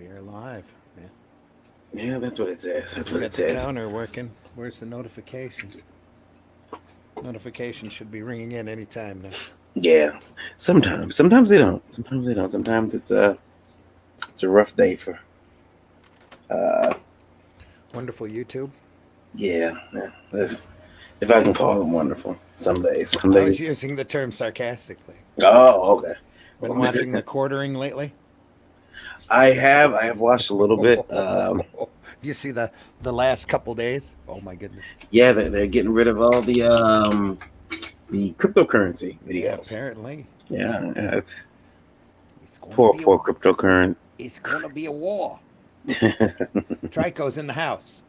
We are live. Yeah. Yeah, that's what it says. That's We what it got the says. counter working. Where's the notifications? Notifications should be ringing in any time now. Yeah. Sometimes they don't. Sometimes they don't. Sometimes it's a rough day for uh Wonderful YouTube. yeah. If I can call them wonderful. Some days. Some I days. was using the term sarcastically. Oh, okay. Been Well, watching the quartering lately. I have watched a little bit. Do you see the last couple days? Oh my goodness. Yeah, they're getting rid of all the cryptocurrency Yeah, videos. apparently. Yeah, it's It's going to poor be a poor cryptocurrency. it's going to be a war. Trico's in the house.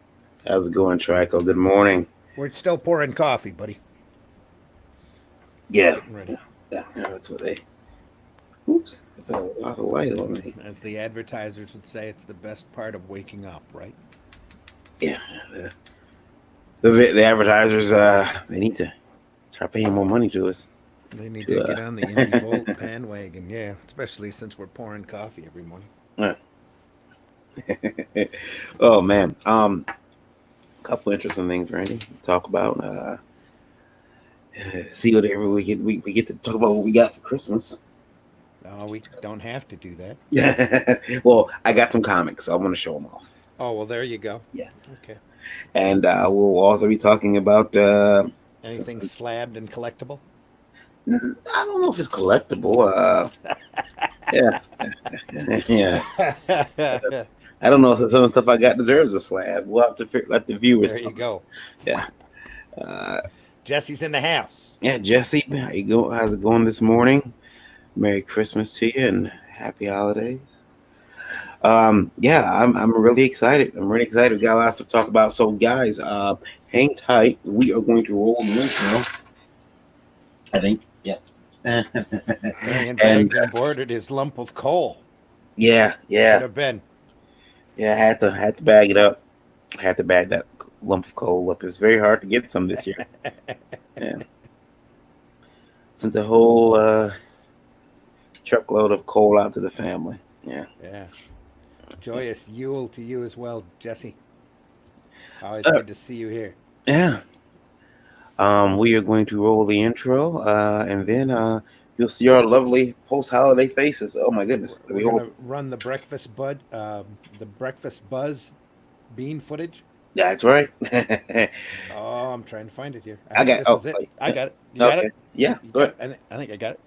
How's it going, Trico? Good morning. We're still pouring coffee, buddy. Yeah, Getting ready. yeah, that's what they. Oops, it's a lot of light on me. As the advertisers would say, it's the best part of waking up, right? Yeah, the advertisers they need to start paying more money to us. They need To to get on the iNDIEVOLT bandwagon, yeah. Especially since we're pouring coffee every morning. uh, oh man, a couple interesting things, Randy. To talk about. See what every we get to talk about what we got for Christmas. No, we don't have to do that. Well, I got some comics, so I want to show them off. Oh, well, there you go. Yeah, Okay. and we'll also be talking about. Anything slabbed and collectible? I don't know if it's collectible. Yeah, yeah. I don't know if some of the stuff I got deserves a slab. We'll have to let the viewers. There you tell us. go. Yeah. Uh, Jesse's in the house. yeah, Jesse, how you go? How's it going this morning? Merry Christmas to you and happy holidays. Yeah, I'm really excited. I'm really excited. We got lots to talk about. So, guys, hang tight. We are going to roll the intro. I think, yeah. And and bagged and boarded his lump of coal. yeah, Could yeah, have been. yeah. I had to bag it up. I had to bag that lump of coal up. It was very hard to get some this year. Yeah, sent a whole truckload of coal out to the family. Yeah. Yeah. Joyous Yule to you as well, Jesse. Always Uh, good to see you here. yeah. We are going to roll the intro, and then you'll see our lovely post-holiday faces. Oh my goodness! We're We gonna hope run the breakfast buzz bean footage. that's right. Oh, I'm trying to find it here. I I think got. this Oh, is it. wait, I got it. You got okay. it. Yeah. You Go got ahead. it. I think I got it.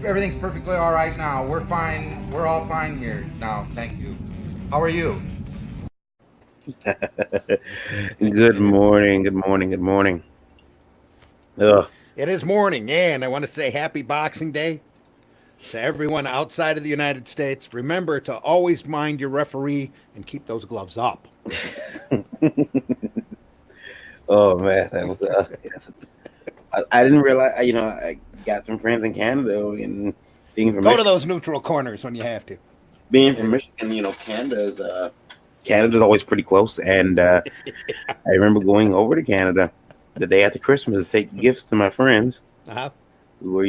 Everything's perfectly all right now. We're fine. We're all fine here now. Thank you. How are you? Good morning. Good morning. Good morning. Ugh. It is morning, yeah, and I want to say happy Boxing Day to everyone outside of the United States. Remember to always mind your referee and keep those gloves up. Oh man, that was. Yes. I didn't realize. I got some friends in Canada, and being from Go to Michigan, those neutral corners when you have to. being from Michigan, Canada's always pretty close, and I remember going over to Canada the day after Christmas to take gifts to my friends Uh-huh. who were,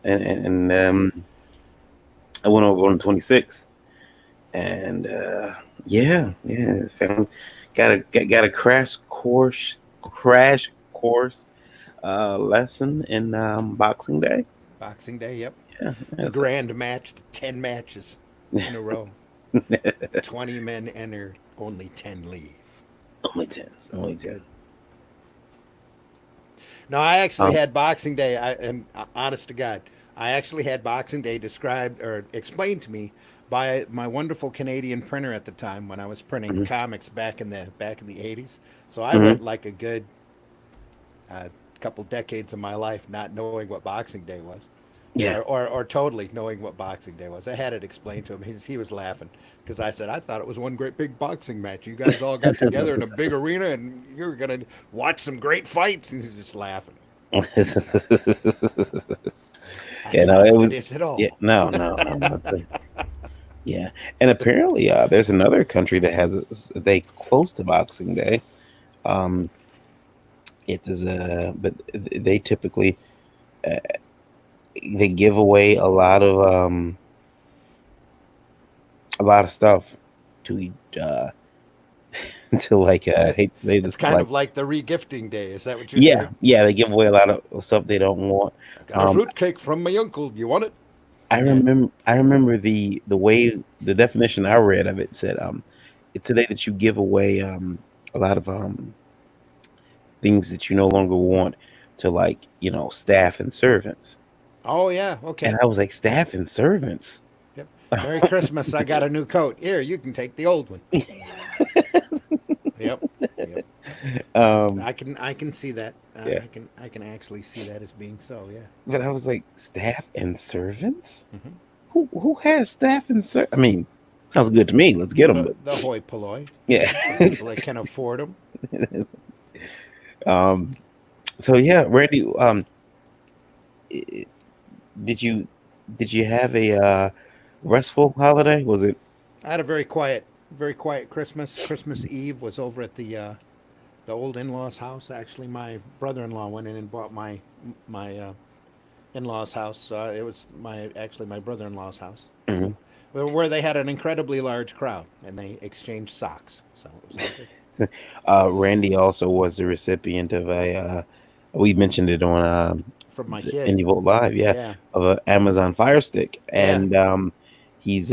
and I went over on the 26th, and yeah, found got a crash course lesson in Boxing Day. Boxing Day, yep. Yeah, The that's grand match, the 10 matches in a row. 20 men enter, only 10 leave. only 10, So only 10. good. No, I actually Um, had Boxing Day, and honest to God, I actually had Boxing Day described or explained to me by my wonderful Canadian printer at the time when I was printing mhm, comics back in the 80s. So I mhm. went like a good uh, couple decades of my life not knowing what Boxing Day was, Yeah. or totally knowing what Boxing Day was. I had it explained to him. He was laughing because I said I thought it was one great big boxing match. You guys all got together in a big arena and you were gonna watch some great fights. He's just laughing. I Yeah, said, no, it what was. is it Yeah, all? no. It's Yeah, and apparently, there's another country that has a day close to Boxing Day. Um, it is but they typically uh, they give away a lot of stuff to to like I hate to say It's this, kind like of like the regifting day. Is that what you're yeah, saying? yeah, they give away a lot of stuff they don't want. I got a Um, fruitcake from my uncle. You want it? Yeah. I remember the way the definition I read of it said it's a day that you give away a lot of things that you no longer want to, like, staff and servants. Oh yeah. And Okay. I was like, staff and servants. Yep. Merry Christmas. I got a new coat. Here, you can take the old one. Yep. Yep. um I can see that. yeah, I can actually see that as being so. Yeah. but I was like, staff and servants? Hmm. Who has staff and I mean, sounds good to me. Let's get them. But The hoi polloi. yeah. Some people that can afford them. um so yeah, Randy, i- did you have a restful holiday? Was it I had a very quiet Christmas. Christmas Eve was over at the old in-laws house. Actually, my brother-in-law went in and bought my in-laws house. It was my brother-in-law's house. So Mhm. where they had an incredibly large crowd and they exchanged socks. So it was all good. Randy also was the recipient of a we mentioned it on From my the kid. IndieVolt Live, yeah, Yeah, of an Amazon Fire Stick. yeah. And he's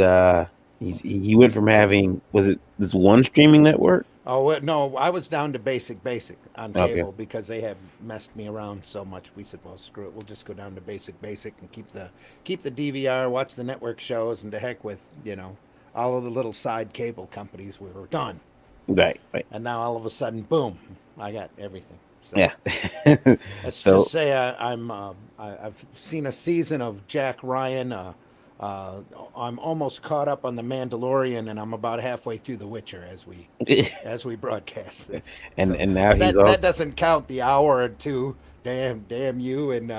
he went from having, was it this one streaming network? No, I was down to basic on Okay. cable because they had messed me around so much. We said, well, screw it. We'll just go down to basic and keep the DVR, watch the network shows, and to heck with all of the little side cable companies. We were done, Right. and now all of a sudden, boom, I got everything. So Yeah. let's So just say I've seen a season of Jack Ryan. Uh, I'm almost caught up on the Mandalorian, and I'm about halfway through The Witcher as we broadcast this. So, and now but he's that also doesn't count the hour or two. Damn you and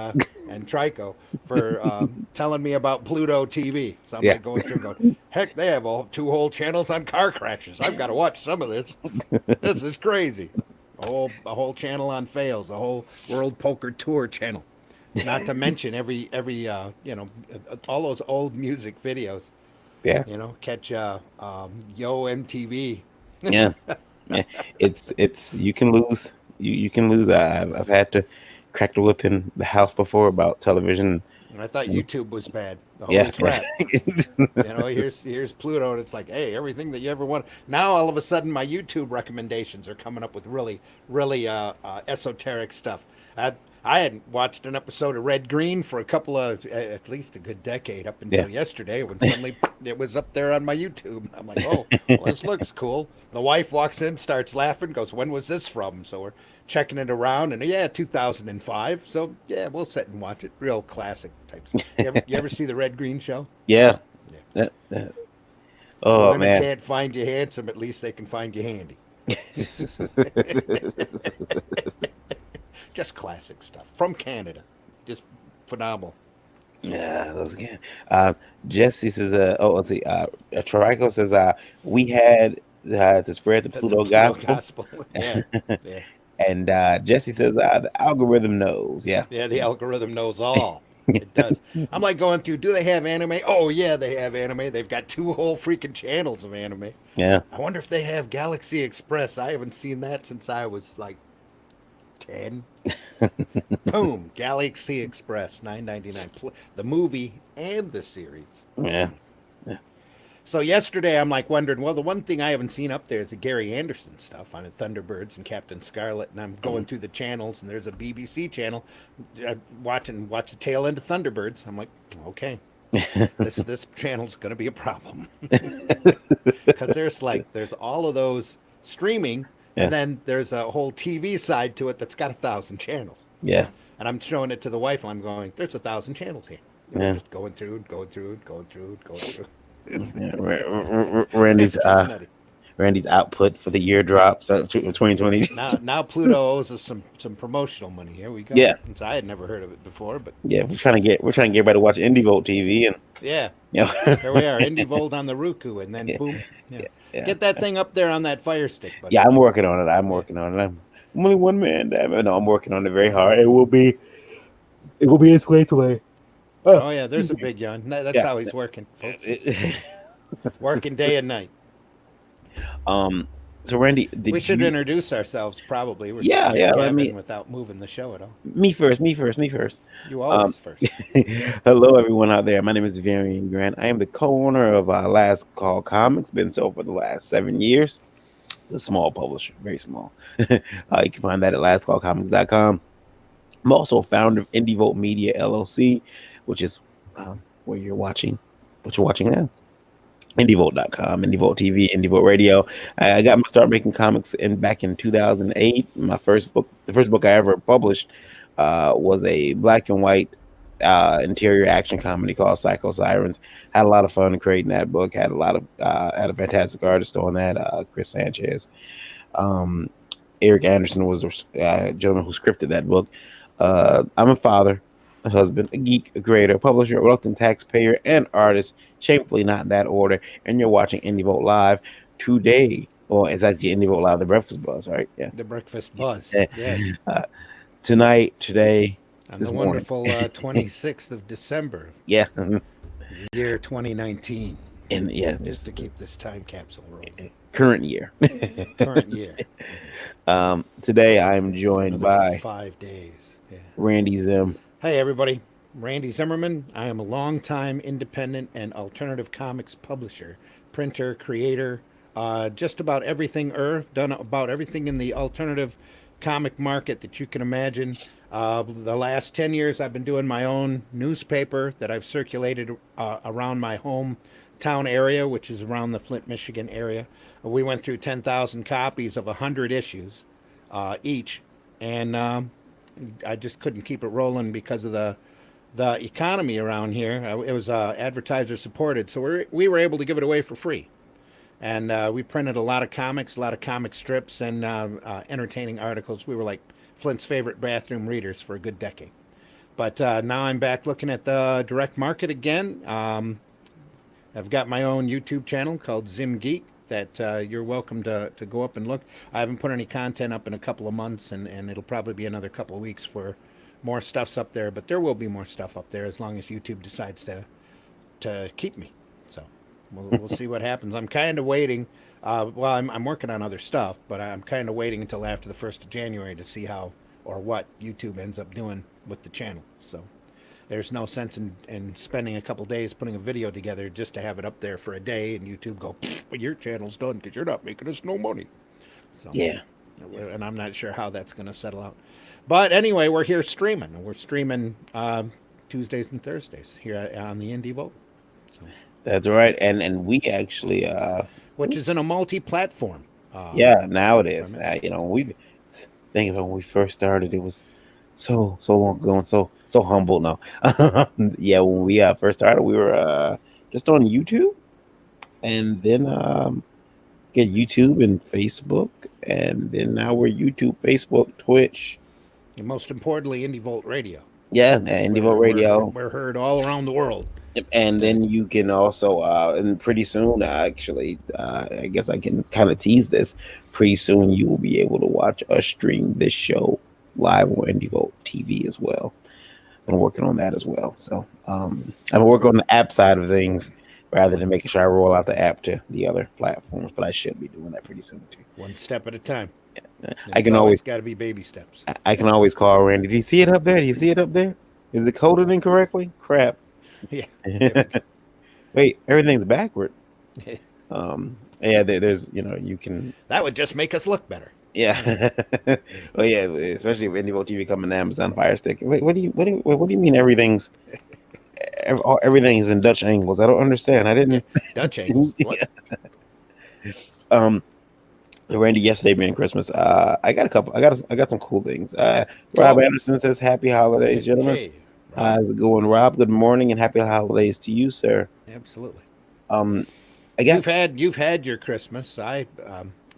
Trico for telling me about Pluto TV. So I'm yeah. like going through, going, heck, they have two whole channels on car crashes. I've got to watch some of this. This is crazy. A whole channel on fails. A whole World Poker Tour channel. Not to mention every all those old music videos. Yeah. Catch Yo MTV. Yeah. Yeah. It's you can lose. You can lose. I've had to crack the whip in the house before about television. And I thought YouTube was bad. Yeah. Holy crap! Here's Pluto, and it's like, hey, everything that you ever want. Now all of a sudden, my YouTube recommendations are coming up with really esoteric stuff. I hadn't watched an episode of Red Green for at least a good decade up Yeah. until yesterday when suddenly it was up there on my YouTube. I'm like, oh, well, this looks cool. The wife walks in, starts laughing, goes, when was this from? So we're checking it around, and yeah, 2005. So yeah, we'll sit and watch it. Real classic types. You ever see the Red Green show? Yeah. Yeah. That. The Oh women man. can't find you handsome. At least they can find you handy. Just classic stuff from Canada. Just phenomenal. Yeah, those again. Jesse says, oh, let's see. Trico says, we had to spread the The Pluto Pluto gospel. Gospel. Yeah, yeah, And Jesse says, the algorithm knows. Yeah. yeah. The algorithm knows all. It does. I'm like going through. Do they have anime? Oh yeah, they have anime. They've got two whole freaking channels of anime. Yeah. I wonder if they have Galaxy Express. I haven't seen that since I was like 10. Boom, Galaxy Express, $9.99. The movie and the series. Yeah. Yeah. So yesterday, I'm like wondering. Well, the one thing I haven't seen up there is the Gary Anderson stuff on the Thunderbirds and Captain Scarlet, and I'm going through the channels, and there's a BBC channel. Watch the tail end of Thunderbirds. I'm like, okay, this channel's going to be a problem because there's all of those streaming, Yeah. and then there's a whole TV side to it that's got 1,000 channels. Yeah. And I'm showing it to the wife, and I'm going, "There's 1,000 channels here." Yeah. Just going through. Yeah. Randy's It's just nutty. Randy's output for the year drops 2020. Now Pluto owes us some promotional money. Here we go. Yeah, Since I had never heard of it before, but yeah, we're trying to get everybody to watch IndieVolt TV, and yeah, you know, here we are, IndieVolt on the Roku, and then yeah, boom, yeah, yeah, get that thing up there on that Fire Stick, buddy. yeah. I'm working on it. I'm Yeah. working on it. I'm only one man. Damn it. No, I'm working on it very hard. It will be its way to Oh yeah, there's a big yawn. That's yeah. how he's working, folks. Working day and night. um. So Randy, We did should you? introduce ourselves. Probably we're Yeah, sitting in a yeah. cabin without moving the show at all. Me first. Me first. Me first. You Um, always first. hello, everyone out there. My name is Varian Grant. I am the co-owner of Last Call Comics. Been so for the last 7 years. A small publisher, very small. You can find that at lastcallcomics.com. I'm also founder of IndieVolt Media LLC, which is where you're watching, what you're watching now. IndieVolt.com, IndieVolt TV, IndieVolt Radio. I got my start making comics back in 2008. My first book, the first book I ever published, was a black and white interior action comedy called Psycho Sirens. Had a lot of fun creating that book. Had a fantastic artist on that, Chris Sanchez. Um, Eric Anderson was the gentleman who scripted that book. I'm a father, a husband, a geek, a creator, a publisher, a reluctant taxpayer, and artist. Shamefully not in that order. And you're watching IndieVolt Live today. Well, it's actually IndieVolt Live, the Breakfast Buzz, right? Yeah. The breakfast buzz. Yeah. Yes. Tonight, today, On this the morning. wonderful 26th of December, Yeah. year 2019. And yeah, Just to keep this time capsule rolling. current year. Current year. Today I'm joined Another by 5 days. Yeah. Randy Zim. Hey, everybody. Randy Zimmerman. I am a longtime independent and alternative comics publisher, printer, creator, just about everything done about everything in the alternative comic market that you can imagine. The last 10 years, I've been doing my own newspaper that I've circulated around my hometown area, which is around the Flint, Michigan area. We went through 10,000 copies of 100 issues each, and I just couldn't keep it rolling because of the economy around here. It was advertiser supported, so we were able to give it away for free. And we printed a lot of comics, a lot of comic strips, and entertaining articles. We were like Flint's favorite bathroom readers for a good decade. But now I'm back looking at the direct market again. I've got my own YouTube channel called Zim Geek that you're welcome to go up and look. I haven't put any content up in a couple of months, and it'll probably be another couple of weeks for more stuff's up there. But there will be more stuff up there as long as YouTube decides to keep me. So we'll see what happens. I'm kind of waiting. Well, I'm working on other stuff, but I'm kind of waiting until after the 1st of January to see how or what YouTube ends up doing with the channel. So there's no sense in spending a couple days putting a video together just to have it up there for a day and YouTube go, well, your channel's done because you're not making us no money. So Yeah. and I'm not sure how that's going to settle out. But anyway, we're here streaming. We're streaming Tuesdays and Thursdays here on the IndieVolt. So, That's right. And we actually which is in a multi-platform. yeah, now it is. We've think about when we first started, it was so long ago and so humble now. Yeah, when we first started, we were just on YouTube, and then get YouTube and Facebook, and then now we're YouTube, Facebook, Twitch. And most importantly, IndieVolt Radio. Yeah, IndieVolt Radio. We're heard all around the world. Yep, and then you can also, and pretty soon, actually, I guess I can kind of tease this. Pretty soon, you will be able to watch us stream this show live on IndieVolt TV as well. Been working on that as well. So I've been working on the app side of things rather than making sure I roll out the app to the other platforms. But I should be doing that pretty soon too. One step at a time. I can always got to be baby steps. I can always call Randy. Do you see it up there? Do you see it up there? Is it coded incorrectly? Crap. Yeah. Wait, everything's backward. Yeah, there's you can. That would just make us look better. Yeah. Well, yeah, especially if IndieVolt TV coming to Amazon Fire Stick. Wait, what do you mean everything's in Dutch angles? I don't understand. I didn't. Dutch angles. What? Randy, yesterday being Christmas, I got some cool things. Rob Anderson says happy holidays, gentlemen. Hey, How's it going, Rob? Good morning and happy holidays to you, sir. absolutely. I got You've had your Christmas.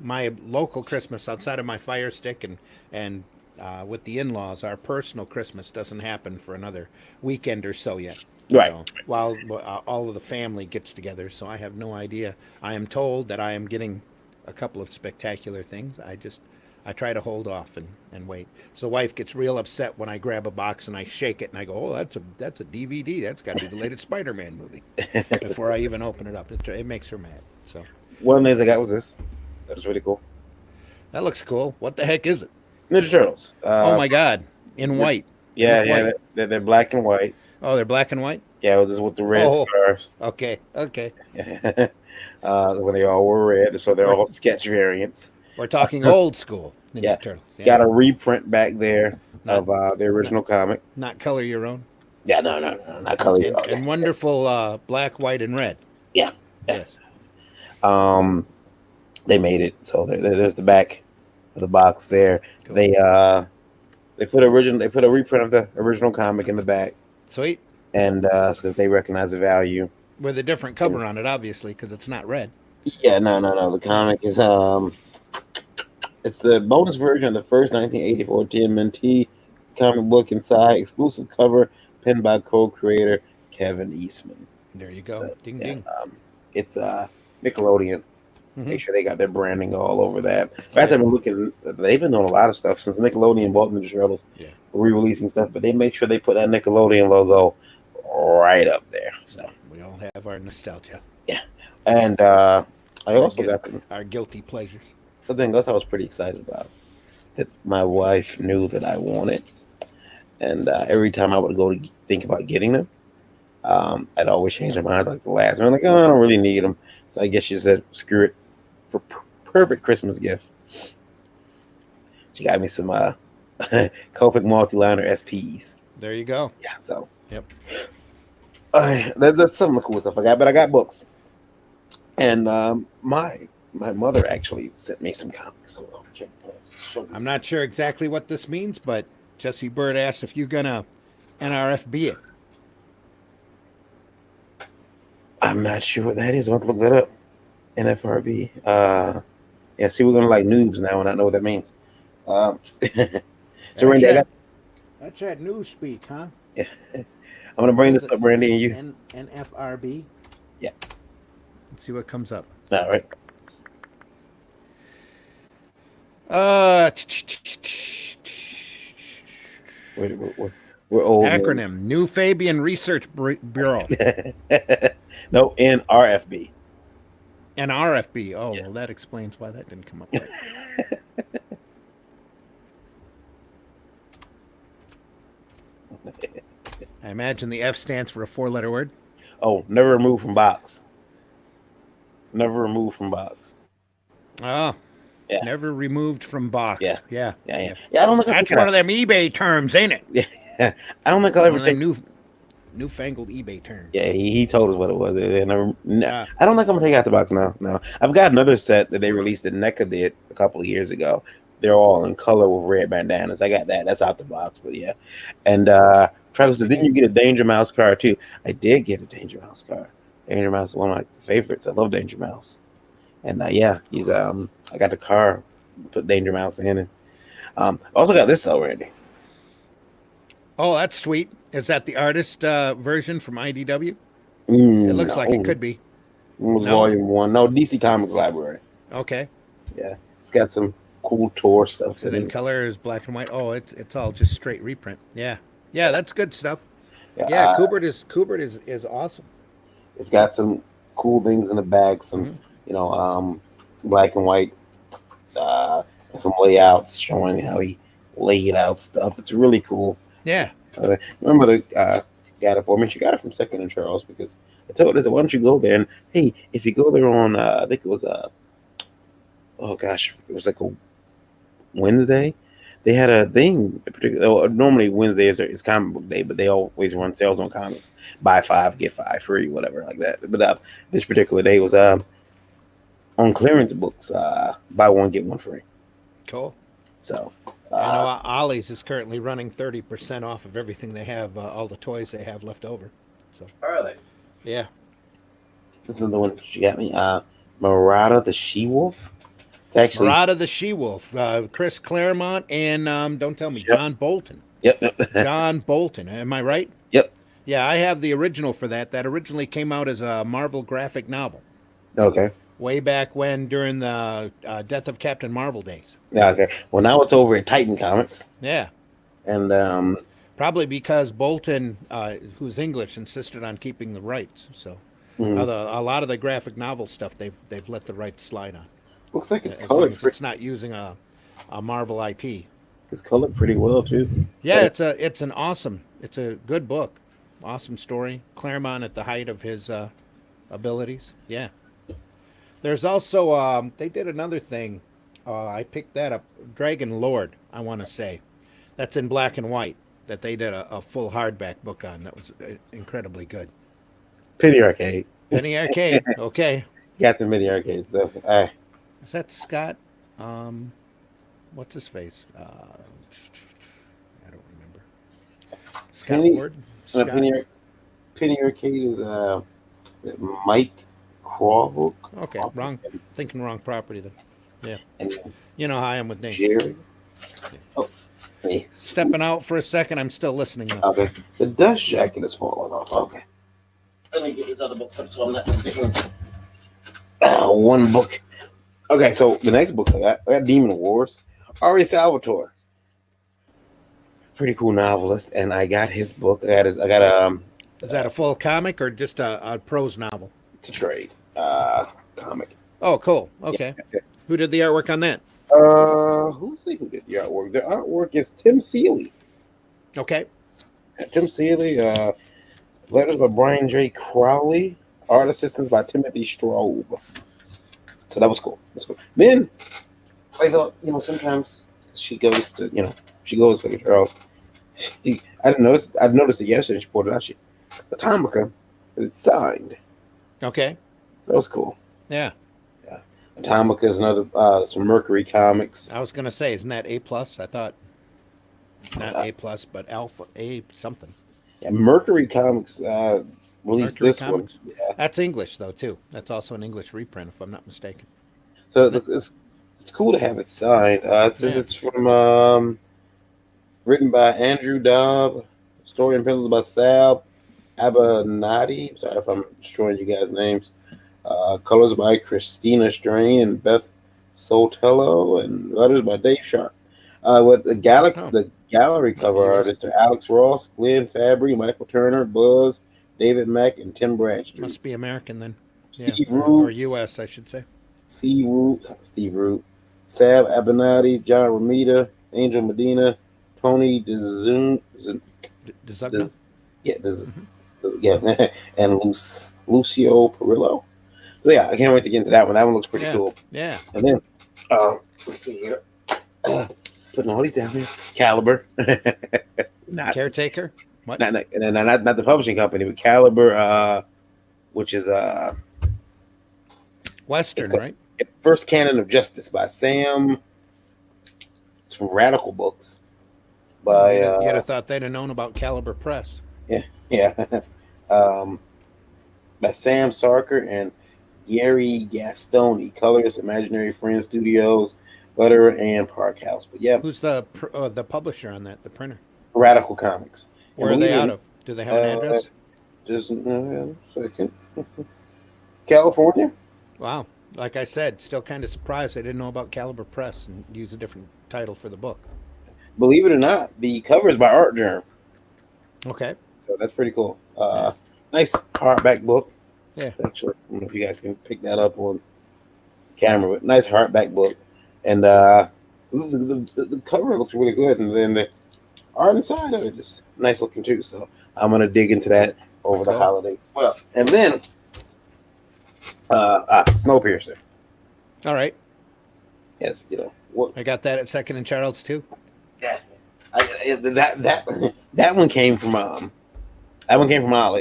My local Christmas outside of my Fire Stick and with the in-laws, our personal Christmas doesn't happen for another weekend or so yet. right. So while all of the family gets together, so I have no idea. I am told that I am getting a couple of spectacular things. I try to hold off and wait. So wife gets real upset when I grab a box and I shake it and I go, "Oh, that's a DVD. That's got to be the latest Spider-Man movie." Before I even open it up, it makes her mad. So One of the things I got was this. That was really cool. that looks cool. What the heck is it? Ninja Turtles. Oh my God! In white. They Yeah, look yeah, white. they're black and white. Oh, they're black and white. Yeah, with the red Oh, scarves. okay, okay. When they all were red, so they're We're, all sketch variants. we're talking old school Yeah, Ninja Turtles. Yeah, got a reprint back there not of the not original comic. not color your own. Yeah, no, not color. And wonderful black, white, and red. Yeah, yeah. Yes. Um, they made it. So there's the back of the box there. Cool. They put a reprint of the original comic in the back, Sweet. and because they recognize the value. With a different cover on it, obviously, because it's not red. Yeah, no. The comic is it's the bonus version of the first 1984 TMNT comic book inside, exclusive cover penned by co-creator Kevin Eastman. There you go. So, Ding yeah, ding. It's Nickelodeon. Mhm. Make sure they got their branding all over that. In fact, I've been looking. They've been doing a lot of stuff since Nickelodeon bought Ninja Turtles. Yeah. Re-releasing stuff, but they make sure they put that Nickelodeon logo right up there. So We all have our nostalgia, yeah, and I also got our guilty pleasures. something else I was pretty excited about that my wife knew that I wanted, and every time I would go to think about getting them, I'd always change my mind like the last minute. Like, oh, I don't really need them. So I guess she said, screw it, for perfect Christmas gift. She got me some Copic multi-liner SPs. There you go. Yeah, so Yep. That's some of the cool stuff I got. But I got books, and my mother actually sent me some comics. So I'm not sure exactly what this means, but Jesse Bird asked if you're gonna NRFB it. I'm not sure what that is. I'm going to look that up. NFRB. Yeah, see, we're going to like noobs now and I know what that means. So, Randy, That's that news speak, huh? I'm going to bring this up, Randy, and you. NFRB. Yeah. Let's see what comes up. All right. We're old. Acronym: New Fabian Research Bureau. No, NRFB. And RFB. Oh, Yeah. well, that explains why that didn't come up right. I imagine the F stands for a 4-letter word. Oh, never removed from box. Never removed from box. Oh, Yeah. never removed from box. Yeah. Yeah. Yeah. I don't think That's one of them eBay terms, ain't it? Yeah. I don't think I'll ever One of them take. newfangled eBay terms. Yeah, he told us what it was. I don't Ah. think I'm gonna take out the box now. No, I've got another set that they released that NECA did a couple of years ago. They're all in color with red bandanas. I got that. That's out the box, but yeah. And Travis said, "Didn't you get a Danger Mouse card too?" I did get a Danger Mouse card. Danger Mouse is one of my favorites. I love Danger Mouse. And yeah, he's I got the car, put Danger Mouse in, and I also got this though, Randy. Oh, that's sweet. Is that the artist version from IDW? It It looks like it could be. It was No? Volume 1. No, DC Comics Library. Okay. Yeah, it's got some cool tour stuff. Is it in color? Is black and white? Oh, it's all just straight reprint. Yeah. Yeah, that's good stuff. Yeah, Kubert is awesome. It's got some cool things in the back, some black and white, some layouts showing how he laid out stuff. It's really cool. Yeah. Remember the got it for me. She got it from Second and Charles because I told her, I said, why don't you go there? And hey, if you go there on, I think it was oh gosh, it was like a Wednesday. They had a thing. Normally Wednesday is comic book day, but they always run sales on comics. Buy 5 get 5 free, whatever like that. But this particular day was on clearance books. Buy 1 get 1 free. Cool. So I know Ollie's is currently running 30% off of everything they have, all the toys they have left over. So are they? yeah. This is the one that you got me. Marauder the She Wolf. It's actually Murata the She-Wolf, Chris Claremont, and don't tell me, yep, John Bolton. yep, John Bolton, am I right? yep. Yeah, I have the original for that. That originally came out as a Marvel graphic novel Okay. way back when during the Death of Captain Marvel days. Yeah. Okay. Well, now it's over at Titan Comics, Yeah, and probably because Bolton, who's English, insisted on keeping the rights. So mhm. a lot of the graphic novel stuff they've let the rights slide on, Looks like it's as long colored as it's not using a Marvel IP. it's colored pretty well too. Yeah, it's a good book, awesome story. Claremont at the height of his abilities. Yeah. There's also they did another thing. I picked that up. Dragon Lord, I want to say, that's in black and white. That they did a full hardback book on. That was incredibly good. Penny Arcade. Penny Arcade. Okay, Got the Penny Arcade stuff. is that Scott? What's his face? I don't remember. Scott Penny, Ward. Scott. Penny Arcade is Mike Crawford. Okay, wrong. Thinking wrong property then. Yeah, And you know how I am with names. Jerry. Oh, me. Stepping out for a second. I'm still listening though. Okay. The dust jacket is falling off. Okay. Let me get these other books up so I'm not picking one book. Okay, so the next book I got Demon Wars. Ari Salvatore. Pretty cool novelist, and I got his book. I got Is that a full comic or just a prose novel? it's a trade comic. Oh, cool. Okay. Yeah. Who did the artwork on that? Who did the artwork? The artwork is Tim Seeley. Okay. Tim Seeley, letters by Brian J. Crowley, art assistance by Timothy Strobe. So that was cool. That's cool. Then I thought, sometimes she goes to her house. I didn't notice. I noticed it yesterday. She pulled it out. Atomica, but it's signed. Okay. So that was cool. Yeah. Yeah, Atomica is another some Mercury Comics. I was gonna say, isn't that A plus? I thought not A plus, but Alpha A something. Yeah, Mercury Comics released Mercury this Comics. one. Yeah. That's English though too. That's also an English reprint, if I'm not mistaken. So it's cool to have it signed. It says Yeah. it's from written by Andrew Dobb, story and pencils by Sal Abernathy. Sorry if I'm destroying you guys' names. Colors by Christina Strain and Beth Sotello, and letters by Dave Sharp. With the gallery cover artists are Alex Ross, Glenn Fabry, Michael Turner, Buzz, David Mack, and Tim Bradstreet. Must be American then. Steve or Roots, U.S. I should say. Steve Root, Sab Abernathy, John Romita, Angel Medina, Tony DeZun, Dezugna? yeah, and Lucio Perillo. So yeah, I can't wait to get into that one. That one looks pretty cool. Yeah. And then, let's see here. Putting all these down here. Caliber. not, Caretaker. What? not the publishing company, but Caliber, which is Western, right? First Canon of Justice by Sam. It's from Radical Books. By You'd have thought they'd have known about Caliber Press. yeah, by Sam Sarker and Gary Gastoni. Colorist, Imaginary Friends Studios, Letterer, and Park House. But yeah, Who's the publisher on that? The printer. Radical Comics. Where are they out of? Do they have an address? Just second. California. Wow. Like I said, still kind of surprised I didn't know about Caliber Press and use a different title for the book. Believe it or not, the cover is by Art Germ. Okay. So that's pretty cool. Nice hardback book. Yeah. It's actually, I don't know if you guys can pick that up on camera, but nice hardback book. And the cover looks really good. And then the art inside of it is nice looking too. So I'm going to dig into that over the holidays. Well, and then Snowpiercer. All right. Yes, what I got that at Second and Charles too. Yeah, that one came from Ollie,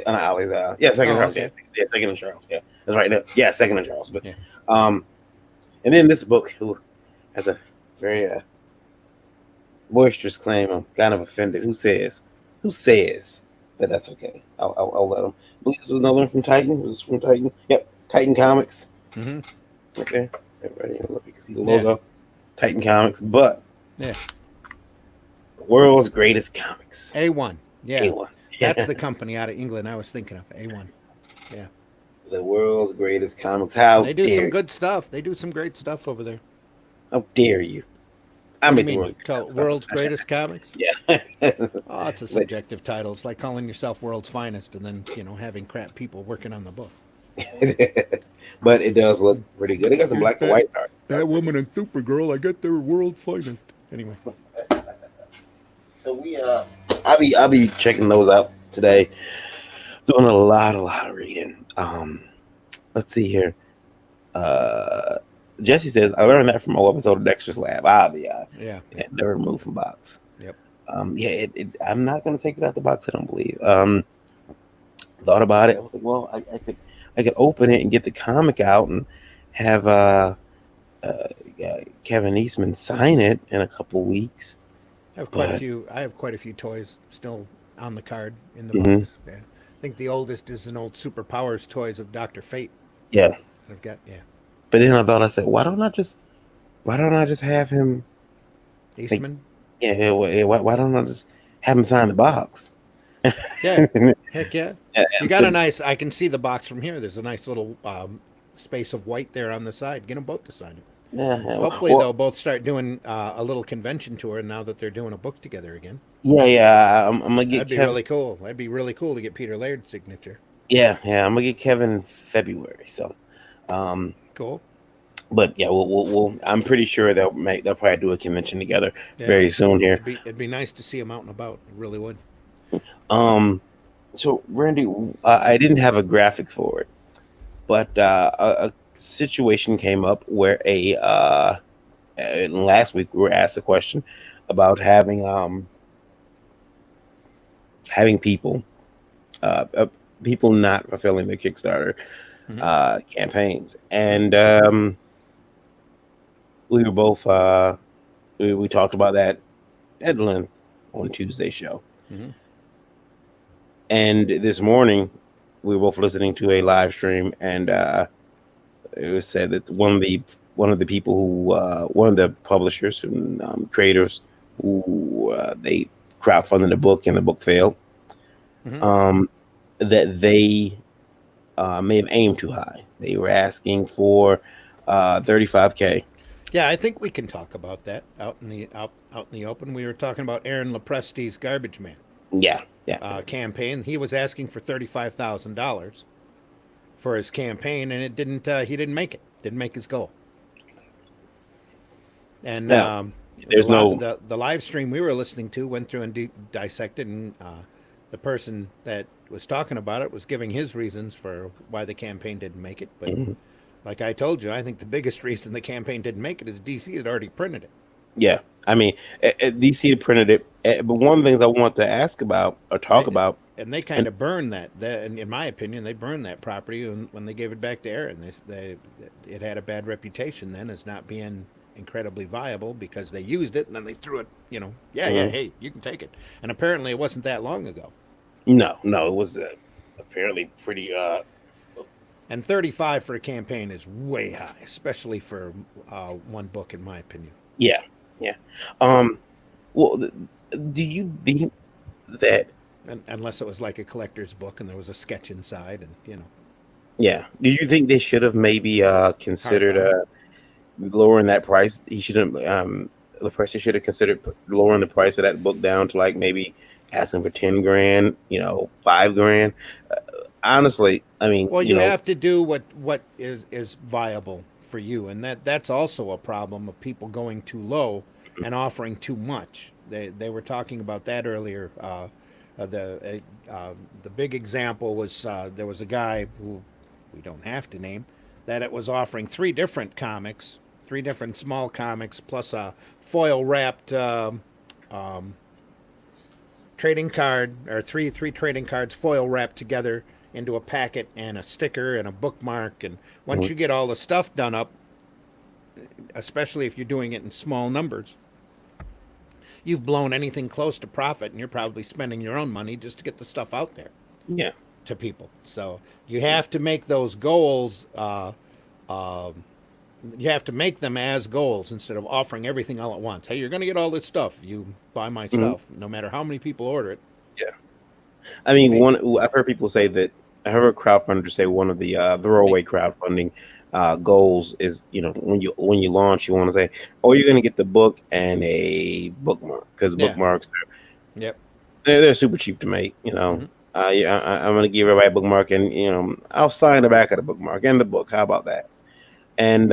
Ollie's. Second Charles. Okay. Yeah, Second and Charles. Yeah, that's right. No, yeah, Second and Charles. But Yeah. And then this book, who has a very boisterous claim. I'm kind of offended. Who says? But that's okay. I'll let him. I believe this was another one from Titan. Was this from Titan? Yep. Titan Comics. Mm-hmm. Right there. Everybody look, you can see the Yeah. logo. Titan Comics, but Yeah. the world's greatest comics. A1. Yeah. A1. That's the company out of England I was thinking of. A1. Yeah. The world's greatest comics. And How they do some dare good stuff. They do some great stuff over there. how dare you? I What do you make the mean? world's Call greatest world's greatest comics? Yeah. Oh, it's a subjective title. It's like calling yourself world's finest and then, having crap people working on the book. But it does look pretty good. It got some black and white art. That woman and Supergirl, I get their world's finest. Anyway. So I'll be checking those out today. Doing a lot of reading. Let's see here. Jesse says I learned that from an episode of Dexter's Lab. Yeah. Never removed from box. Yep. I'm not gonna take it out the box. I don't believe. Thought about it. I was like, well, I could open it and get the comic out and have Kevin Eastman sign it in a couple weeks. I have quite a few toys still on the card in the Mhm. box. Yeah. I think the oldest is an old Superpowers toys of Dr. Fate. Yeah. that I've got. Yeah. But then I said, why don't I just have him? Eastman. Why don't I just have him sign the box? Yeah. Heck yeah. And You got a nice. I can see the box from here. There's a nice little space of white there on the side. Get them both to sign it. yeah. Hopefully, Well, they'll both start doing a little convention tour now that they're doing a book together again. yeah. I'm gonna get That'd be Kevin. really cool. That'd be really cool to get Peter Laird's signature. Yeah. I'm gonna get Kevin in February. So, Cool. but yeah, we'll I'm pretty sure they'll probably do a convention together Yeah. very soon here. It'd be nice to see him out and about. It really would. So Randy, I didn't have a graphic for it, but a situation came up where last week we were asked a question about having people people not fulfilling their Kickstarter campaigns, and we were both we talked about that at length on Tuesday's show. Mm-hmm. And this morning, we were both listening to a live stream, and it was said that one of the people who one of the publishers and creators who they crowdfunded the book and the book failed, Mm-hmm. that they may have aimed too high. They were asking for $35K. Yeah, I think we can talk about that out in the open. We were talking about Aaron Lepresti's Garbage Man Yeah. campaign. He was asking for $35,000 for his campaign, and it didn't. He didn't make it. Didn't make his goal. And Now, there's the live stream we were listening to went through and dissected, and the person that was talking about it was giving his reasons for why the campaign didn't make it. But like I told you, I think the biggest reason the campaign didn't make it is DC had already printed it. Yeah, I mean, DC printed it, but one of the things I want to ask about or talk about, and they kind of burned that. And in my opinion, they burned that property when they gave it back to Aaron. It had a bad reputation then as not being incredibly viable because they used it and then they threw it. Hey, you can take it. And apparently, it wasn't that long ago. no, it was apparently pretty. And 35 for a campaign is way high, especially for one book, in my opinion. Yeah. Well, do you think that? Unless it was like a collector's book and there was a sketch inside, and Yeah. Do you think they should have maybe considered lowering that price? He should have. The person should have considered lowering the price of that book down to like maybe asking for 10 grand. $5 grand. Honestly, I mean, well, you have to do what is viable for you, and that's also a problem of people going too low and offering too much. They were talking about that earlier. The big example was there was a guy who we don't have to name that it was offering three different small comics plus a foil wrapped trading card, or three trading cards foil wrapped together into a packet, and a sticker and a bookmark. And once you get all the stuff done up, especially if you're doing it in small numbers, you've blown anything close to profit, and you're probably spending your own money just to get the stuff out there. Yeah. to people. So you have to make those goals. You have to make them as goals instead of offering everything all at once. Hey, you're going to get all this stuff. You buy my Mhm. stuff, no matter how many people order it. Yeah. I mean, Be- I've heard people say that. I heard a crowdfunder say one of the be- throwaway crowdfunding goals is, when you launch, you want to say, "Oh, you're going to get the book and a bookmark," because yeah. bookmarks Yep. they're super cheap to make. Hmm. Yeah, I'm going to give everybody a bookmark, and I'll sign the back of the bookmark and the book. How about that? And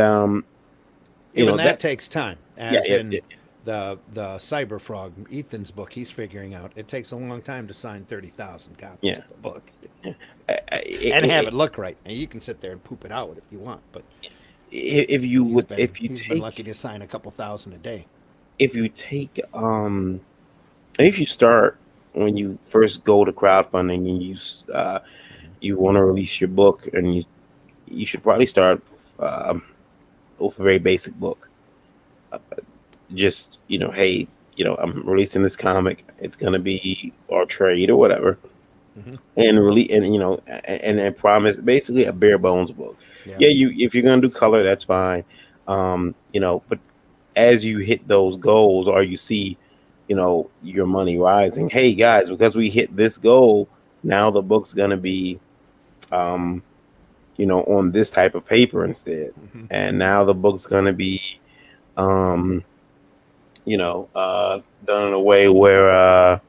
Even that that takes time, yeah, as yeah, in the Cyber Frog, Ethan's book. He's figuring out it takes a long time to sign 30,000 copies yeah. of the book and have It, it look right. And you can sit there and poop it out if you want, but if you would, if you he's been lucky to sign a couple thousand a day. if you take if you start when you first go to crowdfunding and you want to release your book, and you should probably start with a very basic book. Just hey, I'm releasing this comic. It's gonna be our trade or whatever, Hmm. and really, and and promise basically a bare bones book. Yeah. Yeah, if you're gonna do color, that's fine. But as you hit those goals, or you see, your money rising. Hey guys, because we hit this goal, now the book's gonna be, um, on this type of paper instead, Hmm. and now the book's gonna be, um, done in a way where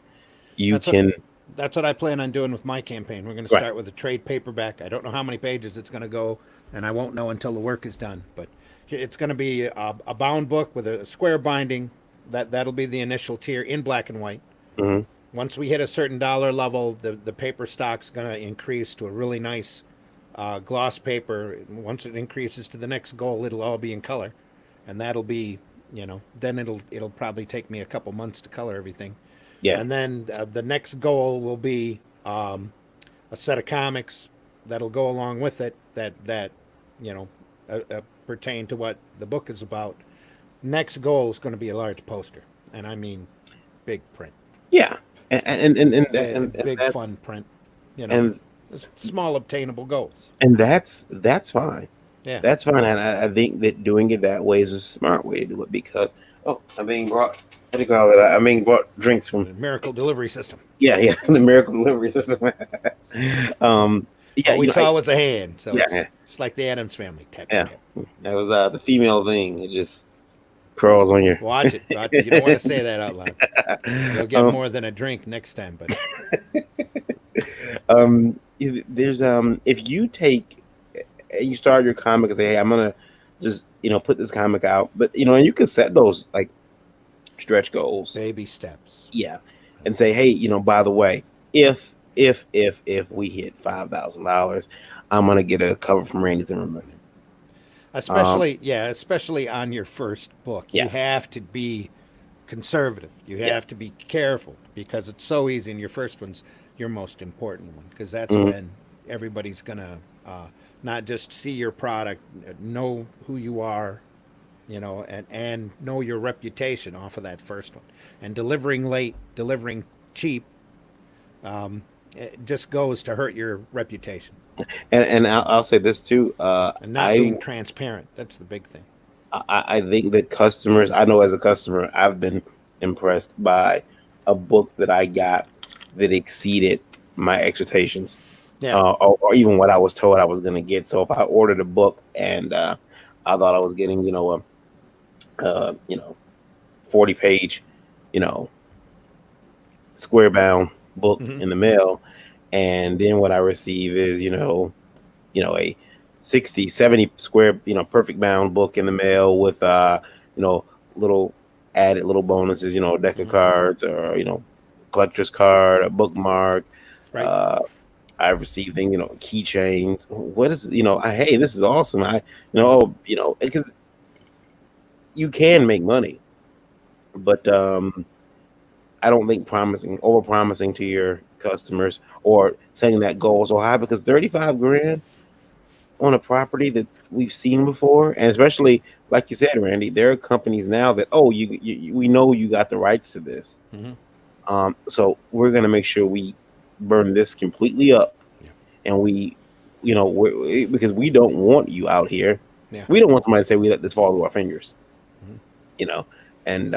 you That's what can. that's what I plan on doing with my campaign. We're going to Right. start with a trade paperback. I don't know how many pages it's going to go, and I won't know until the work is done. But it's going to be a bound book with a square binding. That'll be the initial tier in black and white. Mhm. Once we hit a certain dollar level, the paper stock's going to increase to a really nice gloss paper. Once it increases to the next goal, it'll all be in color, and that'll be, then it'll probably take me a couple months to color everything. Yeah. And then the next goal will be a set of comics that'll go along with it that you know pertain to what the book is about. Next goal is going to be a large poster, and I mean big print, Yeah. And big that's fun print. You know, and small obtainable goals. that's fine. Yeah. That's fine, and I think that doing it that way is a smart way to do it, because I'm being brought. What do you call it? I'm being brought drinks from. The miracle delivery system. Yeah, the miracle delivery system. um, yeah, All we saw was a hand, so yeah, it's like the Adams family. Tap, yeah. tap. That was the female thing. It just curls on your. Watch it. Watch it. You don't want to say that out loud. You'll get um, more than a drink next time, but there's if you take and you start your comic and say, hey, I'm gonna just put this comic out, but and you can set those like stretch goals. baby steps. Yeah, and say, hey, by the way, if we hit $5,000, I'm gonna get a cover from Randy Zimmerman. Especially on your first book. You Yeah, have to be conservative. You yeah, have to be careful because it's so easy, and your first one's your most important one because that's mhm, when everybody's gonna not just see your product, know who you are, and know your reputation off of that first one. And delivering late, delivering cheap, it just goes to hurt your reputation. and I'll say this too. And not being transparent. That's the big thing. I think that customers, I know as a customer, I've been impressed by a book that I got that exceeded my expectations, Yeah. or even what I was told I was going to get. So if I ordered a book and I thought I was getting, a 40-page, you know, square bound book Hmm. in the mail, and then what I receive is, a 60, 70 square, perfect bound book in the mail with, you know, little added little bonuses, a deck of Hmm. cards, or, collector's card, a bookmark. Right. Uh, I've received things, keychains. What is, hey, this is awesome. Because you can make money, but I don't think over promising to your customers or setting that goal so high, because 35 grand on a property that we've seen before, and especially like you said, Randy, there are companies now that, we know you got the rights to this, Hmm. so we're gonna make sure we burn this completely up, Yeah. and because we don't want you out here. Yeah. We don't want somebody to say we let this fall through our fingers. Mhm. You know, and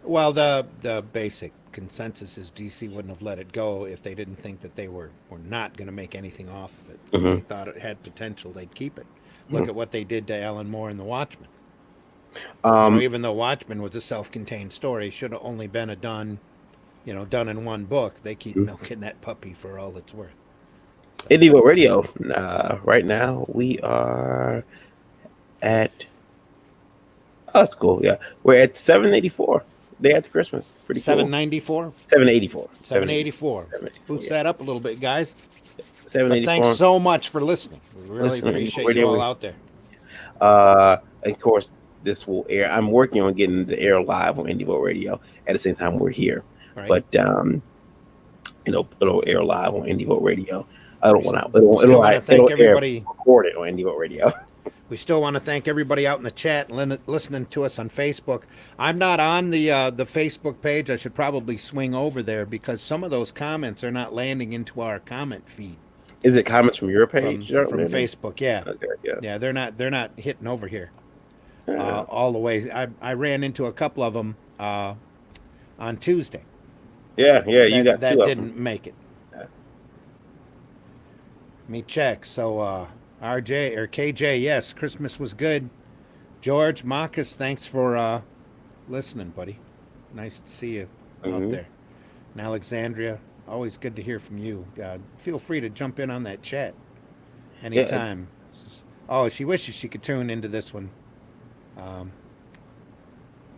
Well, the basic consensus is DC wouldn't have let it go if they didn't think that they were not going to make anything off of it. If Mhm. they thought it had potential, they'd keep it. Look at what they did to Alan Moore and The Watchmen. Even though Watchmen was a self-contained story, should have only been done in one book. They keep milking that puppy for all it's worth. So, IndieVolt Radio. Right now we are at. Oh, that's cool. Yeah, we're at 784. Day after Christmas. Pretty cool. 794, 784. 784. 784, Boost yeah. that up a little bit, guys. But 784. thanks so much for listening. We really Listening. appreciate you all out there. Of course, this will air. I'm working on getting it to air live on IndieVolt Radio at the same time we're here. Right. But it'll air live on IndieVolt Radio. I don't want to. Thank everybody. Record it on IndieVolt Radio. We still want to thank everybody out in the chat and listening to us on Facebook. I'm not on the Facebook page. I should probably swing over there because some of those comments are not landing into our comment feed. Is it comments from your page? From Facebook, yeah. Okay, yeah. Yeah, they're not hitting over here all the way. I ran into a couple of them on Tuesday. Yeah, you got that two of didn't them. make it. Yeah. Let me check. So RJ or KJ, yes, Christmas was good. George Marcus, thanks for listening, buddy. Nice to see you out there. And Alexandria, always good to hear from you. Feel free to jump in on that chat anytime. Yeah, she wishes she could tune into this one.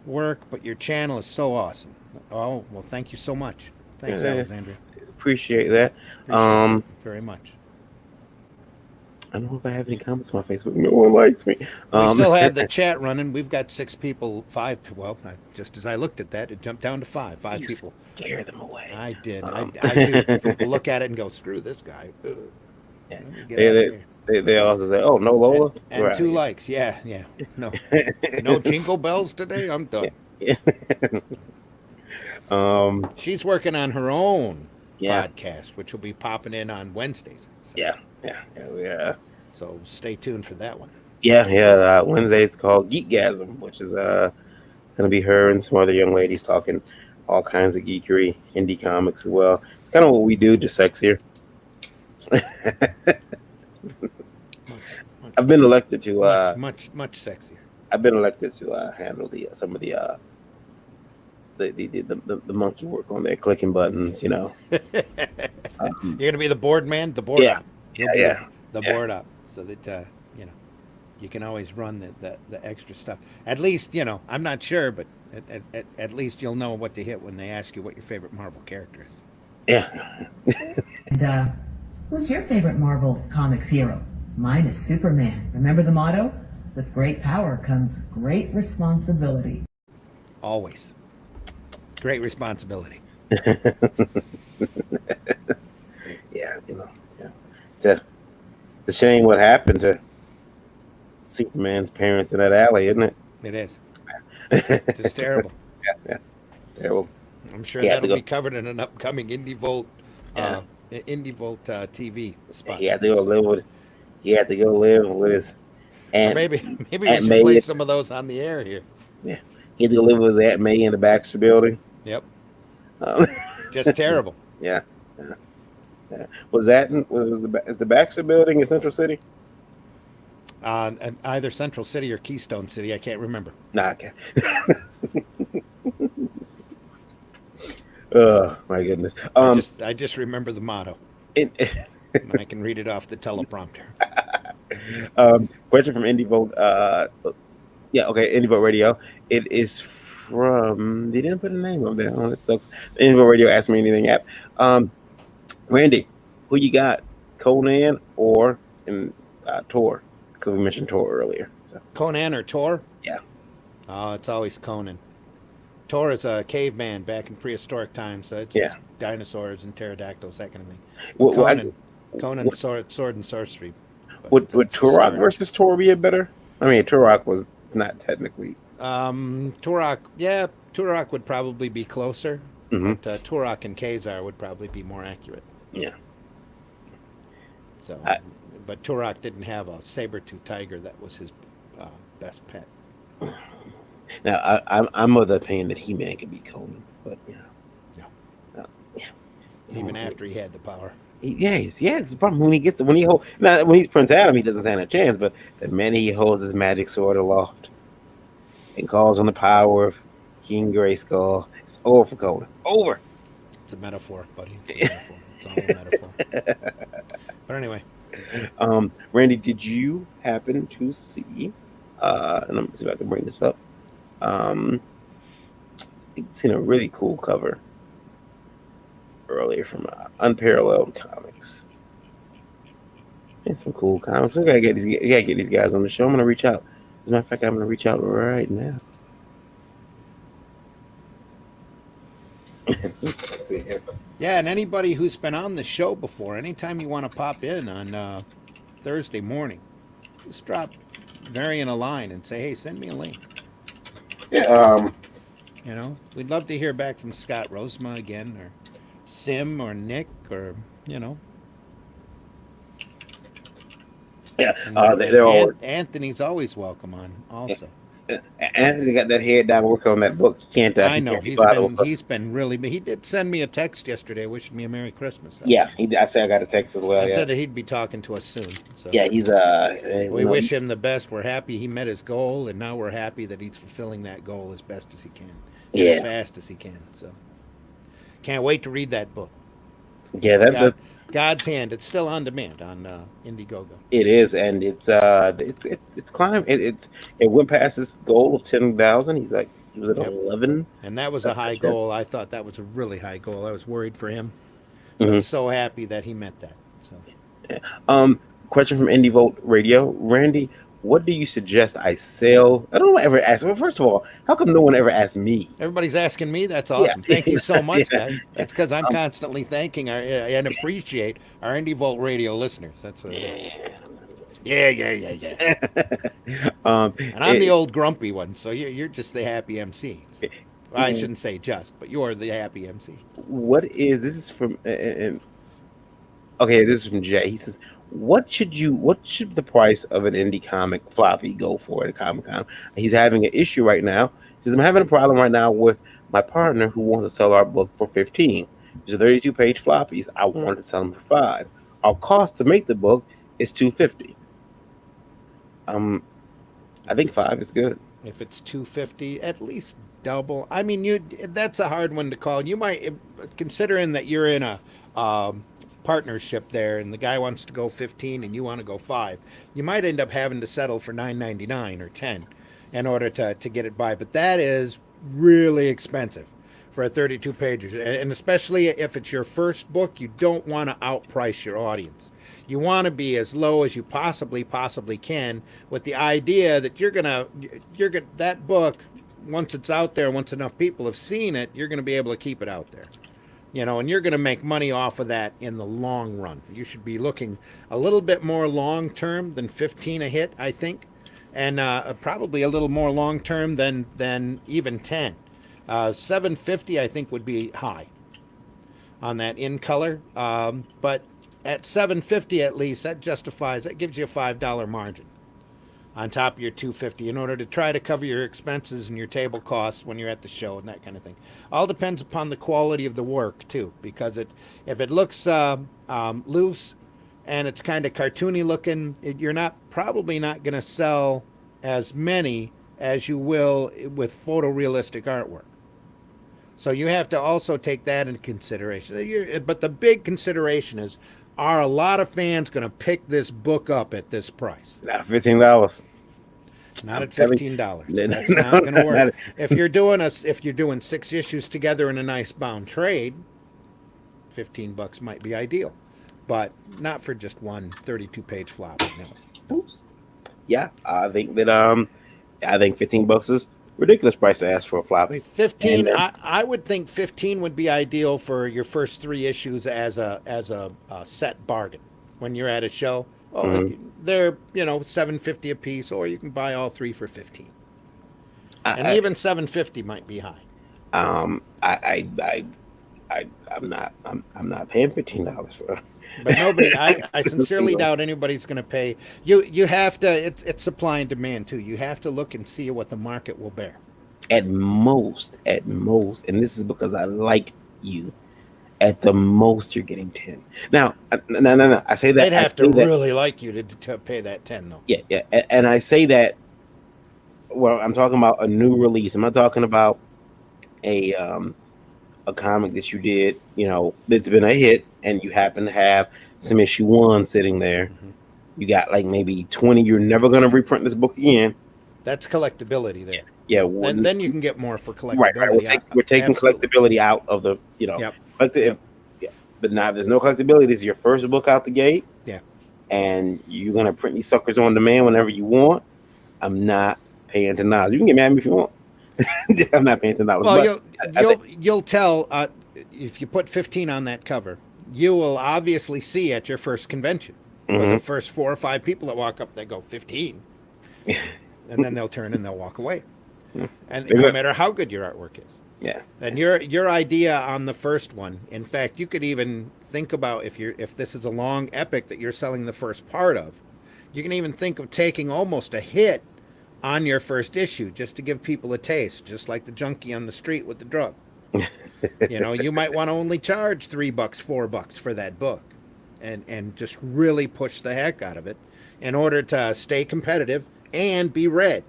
Work, but your channel is so awesome. Oh, well, thank you so much. Thanks, Alexandria. Appreciate that. Appreciate it very much. I don't know if I have any comments on my Facebook. No one likes me. We still have the chat running. We've got 6 people, 5. Well, just as I looked at that, it jumped down to 5. 5 people. Scare them away. I did. I do. People look at it and go, "Screw this guy." Yeah. They also say, "Oh, no Lola." And 2 likes. Yeah. No, no jingle bells today. I'm done. Yeah. She's working on her own podcast, which will be popping in on Wednesdays. So. Yeah. So stay tuned for that one. Yeah. Wednesday it's called Geekgasm, which is going to be her and some other young ladies talking all kinds of geekery, indie comics as well. Kind of what we do, just sexier. I've been elected to much sexier. I've been elected to handle some of the monkey work on there, clicking buttons. You're gonna be the board man, the board op. The board up, so that you can always run the extra stuff. At least I'm not sure, but at least you'll know what to hit when they ask you what your favorite Marvel character is. Yeah. And who's your favorite Marvel Comics hero? Mine is Superman. Remember the motto? With great power comes great responsibility. Always. Great responsibility. Yeah. It's a shame what happened to Superman's parents in that alley, isn't it? It is. It's terrible. Yeah. Terrible. I'm sure that'll be covered in an upcoming IndieVolt TV spot. He had to go live with his aunt. Maybe we should play some of those on the air here. Yeah. He had to go live with his Aunt May in the Baxter building. Yep. Just terrible. Yeah. Was the Baxter building in Central City? Either Central City or Keystone City. I can't remember. Nah, I can't. Oh my goodness. I just remember the motto. And I can read it off the teleprompter. Question from IndieVolt. IndieVolt Radio. It is from. They didn't put a name up there. Oh, that sucks. IndieVolt Radio asked me anything app. Randy, who you got? Conan or Tor? Because we mentioned Tor earlier. So. Conan or Tor? Yeah. Oh, it's always Conan. Tor is a caveman back in prehistoric times. So it's dinosaurs and pterodactyls, that kind of thing. Conan, sword and sorcery. Would Turok versus Tor be a better? I mean, Turok was not technically. Turok would probably be closer. Mm-hmm. But Turok and Khazar would probably be more accurate. Yeah. So, I- but Turok didn't have a saber-tooth tiger. That was his best pet. Now I'm of the opinion that He-Man could beat Conan, but No, yeah. even after he had the power. Yes. The problem when when he's Prince Adam, he doesn't stand a chance. But the minute he holds his magic sword aloft and calls on the power of King Grayskull, it's over for Conan. Over. It's a metaphor, buddy. It's a metaphor. It's all a metaphor. But anyway, Randy, did you happen to see? And let me see if I can bring this up. It's seen a really cool cover earlier from Unparalleled Comics. And some cool comics. We gotta get these guys on the show. I'm gonna reach out. As a matter of fact, I'm gonna reach out right now. yeah, and anybody who's been on the show before, anytime you want to pop in on Thursday morning, just drop Varian a line and say, hey, send me a link. Yeah. We'd love to hear back from Scott Rosema again, or Sim, or Nick, or Yeah. They're all. Anthony's always welcome on also. Anthony got that head down working on that book. He can't. I know He can't he's been really. He did send me a text yesterday wishing me a Merry Christmas. Yeah, I said I got a text as well. I Yeah. said that he'd be talking to us soon. So. Yeah, he's We wish him the best. We're happy he met his goal, and now we're happy that he's fulfilling that goal as best as he can, as fast as he can. So, can't wait to read that book. Yeah, that's God's Hand. It's still on demand on Indiegogo. it is, and it's climbing. It went past his goal of 10,000. He was at 11, and that was a high goal. I thought that was a really high goal. I was worried for him. Mm-hmm. I'm so happy that he met that. So, question from IndieVolt Radio, Randy. What do you suggest I sell? I don't ever ask. Well, first of all, how come no one ever asked me? Everybody's asking me. That's awesome. Yeah. Thank you so much, guys. That's because I'm constantly thanking and appreciate our IndieVolt Radio listeners. That's what it is. Yeah. And I'm the old grumpy one, so you're just the happy MC. So, well, I shouldn't say just, but you're the happy MC. This is from okay, this is from Jay. He says, what should the price of an indie comic floppy go for at a Comic-Con? He's having an issue right now. He says, I'm having a problem right now with my partner who wants to sell our book for 15. These are 32-page floppies. I want to sell them for 5. Our cost to make the book is $250. I think 5 is good. If it's $250, at least double. I mean, that's a hard one to call. You might, considering that you're in a partnership there, and the guy wants to go 15 and you want to go 5, you might end up having to settle for $9.99 or 10 in order to get it by. But that is really expensive for a 32 pages, and especially if it's your first book, you don't want to outprice your audience. You want to be as low as you possibly can, with the idea that you're gonna that book, once it's out there, once enough people have seen it, you're gonna be able to keep it out there. And you're going to make money off of that in the long run. You should be looking a little bit more long term than 15 a hit, I think, and probably a little more long term than even 10. 750, I think, would be high on that in color, but at 750 at least, that gives you a $5 margin on top of your $250 in order to try to cover your expenses and your table costs when you're at the show and that kind of thing. All depends upon the quality of the work too, because if it looks loose and it's kind of cartoony looking, you're probably not going to sell as many as you will with photorealistic artwork. So you have to also take that into consideration. But the big consideration is, are a lot of fans going to pick this book up at this price? Not $15. Not at $15. That's not going to work. If you're doing 6 issues together in a nice bound trade, $15 might be ideal, but not for just one 32-page flop. No. Oops. Yeah, I think $15 is ridiculous price to ask for a floppy. 15. I would think 15 would be ideal for your first 3 issues as a set bargain when you're at a show. They're $750 a piece, or you can buy all 3 for 15. And even $750 might be high. I'm not paying $15 for. But nobody, I sincerely doubt anybody's going to pay. You have to. It's supply and demand too. You have to look and see what the market will bear. At most, and this is because I like you. At the most, you're getting 10. Now, no. I say that They'd have to really like you to pay that 10, though. Yeah, and I say that. Well, I'm talking about a new release. I'm not talking about a comic that you did, that's been a hit, and you happen to have some issue 1 sitting there. Mm-hmm. You got like maybe 20. You're never going to reprint this book again. That's collectability there. Yeah. Then you can get more for collectability. Right. We're taking collectability out of the, Yep. But now if there's no collectability, this is your first book out the gate. Yeah. And you're going to print these suckers on demand whenever you want. I'm not paying $10. You can get mad at me if you want. I'm not paying $10. Well, you'll tell if you put 15 on that cover, you will obviously see at your first convention, mm-hmm. the first 4 or 5 people that walk up, they go 15, and then they'll turn and they'll walk away. And no matter how good your artwork is. Yeah. And your idea on the first one, in fact, you could even think about if this is a long epic that you're selling the first part of, you can even think of taking almost a hit on your first issue just to give people a taste, just like the junkie on the street with the drug. You might want to only charge $3, $4 for that book, and just really push the heck out of it in order to stay competitive and be read.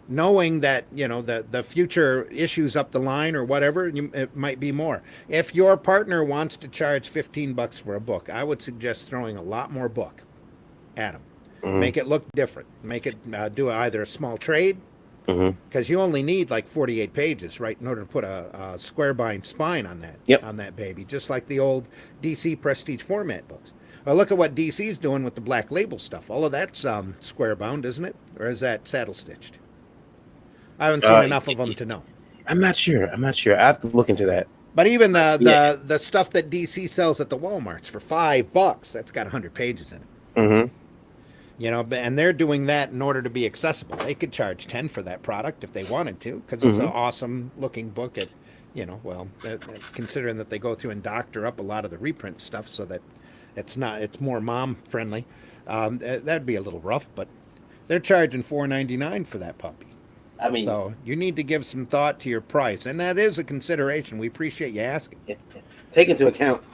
Knowing that, the future issues up the line or whatever, it might be more. If your partner wants to charge $15 for a book, I would suggest throwing a lot more book at them. Mm-hmm. Make it look different. Make it do either a small trade, because you only need like 48 pages, right, in order to put a square bind spine on that on that baby, just like the old DC Prestige format books. Well, look at what DC's doing with the Black Label stuff. All of that's square bound, isn't it? Or is that saddle stitched? I haven't seen enough of them to know. I'm not sure. I have to look into that. But even the stuff that DC sells at the Walmarts for $5, that's got 100 pages in it. Mm-hmm. And they're doing that in order to be accessible. They could charge 10 for that product if they wanted to, because it's an awesome looking book. Considering that they go through and doctor up a lot of the reprint stuff so that it's more mom friendly. That'd be a little rough, but they're charging $4.99 for that puppy. I mean, so you need to give some thought to your price, and that is a consideration. We appreciate you asking. Take into account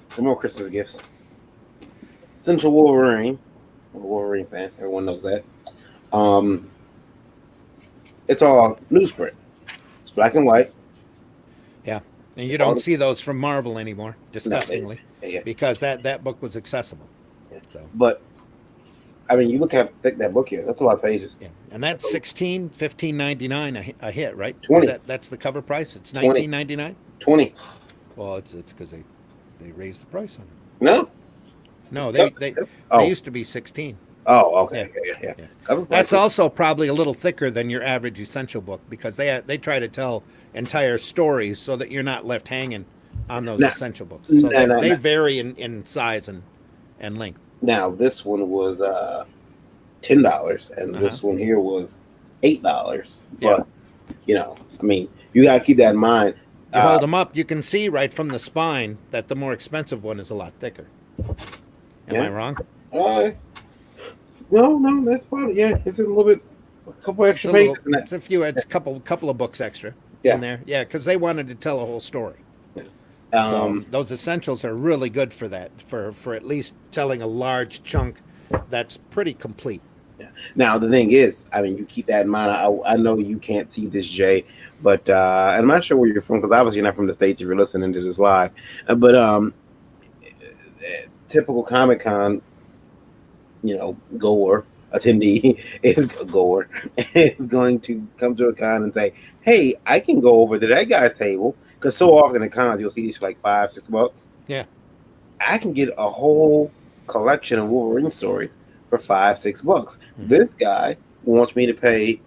some more Christmas gifts. Central Wolverine, I'm a Wolverine fan. Everyone knows that. It's all newsprint. It's black and white. Yeah, and you don't see those from Marvel anymore, disgustingly, because that book was accessible. Yeah. So, but I mean, you look how thick that book is. That's a lot of pages. Yeah, and that's $15.99 a hit, right? 20. That's the cover price. It's $19.99. 20. Well, it's because they raised the price on it. No, they used to be 16. Oh, okay. Yeah. That's also probably a little thicker than your average essential book, because they try to tell entire stories so that you're not left hanging on those essential books. So they vary in size and length. Now this one was $10, and this one here was $8. But I mean, you gotta keep that in mind. You hold them up, you can see right from the spine that the more expensive one is a lot thicker. Am I wrong? No, that's probably It's a little bit, a couple extra pages. It's a couple of books extra in there. Yeah, because they wanted to tell a whole story. So those essentials are really good for that, for at least telling a large chunk that's pretty complete. Yeah. Now the thing is, I mean, you keep that in mind. I know you can't see this, Jay, but I'm not sure where you're from, because obviously you're not from the States if you're listening to this live. But typical Comic-Con, goer, attendee is going to come to a con and say, hey, I can go over to that guy's table, because so often at cons you'll see these for like $5-6. Yeah, I can get a whole collection of Wolverine stories for $5-6. Mm-hmm. This guy wants me to pay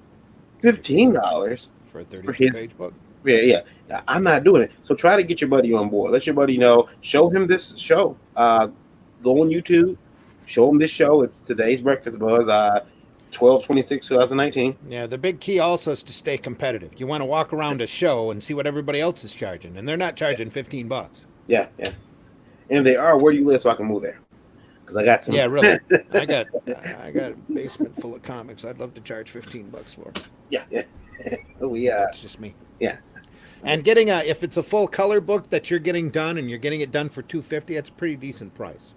$15 for a 32-page book. Yeah. I'm not doing it. So try to get your buddy on board. Let your buddy know. Show him this show. Go on YouTube. Show him this show. It's today's Breakfast Buzz. 12/26/2019. Yeah, the big key also is to stay competitive. You want to walk around a show and see what everybody else is charging, and they're not charging $15. Yeah, yeah. And if they are, where do you live so I can move there? Because I got some. Yeah, really. I got a basement full of comics. I'd love to charge $15 for. Yeah, yeah. That's just me. Yeah. And getting if it's a full color book that you're getting done and you're getting it done for $250, that's a pretty decent price.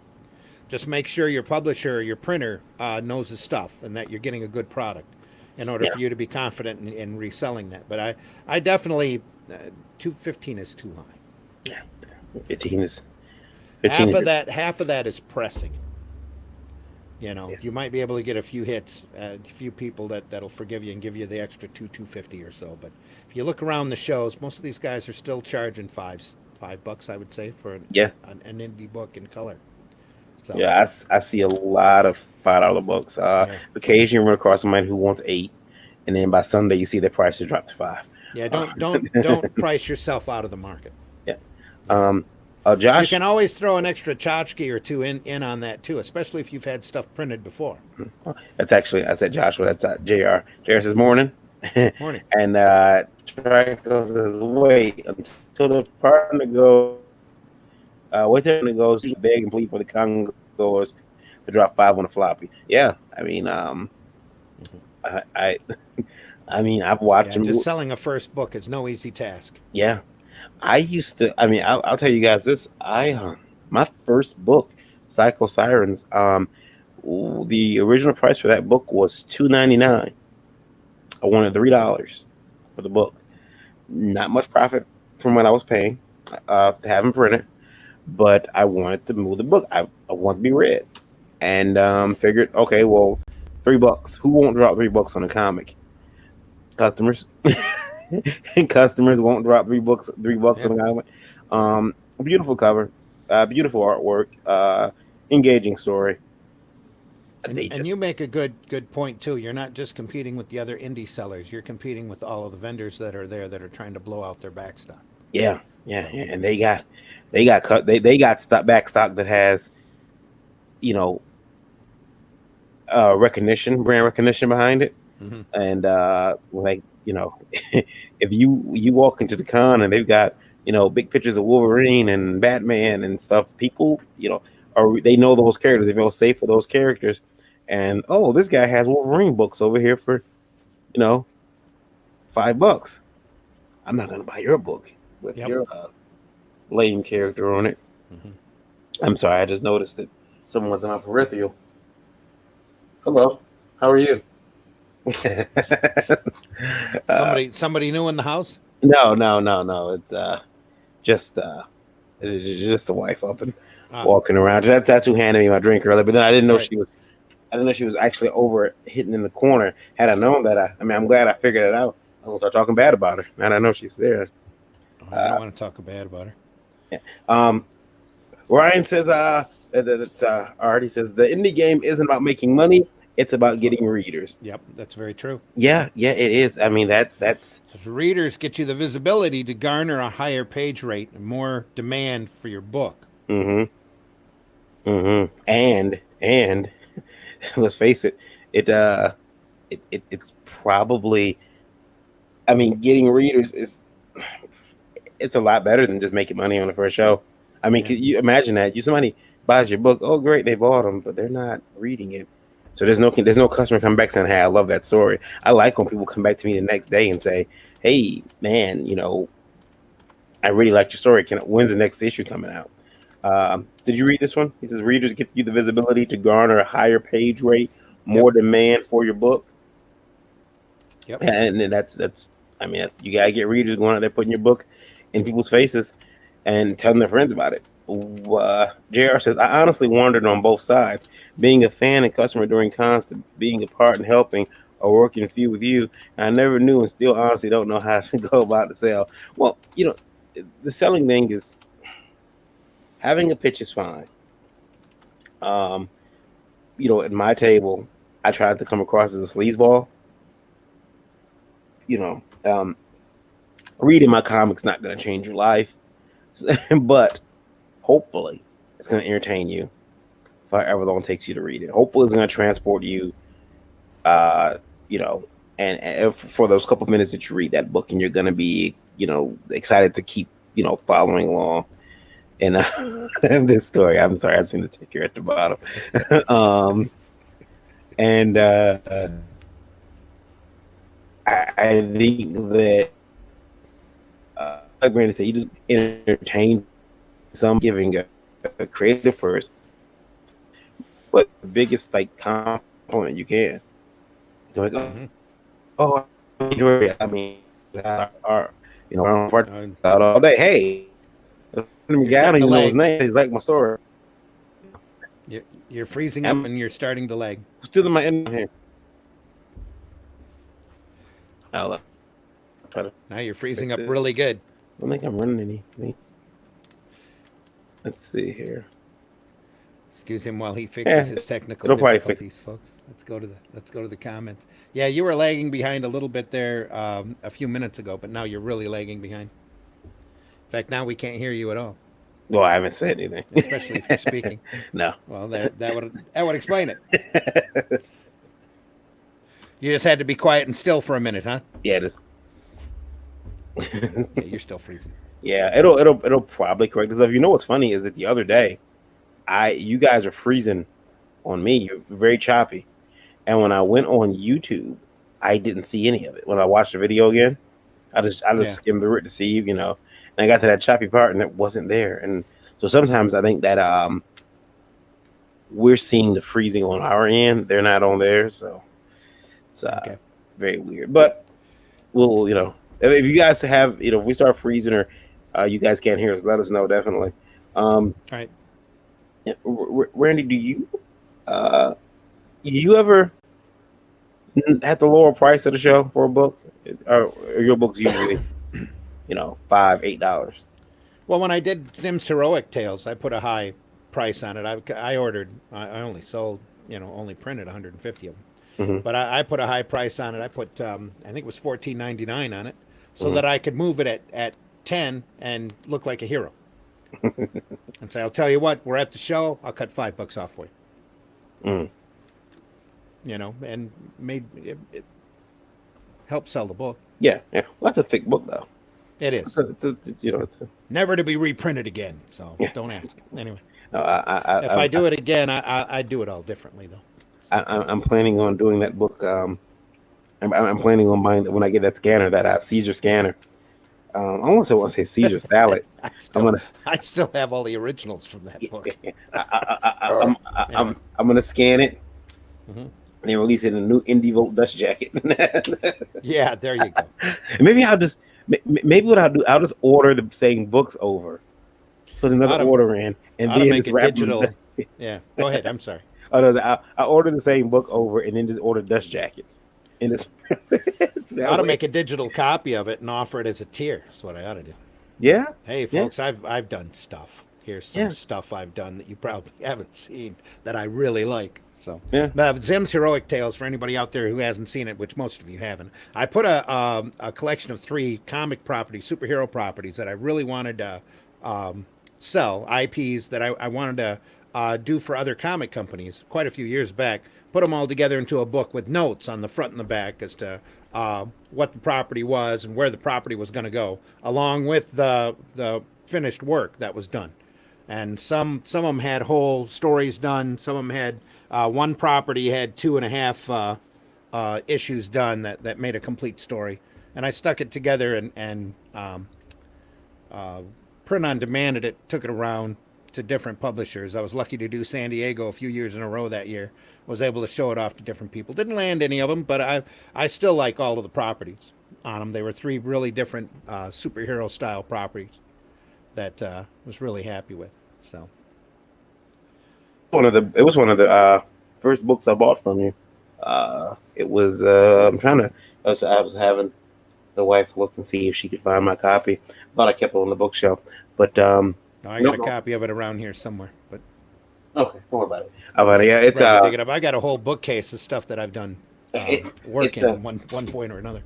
Just make sure your publisher or your printer knows his stuff and that you're getting a good product in order for you to be confident in reselling that. But I definitely $215 is too high. Yeah, 15 is. Half of that is pressing. You might be able to get a few hits, a few people that'll forgive you and give you the extra $250 or so. But if you look around the shows, most of these guys are still charging $5, I would say, for an indie book in color. So, yeah, I see a lot of $5 books. Occasionally, you run across somebody who wants 8, and then by Sunday, you see their prices drop to 5. Yeah, don't price yourself out of the market. Yeah. Josh, you can always throw an extra tchotchke or two in on that too, especially if you've had stuff printed before. That's actually, I said Joshua. That's JR. JR says morning. Morning. And Trico says wait until the partner goes. Wait till the goes to beg and plead for the Congos to drop 5 on a floppy. Yeah, I mean, I mean, I've watched them. Just selling a first book is no easy task. Yeah. I used to. I mean, I'll tell you guys this. My first book, Psycho Sirens. The original price for that book was $2.99. I wanted $3 for the book. Not much profit from what I was paying to have them printed, but I wanted to move the book. I wanted to be read, and figured, okay, well, $3. Who won't drop $3 on a comic? Customers. And customers won't drop $3 on the comic. Beautiful cover, beautiful artwork, engaging story. And you make a good point too. You're not just competing with the other indie sellers. You're competing with all of the vendors that are there that are trying to blow out their backstock. Yeah. And they got back stock that has, brand recognition behind it. Mm-hmm. And if you walk into the con and they've got big pictures of Wolverine and Batman and stuff, people they know those characters. They feel safe for those characters, and this guy has Wolverine books over here for $5. I'm not gonna buy your book with your lame character on it. Mm-hmm. I'm sorry, I just noticed that someone's in my peripheral. Hello, how are you? Somebody new in the house? No. It's just the wife up and walking around. That's who handed me my drink earlier. But then I didn't know she was actually over hitting in the corner. Had I known that, I'm glad I figured it out. I won't start talking bad about her. And I know she's there. I don't want to talk bad about her. Yeah. Ryan says already says the indie game isn't about making money. It's about getting readers. Yep, that's very true. Yeah, it is. I mean, that's so readers get you the visibility to garner a higher page rate and more demand for your book. And let's face it, it's probably. I mean, getting readers it's a lot better than just making money on the first show. I mean, Can you imagine that? Somebody buys your book. Oh, great, they bought them, but they're not reading it. So there's no customer come back saying, "Hey, I love that story." I like when people come back to me the next day and say, "Hey, man, I really like your story. When's the next issue coming out?" Did you read this one? He says, "Readers get you the visibility to garner a higher page rate, more demand for your book." Yep. And that's. I mean, you gotta get readers going out there putting your book in people's faces and telling their friends about it. JR says, I honestly wondered on both sides, being a fan and customer during cons to being a part and helping or working a few with you. I never knew and still honestly don't know how to go about the sale. Well, the selling thing is having a pitch is fine. At my table, I tried to come across as a sleazeball. Reading my comics not going to change your life, but hopefully it's going to entertain you for however long it takes you to read it. Hopefully it's going to transport you You know, and for those couple minutes that you read that book, and you're gonna be, you know, excited to keep, you know, following along. And this story, I'm sorry, I seen the ticker at the bottom. And I think that, like Brandon said, you just entertain some, giving a creative person, but the biggest like compliment you can. You're like, oh, I enjoy it. I mean, you know, I'm out all day. Hey, guy, I don't even know his name. He's like my story. You're freezing up and you're starting to lag. Still in my end here. I'll try to. Now you're freezing up really good. I don't think I'm running anything. Let's see here. Excuse him while he fixes his technical difficulties, folks. Let's go to the comments. Yeah, you were lagging behind a little bit there a few minutes ago, but now you're really lagging behind. In fact, now we can't hear you at all. Well, I haven't said anything, especially if you're speaking. No. Well, that would explain it. You just had to be quiet and still for a minute, huh? Yeah, it is. Yeah, you're still freezing. Yeah, it'll probably correct itself. You know what's funny is that the other day, you guys are freezing on me. You're very choppy, and when I went on YouTube, I didn't see any of it. When I watched the video again, I just skimmed through it to see, you know, and I got to that choppy part and it wasn't there. And so sometimes I think that we're seeing the freezing on our end; they're not on theirs. So it's very weird. But we'll, you know, if you guys have, you know, if we start freezing or you guys can't hear us, let us know definitely. All right. Randy, do you ever have the lower price of the show for a book? Or your books usually, you know, $5-8? Well, when I did Zim's Heroic Tales, I put a high price on it. I only sold, you know, only printed 150 of them. Mm-hmm. But I put a high price on it. I put, I think it was $14.99 on it, so that I could move it at 10 and look like a hero. And say, I'll tell you what, we're at the show, I'll cut $5 off for you. You know, and made it helped sell the book. Yeah. Well, that's a thick book, though. It is. It's you know, it's never to be reprinted again. So don't ask. Anyway, no, if I do it again, I do it all differently, though. So. I'm planning on doing that book. I'm planning on buying when I get that scanner, that Caesar scanner. I want to say Caesar salad. I still have all the originals from that book. I'm gonna scan it and then release it in a new iNDIEVOLT dust jacket. Yeah, there you go. Maybe what I'll do, I'll just order the same books over, put another order in, and then make it digital. Yeah, go ahead. I'm sorry. I order the same book over and then just order dust jackets. And it's I ought to make a digital copy of it and offer it as a tier. That's what I ought to do. Yeah. Hey, folks, I've done stuff. Here's some stuff I've done that you probably haven't seen that I really like. So, Zim's Heroic Tales, for anybody out there who hasn't seen it, which most of you haven't, I put a collection of 3 comic properties, superhero properties that I really wanted to sell, IPs that I wanted to do for other comic companies quite a few years back. Put them all together into a book with notes on the front and the back as to what the property was and where the property was going to go, along with the finished work that was done. And some of them had whole stories done. Some of them had one property had 2.5 issues done that made a complete story. And I stuck it together and print on demanded it, took it around to different publishers. I was lucky to do San Diego a few years in a row that year. Was able to show it off to different people. Didn't land any of them, but I still like all of the properties on them. They were 3 really different superhero style properties that was really happy with. So it was one of the first books I bought from you. It was I was having the wife look and see if she could find my copy. I thought I kept it on the bookshelf, but I got a copy of it around here somewhere. But okay, more about it. Yeah, it's dig it up. I got a whole bookcase of stuff that I've done work in one point or another.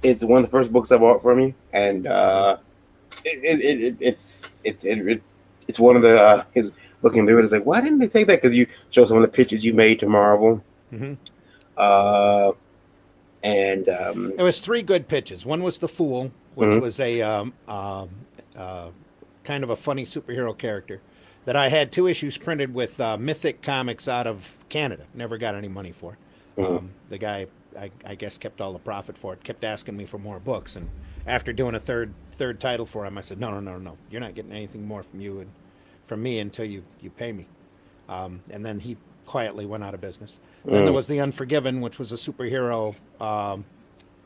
It's one of the first books I bought from you, and it's one of the his looking through it. It's like, why didn't they take that? Because you show some of the pictures you made to Marvel. uh, and It was three good pitches. One was the Fool, which mhm, was a uh, kind of a funny superhero character that I had two issues printed with Mythic Comics out of Canada. Never got any money for. mhm, The guy, I guess, kept all the profit for it. Kept asking me for more books, and after doing a third title for him, I said, no, you're not getting anything more from you and from me until you pay me. And then he quietly went out of business. Then there mhm, was The Unforgiven, which was a superhero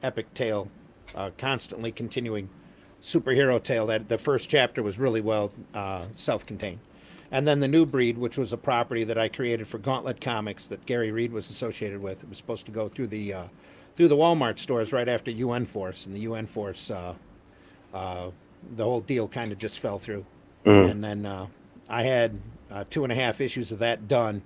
epic tale, constantly continuing superhero tale. That the first chapter was really well self-contained. And then The New Breed, which was a property that I created for Gauntlet Comics that Gary Reed was associated with. It was supposed to go through the Walmart stores right after UN Force, and the UN Force, the whole deal kind of just fell through. mhm. And then I had 2.5 issues of that done,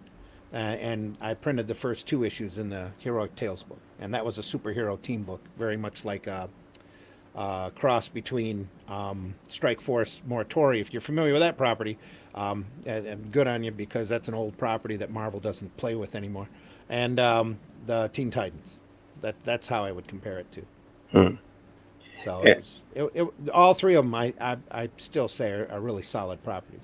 and I printed the first 2 issues in the Heroic Tales book, and that was a superhero team book, very much like a cross between Strike Force Moratori. If you're familiar with that property, and good on you because that's an old property that Marvel doesn't play with anymore, and the Teen Titans. That's how I would compare it to. Mhm. So Yeah. all three of them, I still say are really solid properties.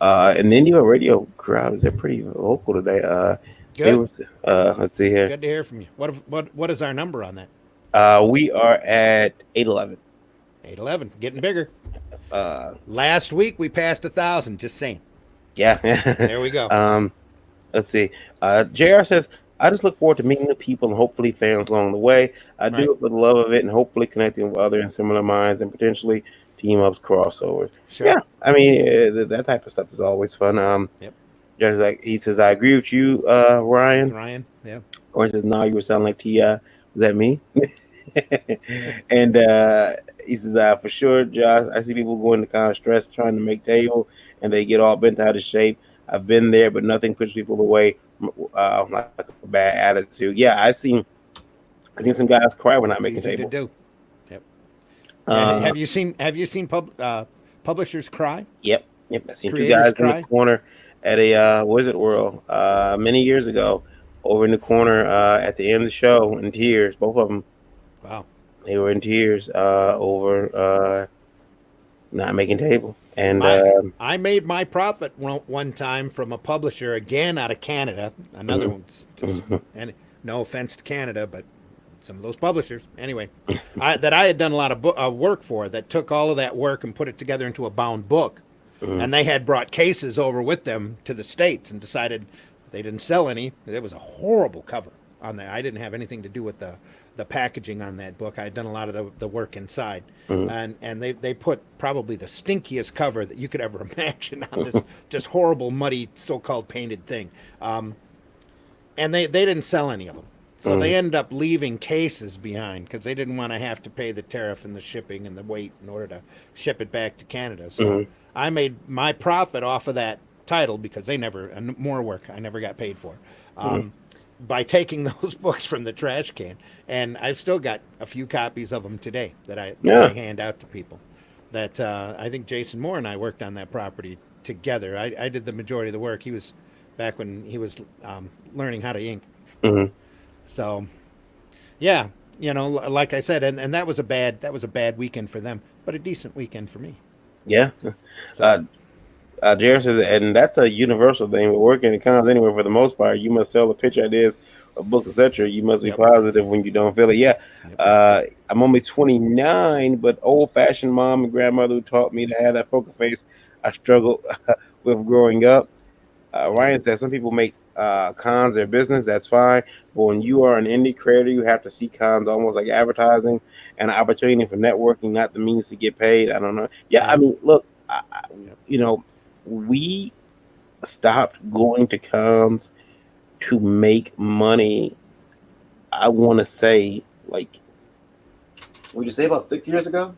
And the Indio radio crowd is pretty vocal today. They Good, were, let's see here. good to hear from you. What is our number on that? We are at 811. 811, getting bigger. Uh, Last week we passed 1,000. Just saying. yeah. There we go. Let's see. JR says, I just look forward to meeting new people and hopefully fans along the way. I do Right. it for the love of it and hopefully connecting with other in similar minds and potentially team ups, crossovers. Sure. Yeah, I mean, that type of stuff is always fun. Yep. There's like he says, I agree with you, With Ryan. Ryan. Yeah. Or he says, no, you were sounding like Ti. Was that me? And he says, for sure, Josh. I see people going to kind of stress trying to make table, and they get all bent out of shape. I've been there, but nothing pushes people away like a bad attitude. Yeah, I seen some guys cry when I It's make a easy to table. do. Yep. Uh, Have you seen publishers cry? yep. I seen two Creators guys in the cry? corner at a Wizard World many years ago, over in the corner at the end of the show in tears. Both of them, Wow. they were in tears over not making table. And My I made my profit one time from a publisher again out of Canada. Another mhm, one's just mhm, and no offense to Canada, but some of those publishers anyway. I had done a lot of work for that took all of that work and put it together into a bound book, mhm, and they had brought cases over with them to the States and decided they didn't sell any. There was a horrible cover on that. I didn't have anything to do with the packaging on that book. I had done a lot of the work inside, mhm, and they put probably the stinkiest cover that you could ever imagine on this just horrible, muddy, so-called painted thing. And they didn't sell any of them. So mhm, they ended up leaving cases behind because they didn't want to have to pay the tariff and the shipping and the weight in order to ship it back to Canada. So mhm, I made my profit off of that title because they never, and more work I never got paid for, mhm. by taking those books from the trash can. And I've still got a few copies of them today that I Yeah. hand out to people. That I think Jason Moore and I worked on that property together. I did the majority of the work. He was back when he was learning how to ink. Mhm. So, yeah, like I said, and that was a bad weekend for them, but a decent weekend for me. Yeah. So, Uh, Jared says, and that's a universal thing. But working in cons anywhere for the most part, you must sell the pitch ideas of books, etc. You must be yep, positive when you don't feel it. Yeah. yep. I'm only 29, but old-fashioned mom and grandmother who taught me to have that poker face I struggled with growing up. Ryan says some people make cons their business. That's fine, but when you are an indie creator, you have to see cons almost like advertising and an opportunity for networking, not the means to get paid. I don't know. Yeah, I Right. mean, look, Yep. you know, we stopped going to cons to make money. I want to say, like, would you say about 6 years ago?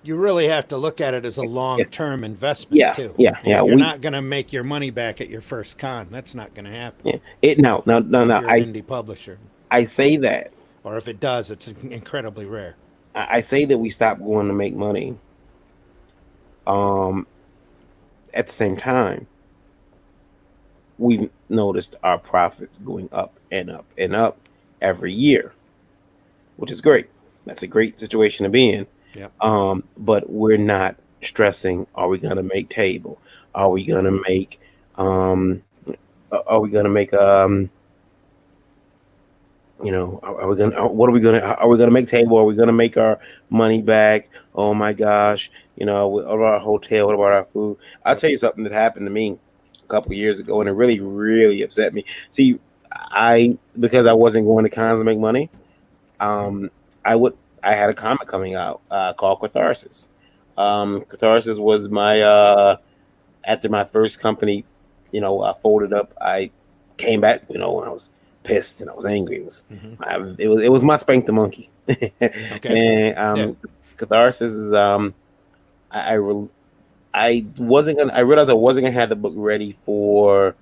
You really have to look at it as a Yeah, long-term investment yeah, too. yeah, yeah. You're We, not going to make your money back at your first con. That's not going to happen yeah. It no, no, no, if no. you're an indie publisher, I say that. or if it does, it's incredibly rare. I say that we stopped going to make money. Um, at the same time, we've noticed our profits going up and up and up every year, which is great. That's a great situation to be in. Yep. But we're not stressing, are we gonna make table? Are we gonna make are we gonna make are we gonna what are we gonna make table? Are we gonna make our money back? Oh my gosh, what about our hotel? What about our food? I'll tell you something that happened to me a couple of years ago, and it really, really upset me. See, because I wasn't going to cons to make money, I would I had a comic coming out called Catharsis. Catharsis was my after my first company, folded up. I came back, when I was pissed and I was angry. It was my Spank the Monkey. Okay. And Catharsis is I wasn't gonna. I realized I wasn't gonna have the book ready for.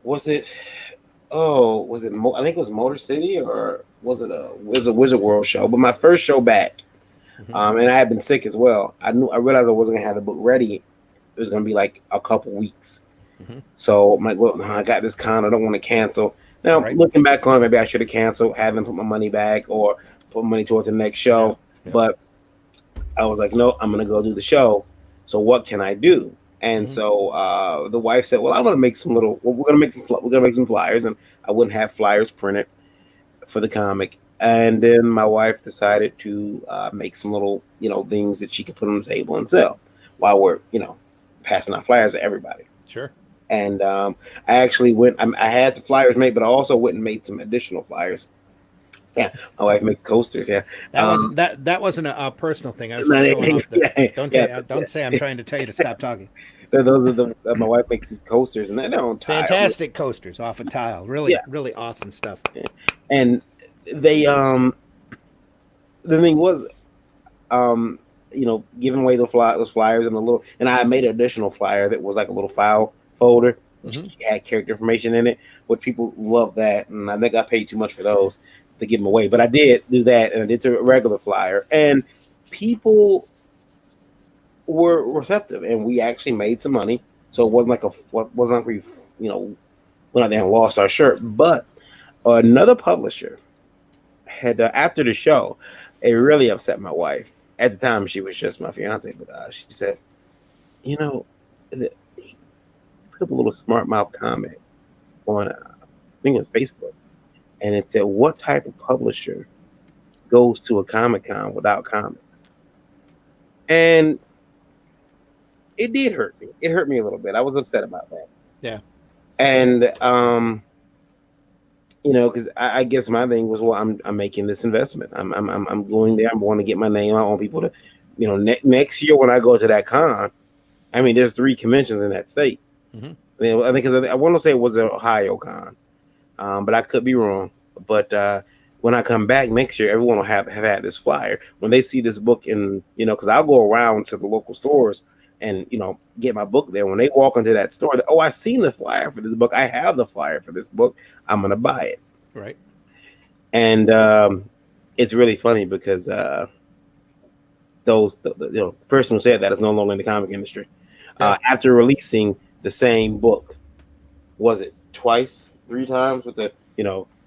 Was it? Oh, was it? I think it was Motor City, or was it a Wizard World show? But my first show back, and I had been sick as well. I realized I wasn't gonna have the book ready. It was gonna be like a couple weeks. So I'm like, well, I got this con. I don't want to cancel. Now, looking back on it, maybe I should have canceled, haven't put my money back, or put money towards the next show. Yeah. But I was like, no, I'm going to go do the show. So what can I do? And so the wife said, well, I'm going to make we're going to make some flyers. And I wouldn't have flyers printed for the comic. And then my wife decided to make some little, things that she could put on the table and sell while we're, passing out flyers to everybody. Sure. And I actually went. I had the flyers made, but I also went and made some additional flyers. Yeah, my wife makes coasters. Yeah, that wasn't a personal thing. I was just going off the. Don't say I'm trying to tell you to stop talking. Those are my wife makes these coasters, and they're on tile. Fantastic coasters off a tile. Really, really awesome stuff. And they the thing was, giving away those flyers and I made an additional flyer that was like a little file folder, which had character information in it, which people love that, and I think I paid too much for those to give them away. But I did do that, and I did a regular flyer, and people were receptive, and we actually made some money. So it wasn't like we went out there and lost our shirt. But another publisher had after the show, it really upset my wife. At the time, she was just my fiance, but she said, he put up a little smart mouth comment on, I think it was Facebook, and it said, what type of publisher goes to a Comic-Con without comics? And it did hurt me. It hurt me a little bit. I was upset about that. Yeah. And, because I guess my thing was, well, I'm making this investment. I'm going there. I'm going to get my name out. I want people to, next year when I go to that con, I mean, there's 3 conventions in that state. I think I want to say it was an Ohio con, but I could be wrong. But when I come back next year, everyone will have had this flyer. When they see this book because I'll go around to the local stores and, get my book there. When they walk into that store, I seen the flyer for this book. I have the flyer for this book. I'm going to buy it. Right. And it's really funny because the person who said that is no longer in the comic industry. After releasing the same book, was it 3 times with the,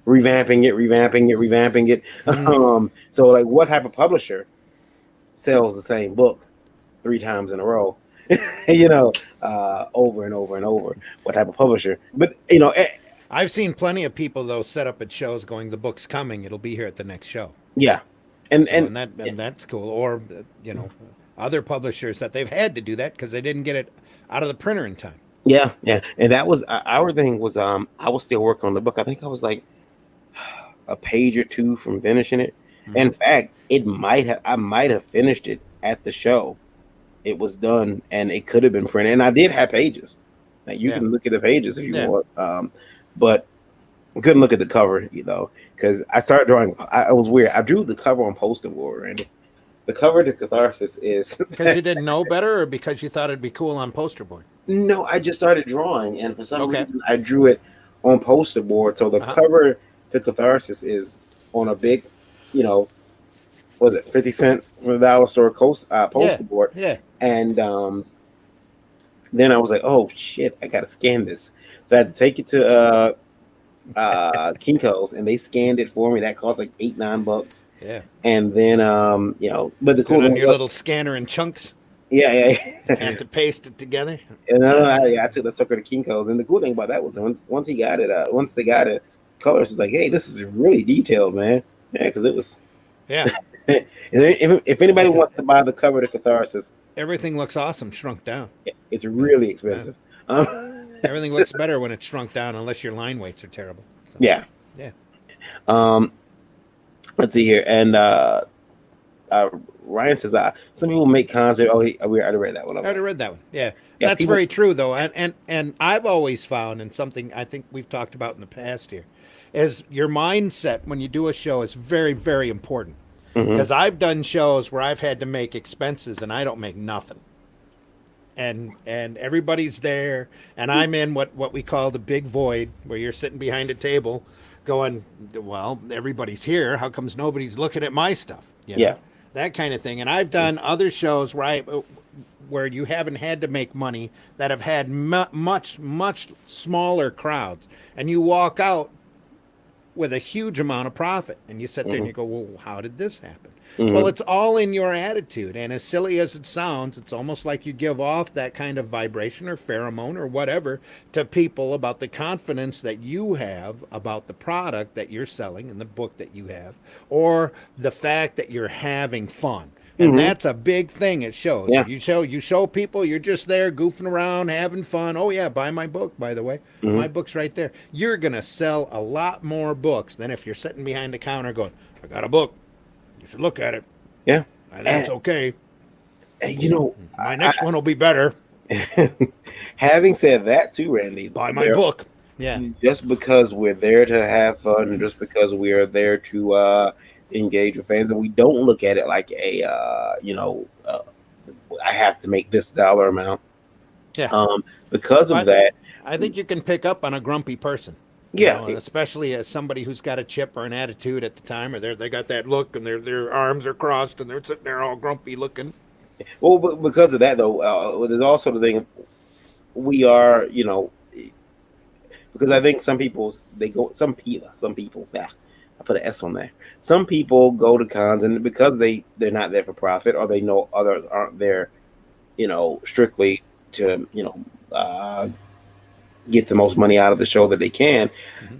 revamping it. So like, what type of publisher sells the same book 3 times in a row? Over and over and over. What type of publisher? But I've seen plenty of people though set up at shows going, the book's coming, it'll be here at the next show. Yeah. And that's cool. Or other publishers that they've had to do that because they didn't get it out of the printer in time. Yeah. And that was our thing. Was I was still working on the book. I think I was like a page or 2 from finishing it. In fact, I might have finished it at the show. It was done, and it could have been printed. And I did have pages. Like you can look at the pages if you want. But I couldn't look at the cover, because I started drawing. I was weird. I drew the cover on poster board, Randy. The cover to Catharsis is because you didn't know better, or because you thought it'd be cool on poster board. No, I just started drawing, and for some reason, I drew it on poster board. So the cover to Catharsis is on a big, was it 50 cent from the dollar store poster board? Yeah. And then I was like, oh shit, I gotta scan this. So I had to take it to Kinko's, and they scanned it for me. That cost like $8-9. Yeah. And then but the cool Put it thing on your was, little scanner in chunks. yeah. Have to paste it together. And I took the sucker to Kinko's, and the cool thing about that was once he got it, once they got it, Colors is like, hey, this is really detailed, man. Yeah, because it was. Yeah. If anybody wants to buy the cover to Catharsis, Everything looks awesome shrunk down. it's really expensive. Everything looks better when it's shrunk down, unless your line weights are terrible. So, Yeah. Yeah. Let's see here, and Ryan says, some people make cons. Oh, we already read that one. I already read that one. Yeah. Yeah, That's very true, though. And I've always found, and something I think we've talked about in the past here, is your mindset when you do a show is very, very important. Because I've done shows where I've had to make expenses and I don't make nothing. And everybody's there, and I'm in what we call the big void, where you're sitting behind a table going, well, everybody's here. How comes nobody's looking at my stuff? You know? Yeah. That kind of thing. And I've done other shows where you haven't had to make money, that have had much smaller crowds, and you walk out with a huge amount of profit, and you sit there and you go, well, how did this happen? Well, it's all in your attitude, and as silly as it sounds, it's almost like you give off that kind of vibration or pheromone or whatever to people about the confidence that you have about the product that you're selling and the book that you have, or the fact that you're having fun. And that's a big thing. It shows. Yeah. You show people you're just there goofing around, having fun. Oh yeah, buy my book, by the way. My book's right there. You're gonna sell a lot more books than if you're sitting behind the counter going, I got a book. You should look at it. Yeah. And that's okay. And My next one will be better. having said that too, Randy, Buy my book. Yeah. just because we're there to have fun, just because we are there to engage with fans, and we don't look at it like I have to make this dollar amount. Yeah. Because of that, I think you can pick up on a grumpy person. Yeah. And especially as somebody who's got a chip or an attitude at the time, or they got that look and their arms are crossed and they're sitting there all grumpy looking. well, but because of that though, there's also the thing we are, because I think some people, I put an S on there. Some people go to cons, and because they're not there for profit, or they know others aren't there, strictly to get the most money out of the show that they can.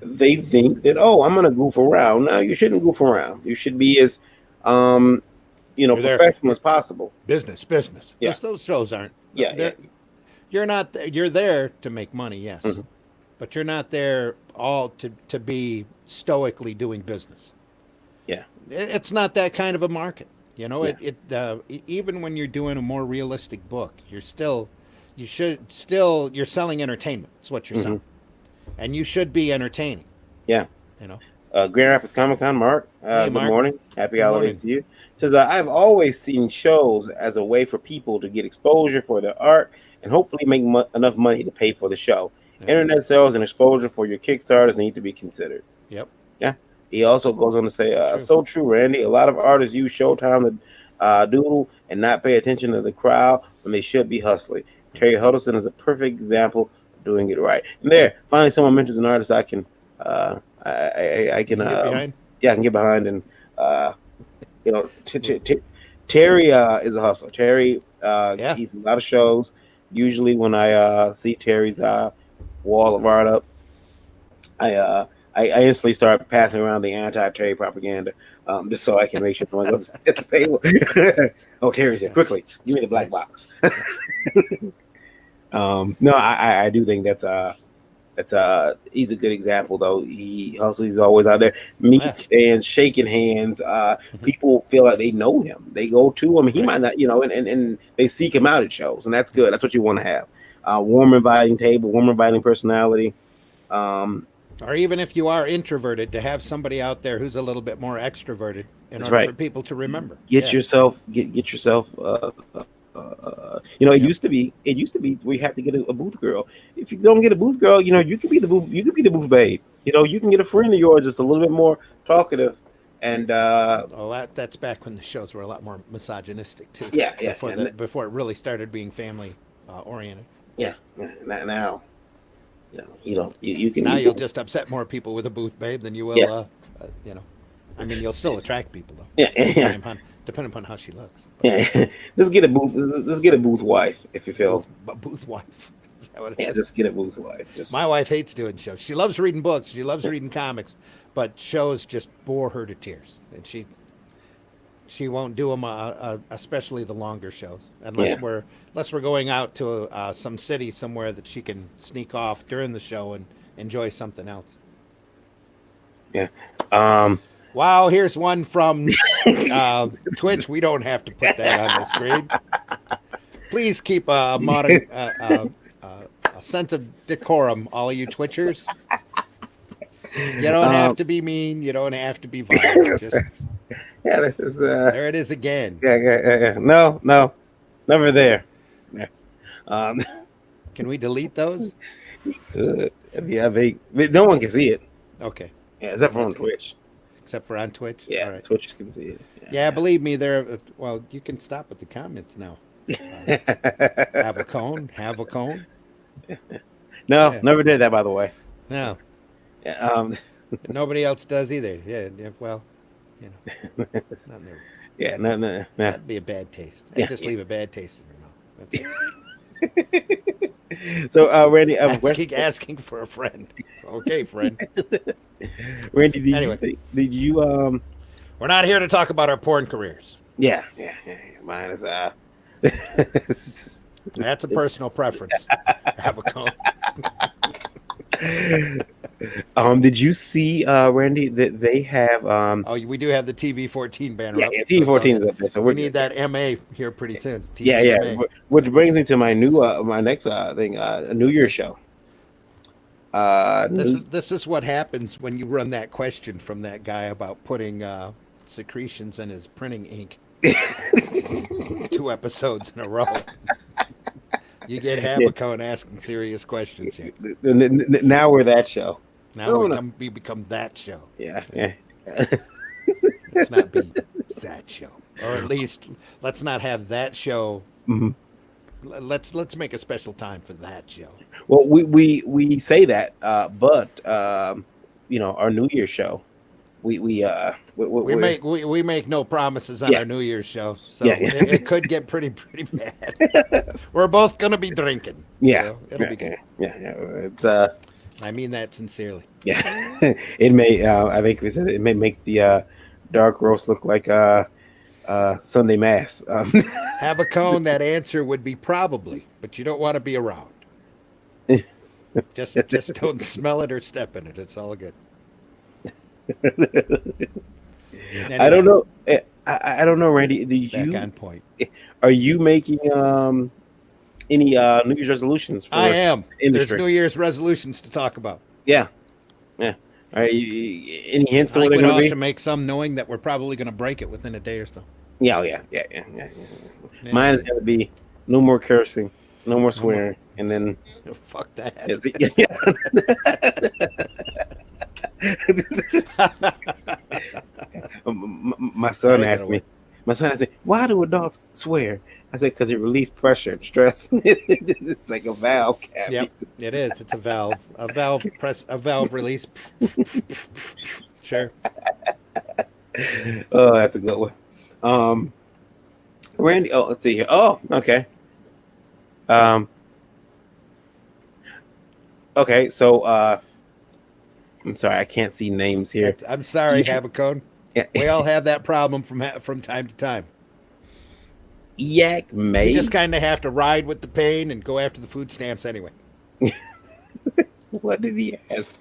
They think that, I'm going to goof around. No, you shouldn't goof around. You should be as professional as possible. Business. Yeah. Those shows aren't. Yeah. You're not. You're there to make money, yes, but you're not there all to be stoically doing business. Yeah. It's not that kind of a market. Yeah. Even when you're doing a more realistic book, you're selling entertainment. That's what you're selling, and you should be entertaining. Yeah. Grand Rapids Comic Con, Mark. Hey, Good Mark. morning. Happy holidays morning. to you. Says, I've always seen shows as a way for people to get exposure for their art and hopefully make enough money to pay for the show. Internet sales and exposure for your Kickstarters need to be considered. Yep. Yeah. He also goes on to say, so true, Randy. A lot of artists use Showtime to doodle and not pay attention to the crowd when they should be hustling. Terry Huddleston is a perfect example of doing it right. And there, finally, someone mentions an artist I can get behind, and Terry is a hustler. Terry, he's in a lot of shows. Usually, when I see Terry's wall of art up, I instantly start passing around the anti-Terry propaganda, just so I can make sure no one goes at the table. Oh, Terry's here! Quickly, give me the black box. No, I do think that's he's a good example though. He hustles. He's always out there meeting fans, shaking hands. People feel like they know him. They go to him. He might not, and they seek him out at shows, and that's good. That's what you want to have. Warm, inviting table, warm, inviting personality. Or even if you are introverted, to have somebody out there who's a little bit more extroverted in order for people to remember. Get yourself. It used to be we had to get a booth girl. If you don't get a booth girl, you could be the booth babe. You can get a friend of yours just a little bit more talkative. And that's back when the shows were a lot more misogynistic too. Yeah. Before it really started being family oriented. Yeah. Now, you don't. You can. Now You you'll can, just upset more people with a booth babe than you will, yeah. I mean, you'll still attract people though, Yeah. Yeah. depending upon how she looks. But Yeah. Just get a booth. Just get a booth wife if you feel. booth wife, is that what it Yeah. is? Just get a booth wife. Just. My wife hates doing shows. She loves reading books. She loves reading comics, but shows just bore her to tears, and she won't do them, especially the longer shows, Yeah. unless we're going out to some city somewhere that she can sneak off during the show and enjoy something else. Yeah. Um. Wow, here's one from Twitch. We don't have to put that on the screen. Please keep a modern a sense of decorum, all of you Twitchers. You don't have to be mean. You don't have to be violent. Just, Yeah. This is. there it is again. Yeah. No. Never there. Yeah. Um. Can we delete those? Good. Yeah. No one can see it. Okay, Yeah. Except for on That's good. Twitch. except for on Twitch. Yeah. All right. Twitch can see it. Yeah, believe me, there. Well, you can stop with the comments now. Have a cone. Have a cone. No, Yeah. never did that. By the way. No, Yeah. nobody else does either. Yeah. Well, not there. Yeah. No. That'd be a bad taste. Yeah, Just yeah. leave a bad taste in your mouth. That's it. So, Randy, Asking for a friend. Okay, friend. Randy, Anyway. did you We're not here to talk about our porn careers. Yeah. Mine is That's a personal preference. Have a cone. Did you see, Randy, that they have Oh, we do have the TV14 banner up. yeah, so it's all TV14 is good. up there, so We need that MA here pretty soon. yeah. TVMA. Which brings me to my new my next thing, a New Year's show. This is what happens when you run that question from that guy about putting secretions in his printing ink 2 episodes in a row. You get Habacone asking serious questions here. Now we're that show. Now we become that show. Yeah. Let's not be that show, or at least let's not have that show. Mhm. Let's make a special time for that show. Well, we say that, but our New Year's show, we make no promises on Yeah. our New Year's show, so Yeah. it could get pretty bad. We're both gonna be drinking. yeah, so it'll be good. yeah. It's I mean that sincerely. yeah. It may I think we said it may make the dark roast look like Sunday mass. Have a cone. That answer would be probably, but you don't want to be around. Just don't smell it or step in it. It's all good. I don't know. I don't know, Randy. Back on point. Are you making any New Year's resolutions for I am. industry? There's New Year's resolutions to talk about. Yeah. All right. Any hints I on what think they're we'd going to also be? make some knowing that we're probably going to break it within a day or so. Yeah. Yeah. Mine is going to be no more cursing, no more swearing, and then Fuck that. My son Take it asked away. me. My son asked me, "Why do adults swear?" I said, "Because it releases pressure and stress. It's like a valve cap." Yep, it is. It's a valve. A valve release. Sure. Oh, that's a good one. Randy. Oh, let's see here. Oh, okay. Okay. So, I'm sorry, I can't see names here. I'm sorry, Havacone. Yeah. We all have that problem from time to time. Yak May. You just kind of have to ride with the pain and go after the food stamps anyway. What did he ask?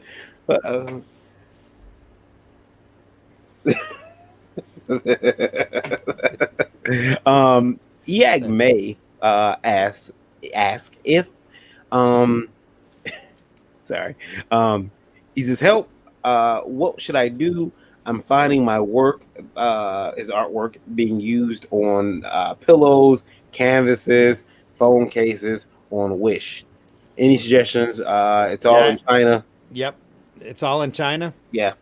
Yak May ask if sorry. He says, "Help! What should I do? I'm finding my work, his artwork, being used on pillows, canvases, phone cases, on Wish. Any suggestions? It's all in China. Yep, it's all in China. Yeah.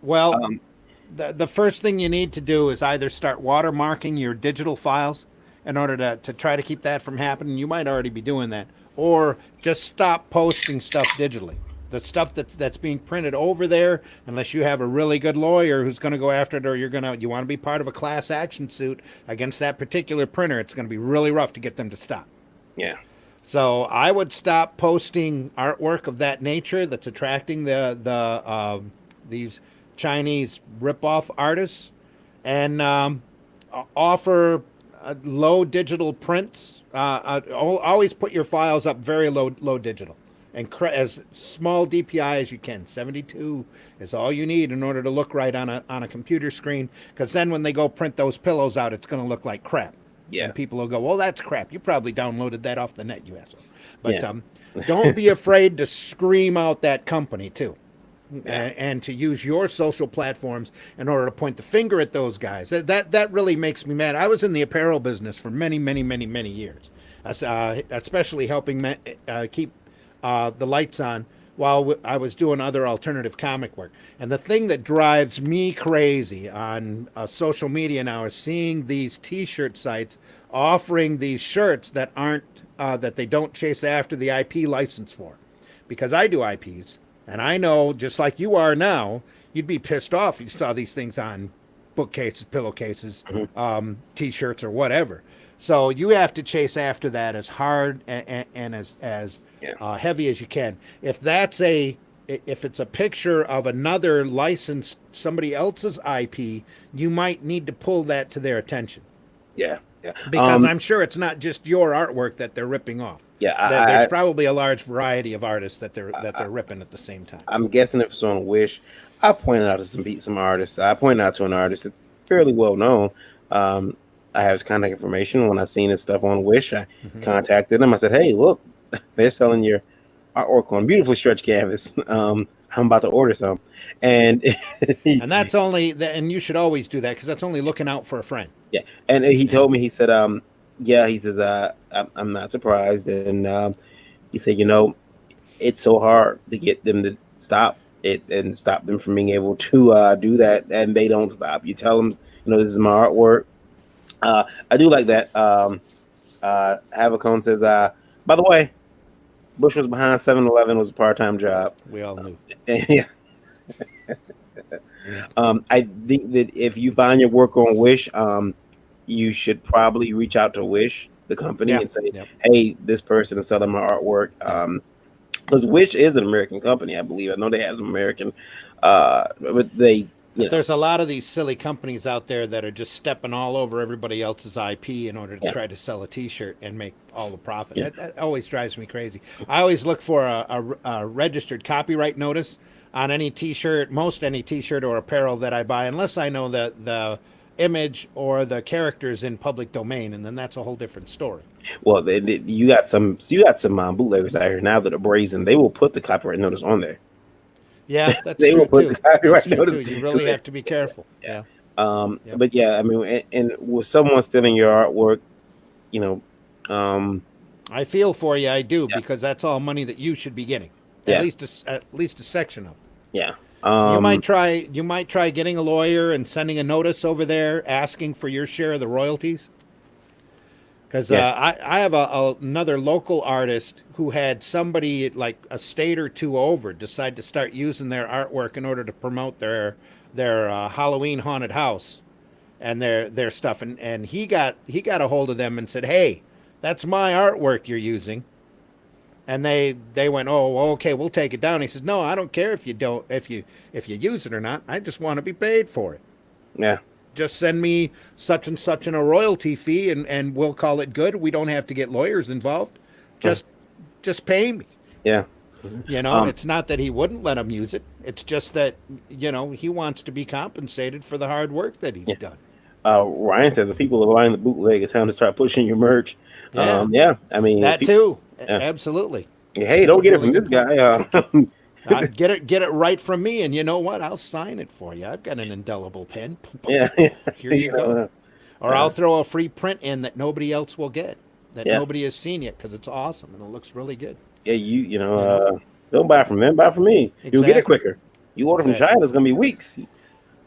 Well, the first thing you need to do is either start watermarking your digital files in order to try to keep that from happening. You might already be doing that, or just stop posting stuff digitally. The stuff that's being printed over there, unless you have a really good lawyer who's going to go after it, or you want to be part of a class action suit against that particular printer, it's going to be really rough to get them to stop. Yeah. So I would stop posting artwork of that nature that's attracting these Chinese ripoff artists, and offer low digital prints. Always put your files up very low digital, and as small DPI as you can. 72 is all you need in order to look right on a computer screen, because then when they go print those pillows out, it's going to look like crap. Yeah. And people will go, well, that's crap. You probably downloaded that off the net, you asshole. But Yeah. Don't be afraid to scream out that company too. Yeah. And to use your social platforms in order to point the finger at those guys. That really makes me mad. I was in the apparel business for many years, especially helping keep the lights on while I was doing other alternative comic work. And the thing that drives me crazy on social media now is seeing these T-shirt sites offering these shirts that aren't that they don't chase after the IP license for, because I do IPs. And I know, just like you are now, you'd be pissed off if you saw these things on bookcases, pillowcases, T-shirts, or whatever. So you have to chase after that as hard and as heavy as you can. If it's a picture of another licensed, somebody else's IP, you might need to pull that to their attention. Yeah. Yeah. Because I'm sure it's not just your artwork that they're ripping off. Yeah, There's probably a large variety of artists that they're ripping at the same time. I'm guessing if it's on Wish, I pointed out to some artists. I pointed out to an artist that's fairly well known. I have his contact information. When I seen his stuff on Wish, I contacted him. I said, "Hey, look, they're selling your artwork on beautifully stretched canvas. I'm about to order some." And and that's only, and you should always do that, because that's only looking out for a friend. Yeah, and he told me, he said, yeah, he says, I'm not surprised, and he said, it's so hard to get them to stop it and stop them from being able to do that, and they don't stop. You tell them, this is my artwork. I do like that. Havacone says, by the way, Bush was behind 7-Eleven, was a part-time job. We all knew. Yeah. I think that if you find your work on Wish, you should probably reach out to Wish, the company, and say, "Hey, this person is selling my artwork." Because Wish is an American company, I believe. I know they have some American, but they. There's a lot of these silly companies out there that are just stepping all over everybody else's IP in order to try to sell a T-shirt and make all the profit. Yeah. That always drives me crazy. I always look for a registered copyright notice on any T-shirt, most any T-shirt or apparel that I buy, unless I know the image or the characters in public domain, and then that's a whole different story. Well, you got some bootleggers out here now that are brazen. They will put the copyright notice on there. Yeah, that's they true will put too. the copyright That's true notice. too. You really have to be careful. Yeah. But yeah, I mean, and with someone stealing your artwork, I feel for you. I do, because that's all money that you should be getting. At least a section of it. Yeah. You might try getting a lawyer and sending a notice over there asking for your share of the royalties. Because I have another local artist who had somebody like a state or two over decide to start using their artwork in order to promote their Halloween haunted house and their stuff, and he got a hold of them and said, "Hey, that's my artwork you're using." And they went, "Oh, okay, we'll take it down." He says, "No, I don't care if you use it or not. I just want to be paid for it. Yeah. Just send me such and such a royalty fee, and we'll call it good. We don't have to get lawyers involved. Just pay me." Yeah. It's not that he wouldn't let him use it. It's just that, he wants to be compensated for the hard work that he's done. Ryan says, if people are buying the bootleg, it's time to start pushing your merch. Yeah. I mean, that too. Absolutely. Hey, don't get it from this guy. Get it right from me, and you know what? I'll sign it for you. I've got an indelible pen. Yeah. Here you go. Or I'll throw a free print in that nobody else will get, that nobody has seen yet, because it's awesome and it looks really good. Yeah, don't buy from them. Buy from me. Exactly. You'll get it quicker. You order from China, it's gonna be weeks.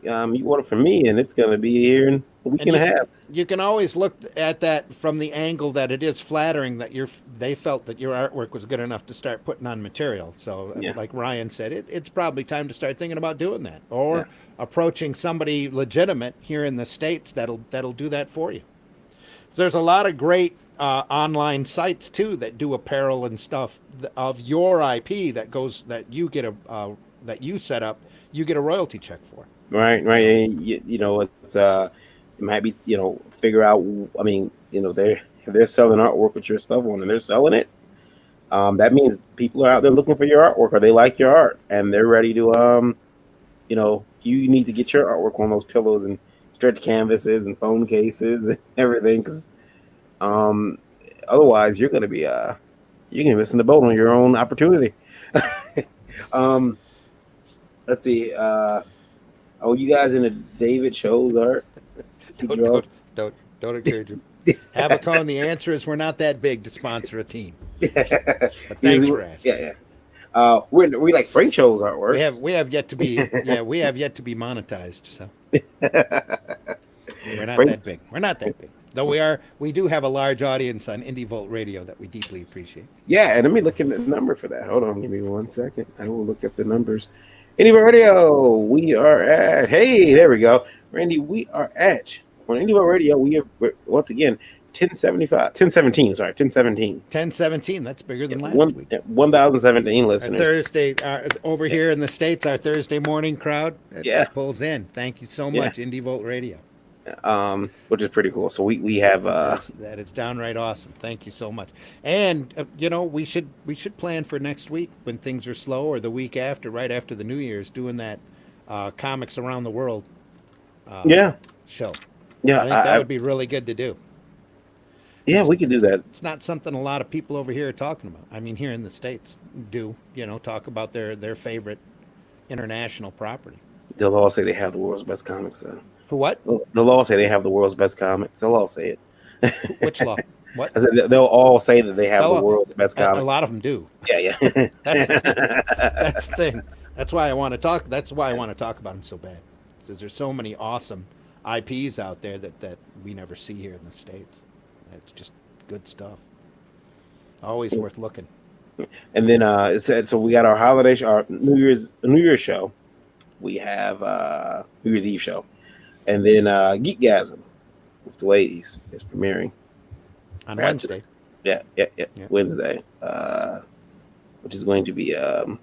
You order from me, and it's gonna be here in a week And and a half. you can always look at that from the angle that it is flattering that they felt that your artwork was good enough to start putting on material. So, Yeah. like Ryan said, it's probably time to start thinking about doing that, Yeah. or approaching somebody legitimate here in the States that'll do that for you. There's a lot of great online sites too that do apparel and stuff of your IP that you get that you set up. You get a royalty check for. Right. And you know, it's it might be, you know, figure out. I mean, you know, if they're selling artwork with your stuff on and they're selling it, that means people are out there looking for your artwork, or they like your art and they're ready to you know, you need to get your artwork on those pillows and stretch canvases and phone cases and everything, because otherwise you're gonna be missing the boat on your own opportunity. um, let's see. You guys into David Cho's art? Don't encourage him. Havacone, the answer is we're not that big to sponsor a team. But thanks for asking. Yeah. We like Frank Cho's artwork. We have yet to be monetized. So we're not that big. We're not that big. Though we do have a large audience on IndieVolt Radio that we deeply appreciate. Yeah, and let me look at the number for that. Hold on, give me 1 second. I will look up the numbers. IndieVolt Radio, we are at, hey, there we go. Randy, we are at, on IndieVolt Radio, we are, once again, 1017, 1017, that's bigger than last week. 1,017 listeners. Our Thursday, over here in the States, our Thursday morning crowd pulls in. Thank you so much, IndieVolt Radio. Which is pretty cool. So we have that is downright awesome. Thank you so much. And you know, we should plan for next week when things are slow, or the week after, right after the New Year's, doing that comics around the world show. Yeah, I think that would be really good to do. Yeah, we could do that. It's not something a lot of people over here are talking about. I mean, here in the States do, you know, talk about their favorite international property. They'll all say they have the world's best comics, though. Who what? They'll all say they have the world's best comics. They'll all say it. Which law? What? I said they'll all say that they have the world's best comics. A lot of them do. Yeah. That's the thing. That's why I want to talk. That's why I want to talk about them so bad. Because there's so many awesome IPs out there that we never see here in the States. It's just good stuff. Always worth looking. And then it said, so we got our holiday show, our New Year's show. We have New Year's Eve show, and then Geekgasm with the ladies is premiering on Wednesday. Yeah. Wednesday, which is going to be that'll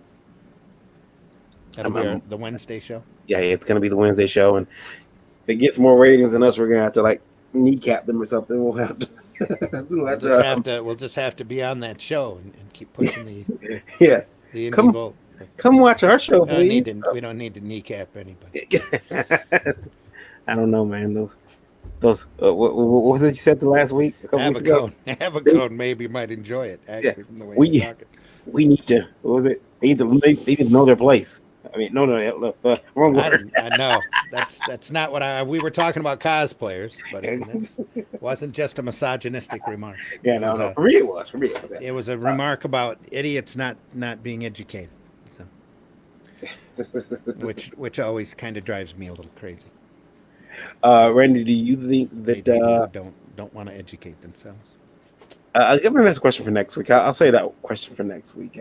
be the Wednesday show. Yeah, it's going to be the Wednesday show, and if it gets more ratings than us, we're going to have to like kneecap them or something. We'll have to. We'll just have to be on that show and keep pushing the the IndieVolt. Come watch our show, please. We don't need to kneecap anybody. I don't know, man. Those what was it you said the last week? Havacone maybe might enjoy it. Actually, from the way he's talking. We need to. What was it? They need to know their place. I mean, no, wrong word. I know that's not what we were talking about cosplayers, but it wasn't just a misogynistic remark. Yeah, no. For me, it was. It was a remark about idiots not being educated, so, which always kind of drives me a little crazy. Randy, do you think that people don't want to educate themselves? I'm gonna ask a question for next week. I'll say that question for next week.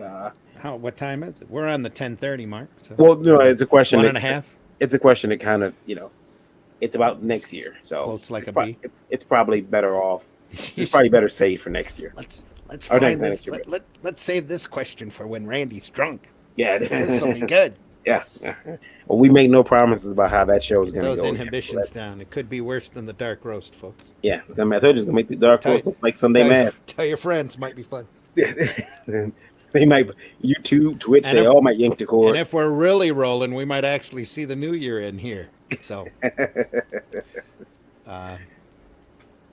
What time is it? We're on the 10:30 mark. So well, no, it's a question. 1.5. It's a question that kind of, you know, it's about next year. So floats like a bee. It's probably better off. It's probably better saved for next year. Let's find this. Let's save this question for when Randy's drunk. Yeah, this will be good. Yeah. Well, we make no promises about how that show is going to go. Those inhibitions down. It could be worse than the dark roast, folks. Yeah, I told you it's going to make the dark roast look like Sunday Mass. Tell your friends, might be fun. They might YouTube, Twitch. They all might yank the cord. And if we're really rolling, we might actually see the new year in here. So,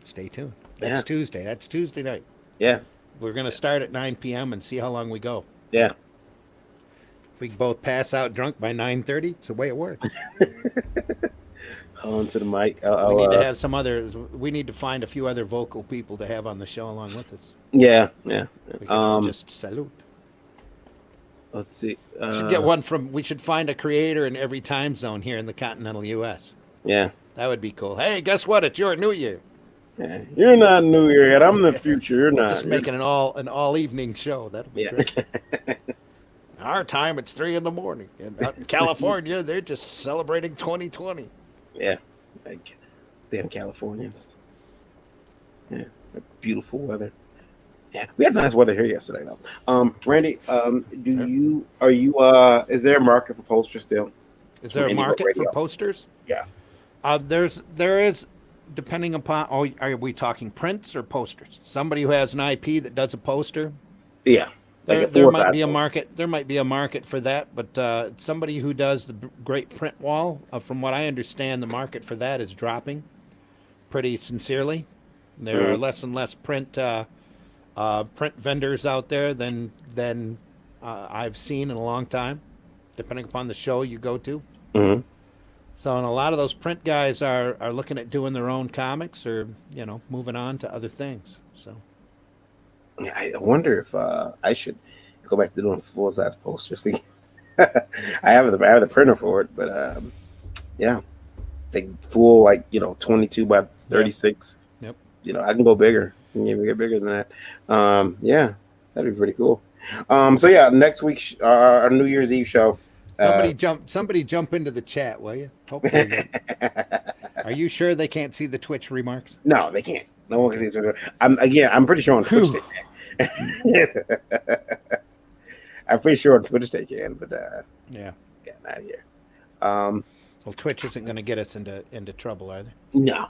stay tuned. That's Tuesday. That's Tuesday night. Yeah, we're gonna start at 9 p.m. and see how long we go. Yeah. If we both pass out drunk by 9:30, it's the way it works. Hold on to the mic. We need to have some others. We need to find a few other vocal people to have on the show along with us. Yeah. We can just salute. Let's see. We should get one from. We should find a creator in every time zone here in the continental U.S. Yeah. That would be cool. Hey, guess what? It's your New Year. Yeah. You're not New Year yet. I'm the future. You're We'll not. just make it an all evening show. That'll be Yeah. great. Our time, it's 3 a.m. And out in California, they're just celebrating 2020. Yeah. Like, damn Californians. Yeah. Beautiful weather. Yeah. We had nice weather here yesterday, though. Randy, is there a market for posters still? Is there a From market Radio? for posters? Yeah. There is, depending upon. Oh, are we talking prints or posters? Somebody who has an IP that does a poster. Yeah. Like There might full-size be a poster. market. There might be a market for that, but somebody who does the great print wall, from what I understand, the market for that is dropping pretty sincerely. There are less and less print vendors out there than I've seen in a long time, depending upon the show you go to. Mhm. So, and a lot of those print guys are looking at doing their own comics or, moving on to other things. So, Yeah, I wonder if I should go back to doing full size posters. See, I have the printer for it, but yeah, take full 22 by 36. Yep. I can go bigger. I can even get bigger than that. Yeah, that'd be pretty cool. So yeah, next week our New Year's Eve show. Somebody jump into the chat, will you? Hopefully. Are you sure they can't see the Twitch remarks? No, they can't. No one can see it. I'm pretty sure on Twitch they can. I'm pretty sure on Twitch they can, but Yeah, not here. Well, Twitch isn't going to get us into trouble, are they? No.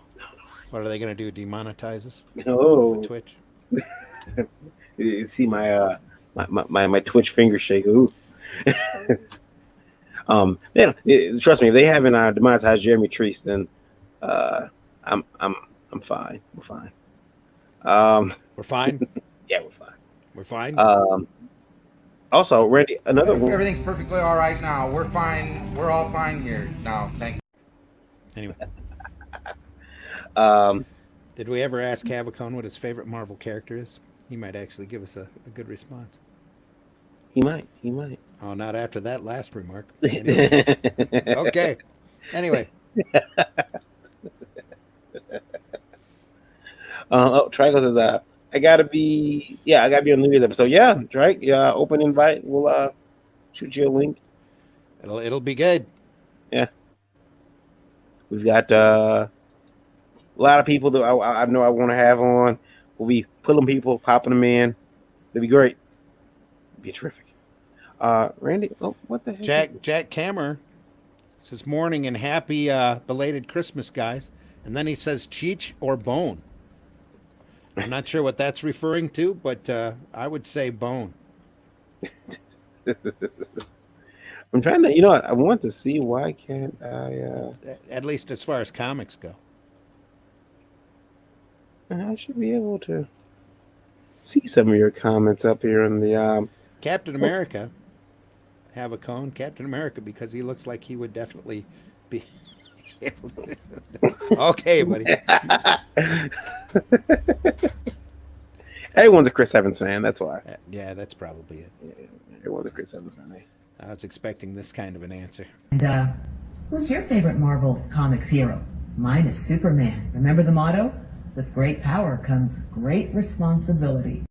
What are they going to do? Demonetize us? No. For Twitch? You see my Twitch finger shake. Ooh. Trust me, if they haven't demonetized Jeremy Treese, then I'm fine. We're fine. We're fine. Yeah, we're fine. We're fine. Also, Randy, another one. Everything's perfectly all right now. We're fine. We're all fine here now. Thank you. Anyway, Um, did we ever ask Havacon what his favorite Marvel character is? He might actually give us a good response. he might. Oh, not after that last remark. Anyway. Okay. Anyway, Trico says, I gotta be on the New Year's episode. Yeah, Drake. Yeah, open invite. We'll shoot you a link. it'll be good. Yeah, we've got a lot of people that I know I want to have on. We'll be pulling people, popping them in. It'll be great. It'll be terrific. Randy, what the heck? Jack Kammer says morning and happy belated Christmas, guys. And then he says Cheech or Bone. I'm not sure what that's referring to, but I would say Bone. I'm trying to, what? I want to see why can't I? At least as far as comics go. I should be able to see some of your comments up here in the. Captain America. Have a cone, Captain America, because he looks like he would definitely be. Okay, buddy. Everyone's a Chris Evans fan. That's why. Yeah, that's probably it. Yeah, everyone's a Chris Evans fan. I was expecting this kind of an answer. And who's your favorite Marvel Comics hero? Mine is Superman. Remember the motto? With great power comes great responsibility.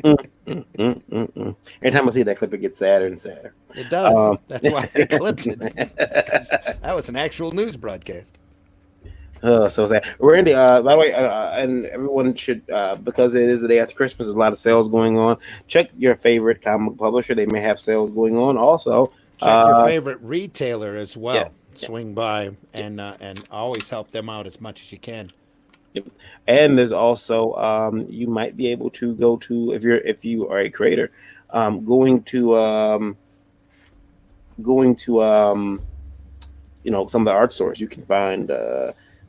Every time I see that clip, it gets sadder and sadder. It does. That's why I clipped it. That was an actual news broadcast. So sad. Randy, by the way, and everyone should, because it is the day after Christmas, there's a lot of sales going on. Check your favorite comic publisher. They may have sales going on. Also, check your favorite retailer as well. Yeah. Swing by and always help them out as much as you can. Yep. And there's also you might be able to go to if you are a creator, going to some of the art stores. You can find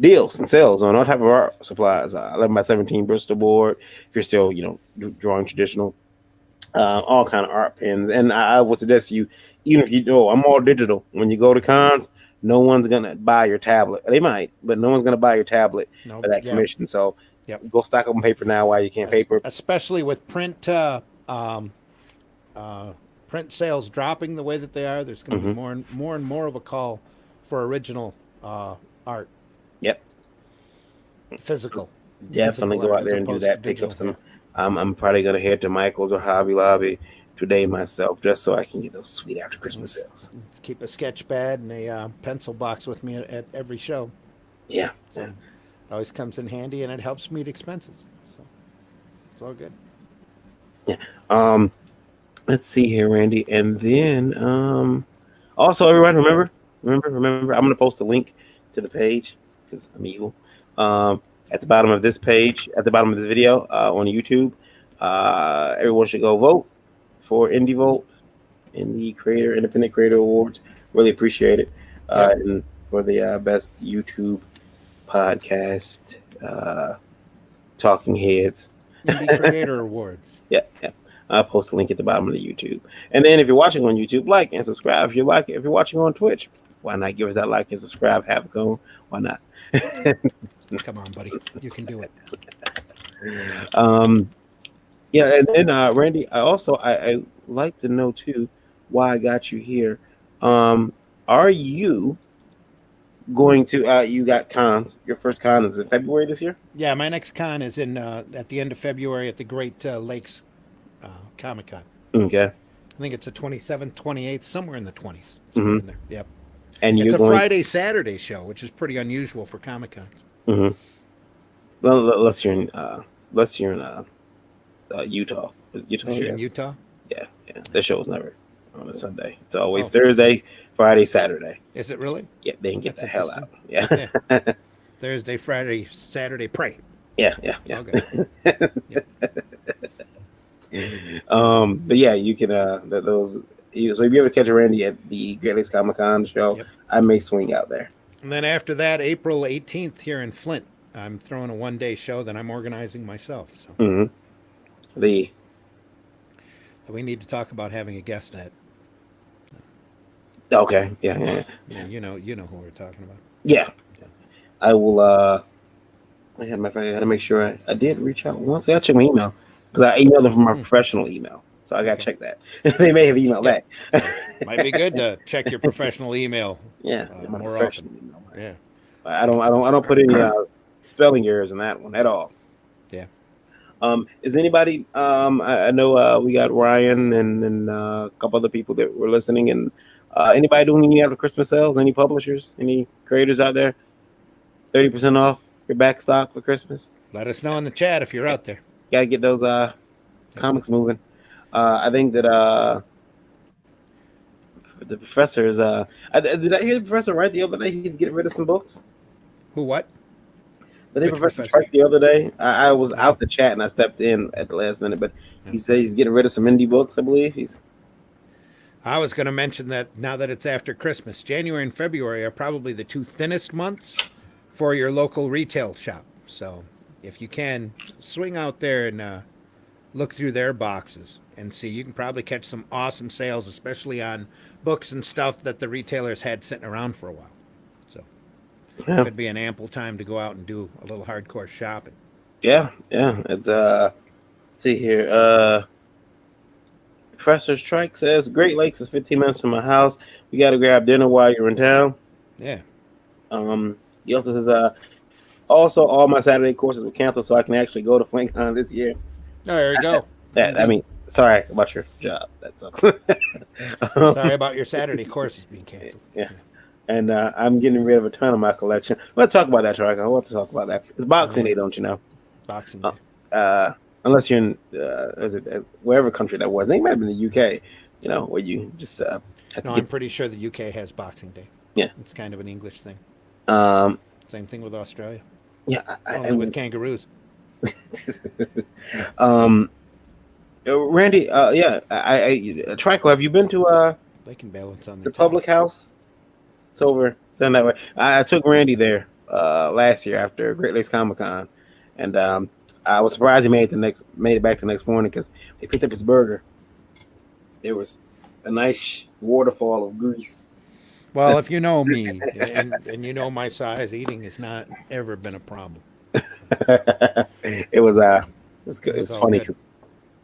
deals and sales on all type of art supplies. 11 by 17 Bristol board. If you're still drawing traditional, all kind of art pens. And I would suggest you, even if you know I'm all digital. When you go to cons, no one's gonna buy your tablet. They might, but no one's gonna buy your tablet for that commission. So go stock up on paper now while you can paper. Especially with print print sales dropping the way that they are, there's going to be more and more of a call for original art, Yep. physical. Definitely physical go art out as there and do opposed to that. Pick up digital. some. Yeah. I'm probably gonna head to Michael's or Hobby Lobby today myself, just so I can get those sweet after Christmas sales. Let's keep a sketch pad and a pencil box with me at every show. Yeah. So Yeah. it always comes in handy, and it helps meet expenses. So it's all good. Yeah. Let's see here, Randy, and then also everyone remember. I'm gonna post a link to the page because I'm evil. At the bottom of this page, at the bottom of this video on YouTube, everyone should go vote for IndieVolt in the Independent Creator Awards. Really appreciate it. Yep. And for the best YouTube podcast, Talking Heads. Indie Creator Awards. Yeah, yeah. I'll post a link at the bottom of the YouTube. And then if you're watching on YouTube, like and subscribe. If you like it, if you're watching on Twitch, why not give us that like and subscribe? Have a go. Why not? Come on, buddy. You can do it. Yeah, and then Randy, I like to know too why I got you here. Are you going to you got cons? Your first con is in February this year? Yeah, my next con is in at the end of February at the Great Lakes Comic Con. Okay. I think it's the 27th, 28th, somewhere in the 20s. Mhm. In there. Yep. And It's you're a going Friday, Saturday show, which is pretty unusual for Comic Cons. Mhm. Well, unless you're in Utah. Is it Utah? Unless you're Yeah. in Utah. Yeah, yeah. The show's never on a Sunday. It's always Oh. Thursday, Friday, Saturday. Is it really? Yeah, they can get That's the hell out. Yeah. Thursday, Friday, Saturday, pray. Yeah, yeah, yeah. Okay. But yeah, you can so if you ever catch a Randy at the Great Lakes Comic Con show, Yep. I may swing out there. And then after that, April 18th here in Flint, I'm throwing a one-day show that I'm organizing myself. So Hmm. The we need to talk about having a guest at. okay, yeah, yeah, Yeah, you know who we're talking about. yeah. I will. I had to make sure I did reach out once. I got to check my email because I emailed them from my professional email, so I got to check that. They may have emailed Yeah. back. Might be good to check your professional email. Yeah, my more professional email. Yeah. I don't put any spelling errors in that one at all. Yeah. Is anybody? I know we got Ryan and a couple other people that were listening, and anybody doing any out of Christmas sales? Any publishers? Any creators out there? 30% off your back stock for Christmas. Let us know in the chat if you're out there. Gotta get those comics moving. I think that the professor's. Did I hear the professor right the other day? He's getting rid of some books. Who? What? But the Which professor professor? strike the other day. I was out the chat and I stepped in at the last minute, but he said he's getting rid of some indie books. I believe I was going to mention that now that it's after Christmas, January and February are probably the two thinnest months for your local retail shop. So if you can, swing out there and look through their boxes and see. You can probably catch some awesome sales, especially on books and stuff that the retailers had sitting around for a while. So Yeah. could be an ample time to go out and do a little hardcore shopping. Yeah. It's let's see here. Professor Strike says Great Lakes is 15 minutes from my house. You got to grab dinner while you're in town. Yeah. He also says also all my Saturday courses were canceled, so I can actually go to FlankCon this year. Oh, there you go. I mean, sorry about your job. That sucks. Sorry about your Saturday courses being canceled. Yeah. And I'm getting rid of a ton of my collection. We'll talk about that, Trike. I want to talk about that. It's Boxing Day, don't you know? Boxing Day. Unless you're in wherever country that was. I think it might have been the UK, where you just have to No, I'm pretty sure the UK has Boxing Day. Yeah. It's kind of an English thing. Um, Same thing with Australia. yeah. Only with kangaroos. Randy, Trico, have you been to They can balance on the their public house? It's over. It's down that way. I took Randy there last year after Great Lakes Comic Con, and I was surprised he made it back the next morning because they picked up his burger. There was a nice waterfall of grease. Well, if you know me and you know my size, eating has not ever been a problem. It was good. It was all funny good. because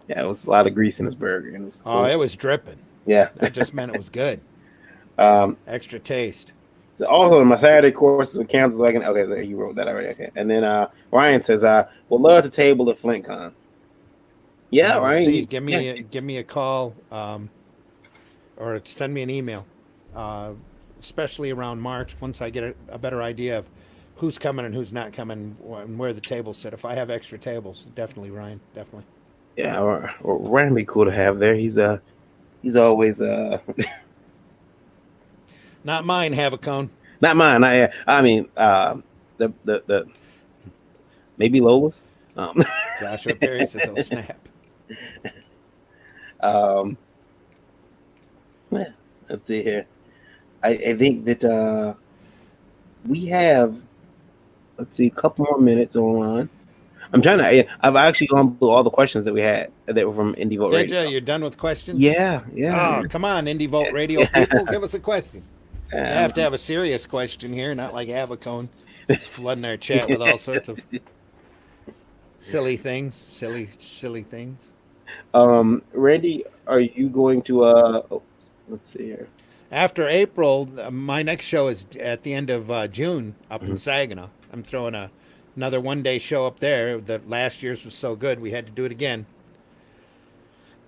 it was a lot of grease in his burger, and it was Oh, cool. it was dripping. Yeah. That just meant it was good. Um, Extra taste. Also, my Saturday courses with Kansas. I can. Okay, there, you wrote that already. Okay, and then Ryan says, would love to table at FlintCon. Yeah, We'll Ryan. see. You, yeah. Give me a call, or send me an email, uh, especially around March once I get a better idea of who's coming and who's not coming and where the tables sit. If I have extra tables, definitely Ryan, definitely. Yeah, or Ryan be cool to have there. He's always Not mine. Have a cone. not mine. I mean the maybe Lola's. Um, Joshua Perry says, "Oh snap." um, yeah, let's see here. I think that we have, let's see, a couple more minutes online. I'm trying to. I've actually gone through all the questions that we had that were from IndieVolt Did you? Radio. You're done with questions? Yeah, yeah. Oh, come on, IndieVolt Radio people, give us a question. You have to Um, have a serious question here, not like Avacone. It's flooding our chat with all sorts of silly things. Silly things. Randy, are you going to? Oh, let's see here. After April, my next show is at the end of June up in Saginaw. I'm throwing another one-day show up there. The last year's was so good, we had to do it again.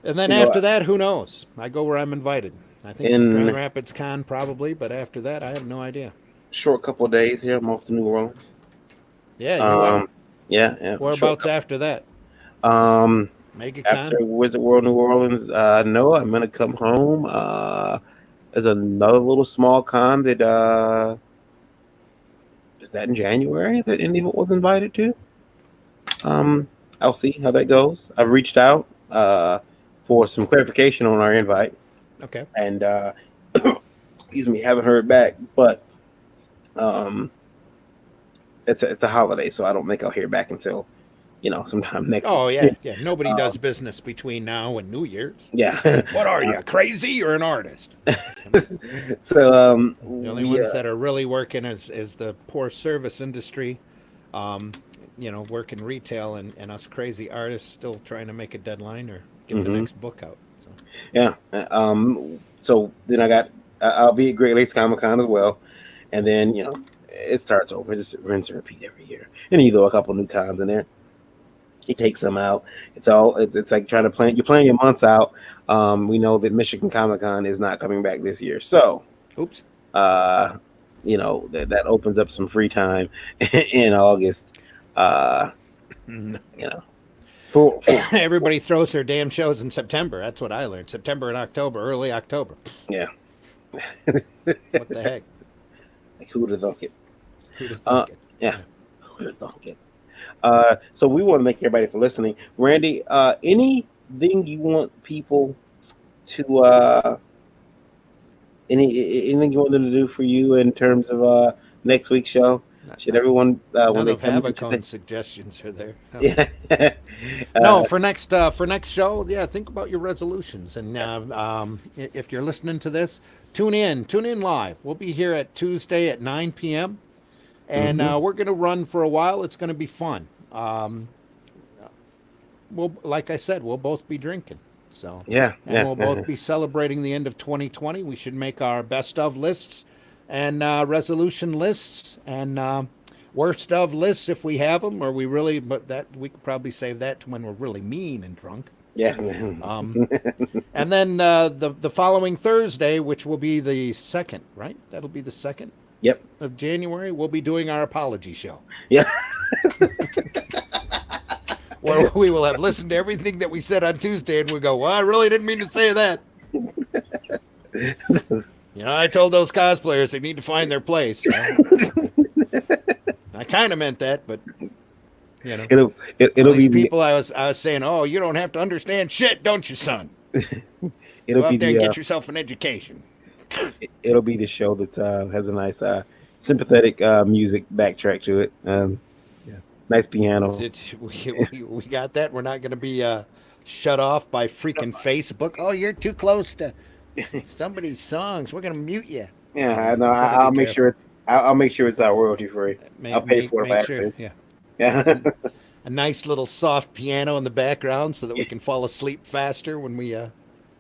And then You know, after that, who knows? I go where I'm invited. I think in Grand Rapids Con probably, but after that, I have no idea. short couple of days here, I'm off to New Orleans. Yeah, you are. Um, yeah. Whereabouts after that? Um, MegaCon? after Wizard World New Orleans, no, I'm gonna come home. There's another little small con that is that in January that anyone was invited to. I'll see how that goes. I've reached out for some clarification on our invite, Okay. and excuse me, haven't heard back. But it's a holiday, so I don't think I'll hear back until sometime next. Oh, yeah. Nobody does business between now and New Year's. Yeah. What are you, crazy? You're an artist. So The only ones that are really working is the poor service industry, working retail, and us crazy artists still trying to make a deadline or get the next book out. So. yeah. So then I'll be at Great Lakes Comic Con as well, and then it starts over. Just rinse and repeat every year, and you throw a couple new cons in there. You take some out. It's like trying to plan. You're planning your months out. We know that Michigan Comic Con is not coming back this year, so Oops. that opens up some free time in August. For Everybody throws their damn shows in September. That's what I learned. September and October, early October. yeah. What the heck? Like who would have thought it? Who'd have thunk it? Yeah. Who would have thought it? So we want to thank everybody for listening. Randy, anything you want people to anything you want them to do for you in terms of next week's show? Should everyone when None they of come Havacone suggestions are there. No. yeah. No, for next show, yeah, think about your resolutions. And if you're listening to this, tune in live. We'll be here at Tuesday at 9 p.m. And we're going to run for a while. It's going to be fun. Like I said, we'll both be drinking. So we'll both be celebrating the end of 2020. We should make our best of lists and resolution lists and worst of lists if we have them, or but that we could probably save that to when we're really mean and drunk. Yeah. And then the following Thursday, which will be the 2nd, right? That'll be the 2nd. Yep. Of January, we'll be doing our apology show. Yeah. Where we will have listened to everything that we said on Tuesday and we go, well, I really didn't mean to say that. I told those cosplayers they need to find their place. I kind of meant that, but it'll these be people I was saying, oh, you don't have to understand shit, don't you, son? it'll Go be out there and the get yourself an education. it'll be the show that has a nice sympathetic music backtrack to it. Nice piano. We got that. We're not going to be shut off by freaking Facebook. Oh, you're too close to somebody's songs. We're going to mute you. Yeah, no, I'll make sure it's royalty free. I'll pay for it after. Yeah. A nice little soft piano in the background so that we can fall asleep faster when we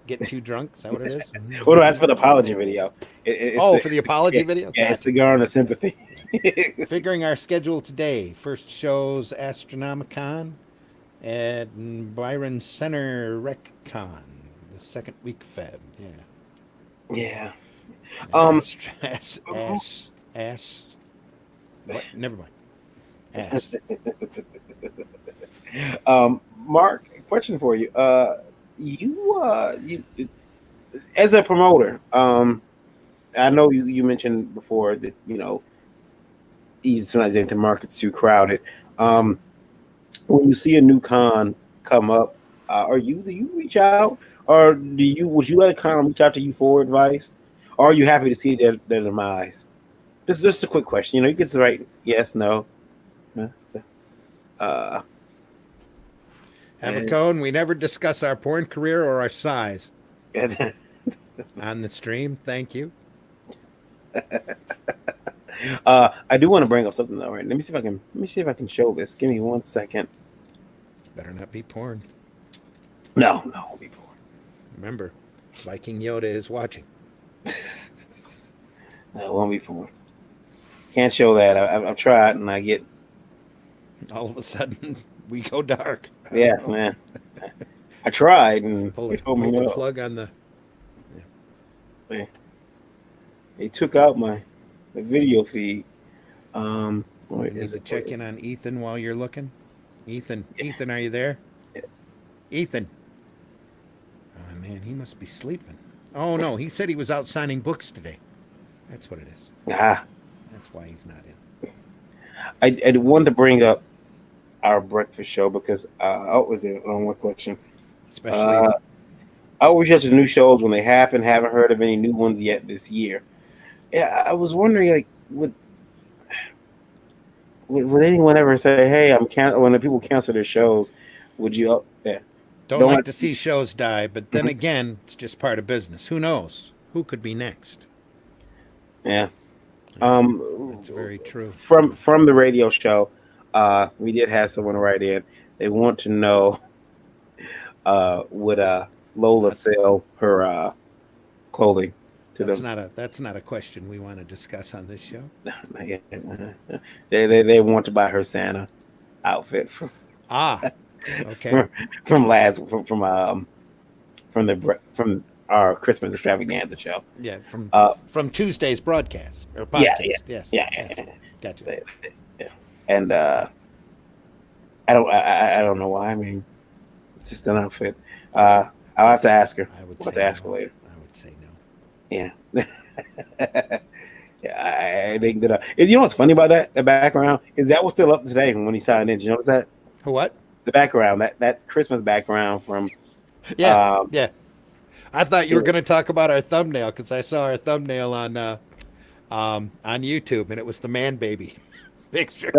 Get too drunk? Is that what it is? Well, no, that's for the apology video. For the apology video? Yeah, it's Gotcha. to garner sympathy. Figuring our schedule today. First show's Astronomicon at Byron Center RecCon, the second week of Feb. Yeah. Yeah. Um, Ass. What? Never mind. Ass. Mark, question for you. You as a promoter, I know you mentioned before that sometimes the market's too crowded. When you see a new con come up, do you reach out, or would you let a con reach out to you for advice, or are you happy to see their demise? Just a quick question. You get the right yes, no. Avacone, we never discuss our porn career or our size on the stream. Thank you. I do want to bring up something though. Right? Let me see if I can show this. Give me 1 second. Better not be porn. No, it won't be porn. Remember, Viking Yoda is watching. No, it won't be porn. Can't show that. I've tried, and I get all of a sudden we go dark. Yeah, man. I tried, and pull the plug on the. Yeah. They took out my video feed. Is it check in on Ethan while you're looking? Ethan, are you there? Yeah. Ethan. Oh man, he must be sleeping. Oh no, he said he was out signing books today. That's what it is. That's why he's not in. I wanted to bring up our breakfast show because was it on one question? Especially, I always judge the new shows when they happen. Haven't heard of any new ones yet this year. Yeah, I was wondering, like, would anyone ever say, "Hey, when the people cancel their shows, would you?" Yeah. Don't like to see shows die, but then again, it's just part of business. Who knows? Who could be next? Yeah. That's very true. From the radio show, we did have someone write in. They want to know, would Lola sell her clothing to them? That's not a question we want to discuss on this show. They want to buy her Santa outfit from okay from our Christmas extravaganza show. Yeah, from Tuesday's broadcast or podcast. Yeah. Gotcha. Yeah. And I don't know why. I mean, it's just an outfit. I'll have to ask her. We'll have to ask her later. I would say no. Yeah. Yeah, I think that. You know what's funny about that? The background is that was still up today when he signed in. Did you notice that? What? The background, that Christmas background from. Yeah. I thought you were going to talk about our thumbnail because I saw our thumbnail on YouTube and it was the man baby picture.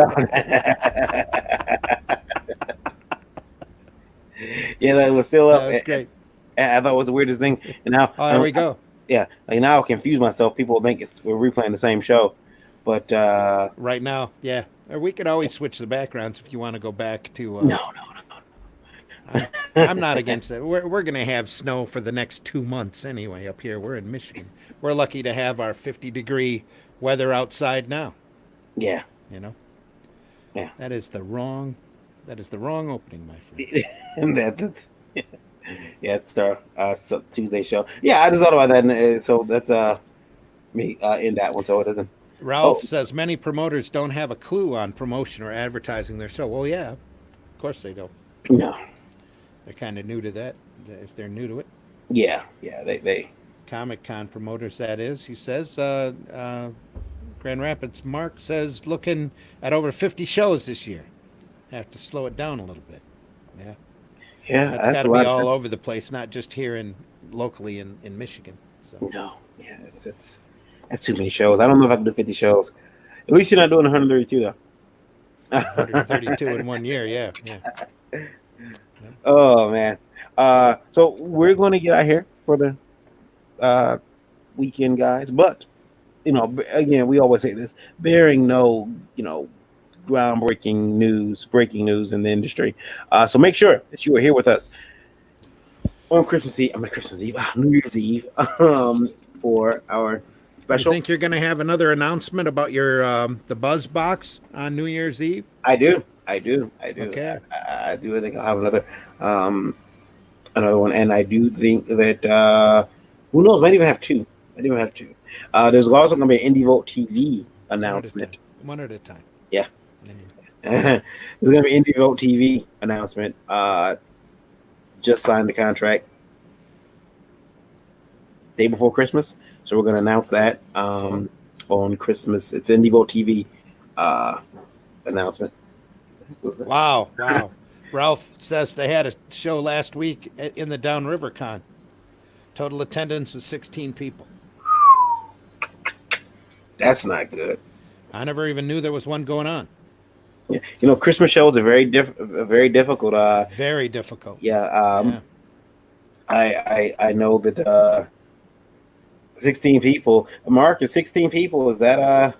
Yeah, that was still up. That's great. I thought it was the weirdest thing. And now, there we go. Yeah, like now I confuse myself. People think we're replaying the same show, but right now, yeah. Or we could always switch the backgrounds if you want to go back to. No. I'm not against it. We're going to have snow for the next 2 months anyway. Up here, we're in Michigan. We're lucky to have our 50-degree weather outside now. Yeah. Yeah. That is the wrong opening, my friend. It's our Tuesday show. Yeah, I just thought about that. So that's me in that one. So it doesn't. Ralph says many promoters don't have a clue on promotion or advertising their show. Well, yeah, of course they don't. No. They're kind of new to that, if they're new to it. Yeah, they Comic-Con promoters, that is. He says, Grand Rapids Mark says, looking at over 50 shows this year. Have to slow it down a little bit. Yeah. Yeah, that's got to be all over the place, not just here locally in Michigan. So. No, yeah, that's too many shows. I don't know if I can do 50 shows. At least you're not doing 132 though. 132 in 1 year, yeah. Oh man. So we're going to get out here for the weekend, guys. But again, we always say this: bearing no, breaking news in the industry. So make sure that you are here with us on Christmas Eve. New Year's Eve. For our You special. think you're going to have another announcement about your the Buzz Box on New Year's Eve? I do. Okay. I do. I think I'll have another one, and I do think that who knows? Might even have two. There's also going to be an iNDIEVOLT TV announcement. One at a time. Yeah. And There's going to be iNDIEVOLT TV announcement. Just signed the contract day before Christmas, so we're going to announce that on Christmas. It's iNDIEVOLT TV announcement. Wow. Ralph says they had a show last week in the Downriver Con. Total attendance was 16 people. That's not good. I never even knew there was one going on. Yeah. Christmas shows are very difficult. Very difficult. Yeah. I know that 16 people. Mark, is 16 people? Is that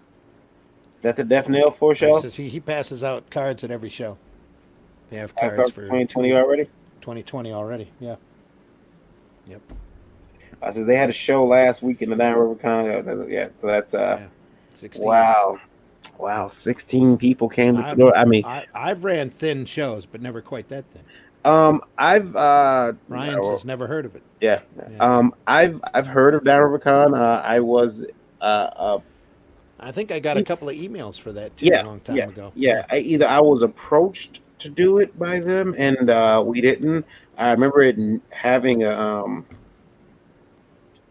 the Def Nail 4 show? Says he passes out cards at every show. They have cards for 2020 already. 2020 already. Yeah. Yep. I said they had a show last week in the Downriver Con. Yeah, so that's 16. Wow, 16 people came to the door. I mean, I've ran thin shows, but never quite that thin. I've Ryan's has never heard of it. Yeah. I've heard of Downriver Con. I was I think I got a couple of emails for that too a long time ago. Yeah, I was approached to do it by them, and we didn't. I remember it having a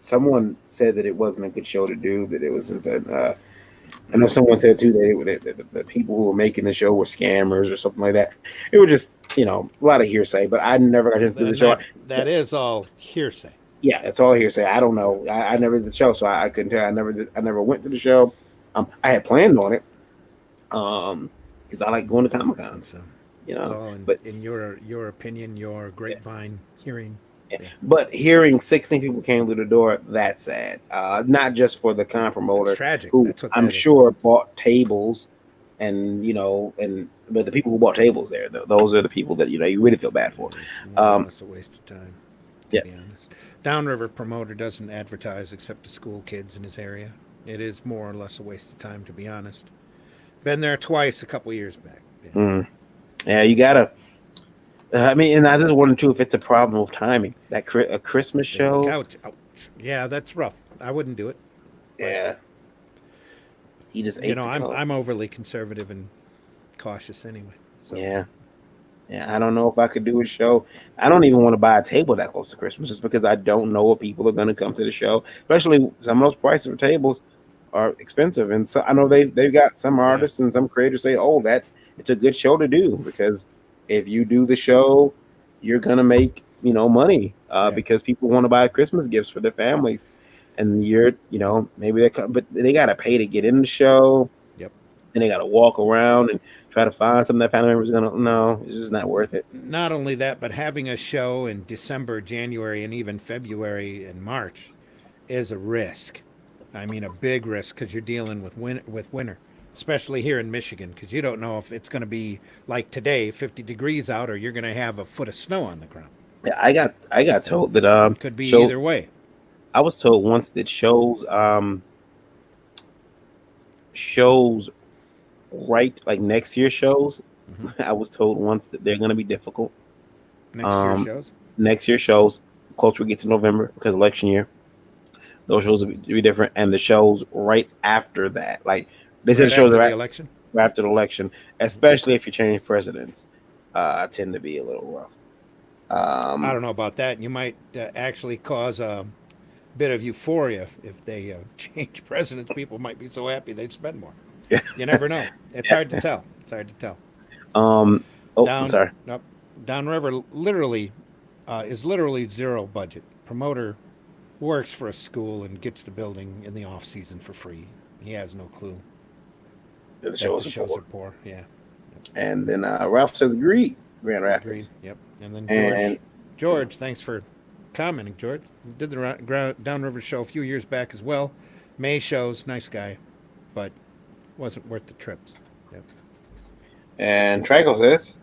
someone said that it wasn't a good show to do. That it wasn't. I know someone said too that the people who were making the show were scammers or something like that. It was just a lot of hearsay. But I never got into the show. That is all hearsay. Yeah, it's all hearsay. I don't know. I never did the show, so I couldn't tell. I never went to the show. I had planned on it because I like going to Comic-Con. So but in your opinion, your grapevine hearing. Yeah. But hearing 16 people came through the door, that's sad. Not just for the con promoter, tragic. Who I'm sure bought tables, and but the people who bought tables there, those are the people that you really feel bad for. It's a waste of time. To be honest, Downriver promoter doesn't advertise except to school kids in his area. It is more or less a waste of time, to be honest. Been there twice a couple years back. Yeah, you gotta. And I just wonder too if it's a problem with timing. That a Christmas show. Ouch. Yeah, that's rough. I wouldn't do it. Yeah. He just ate I'm overly conservative and cautious anyway. So. Yeah. I don't know if I could do a show. I don't even want to buy a table that close to Christmas just because I don't know if people are going to come to the show. Especially some of those prices for tables are expensive, and so I know they've got some artists and some creators say, "Oh, that it's a good show to do because." If you do the show, you're gonna make money because people want to buy Christmas gifts for their families, and maybe but they gotta pay to get in the show. Yep. And they gotta walk around and try to find something that family members it's just not worth it. Not only that, but having a show in December, January, and even February and March is a risk. I mean, a big risk because you're dealing with winter. Especially here in Michigan, because you don't know if it's going to be like today, 50 degrees out, or you're going to have a foot of snow on the ground. Yeah, I got told that could be either way. I was told once that shows right like next year's shows. Mm-hmm. I was told once that they're going to be difficult. Next year's shows, closer we get to November because election year, those shows will be different, and the shows right after that, like. They said shows after the election. After the election, especially if you change presidents, tend to be a little rough. I don't know about that. You might actually cause a bit of euphoria if they change presidents. People might be so happy they'd spend more. You never know. It's hard to tell. I'm sorry. Nope. Downriver literally is literally zero budget. Promoter works for a school and gets the building in the off season for free. He has no clue. The shows are poor. Yeah. And then Ralph says Grand Rapids. Yep. And then George, thanks for commenting, George. Did the Downriver show a few years back as well. May shows, nice guy, but wasn't worth the trips. Yep. And Trago says,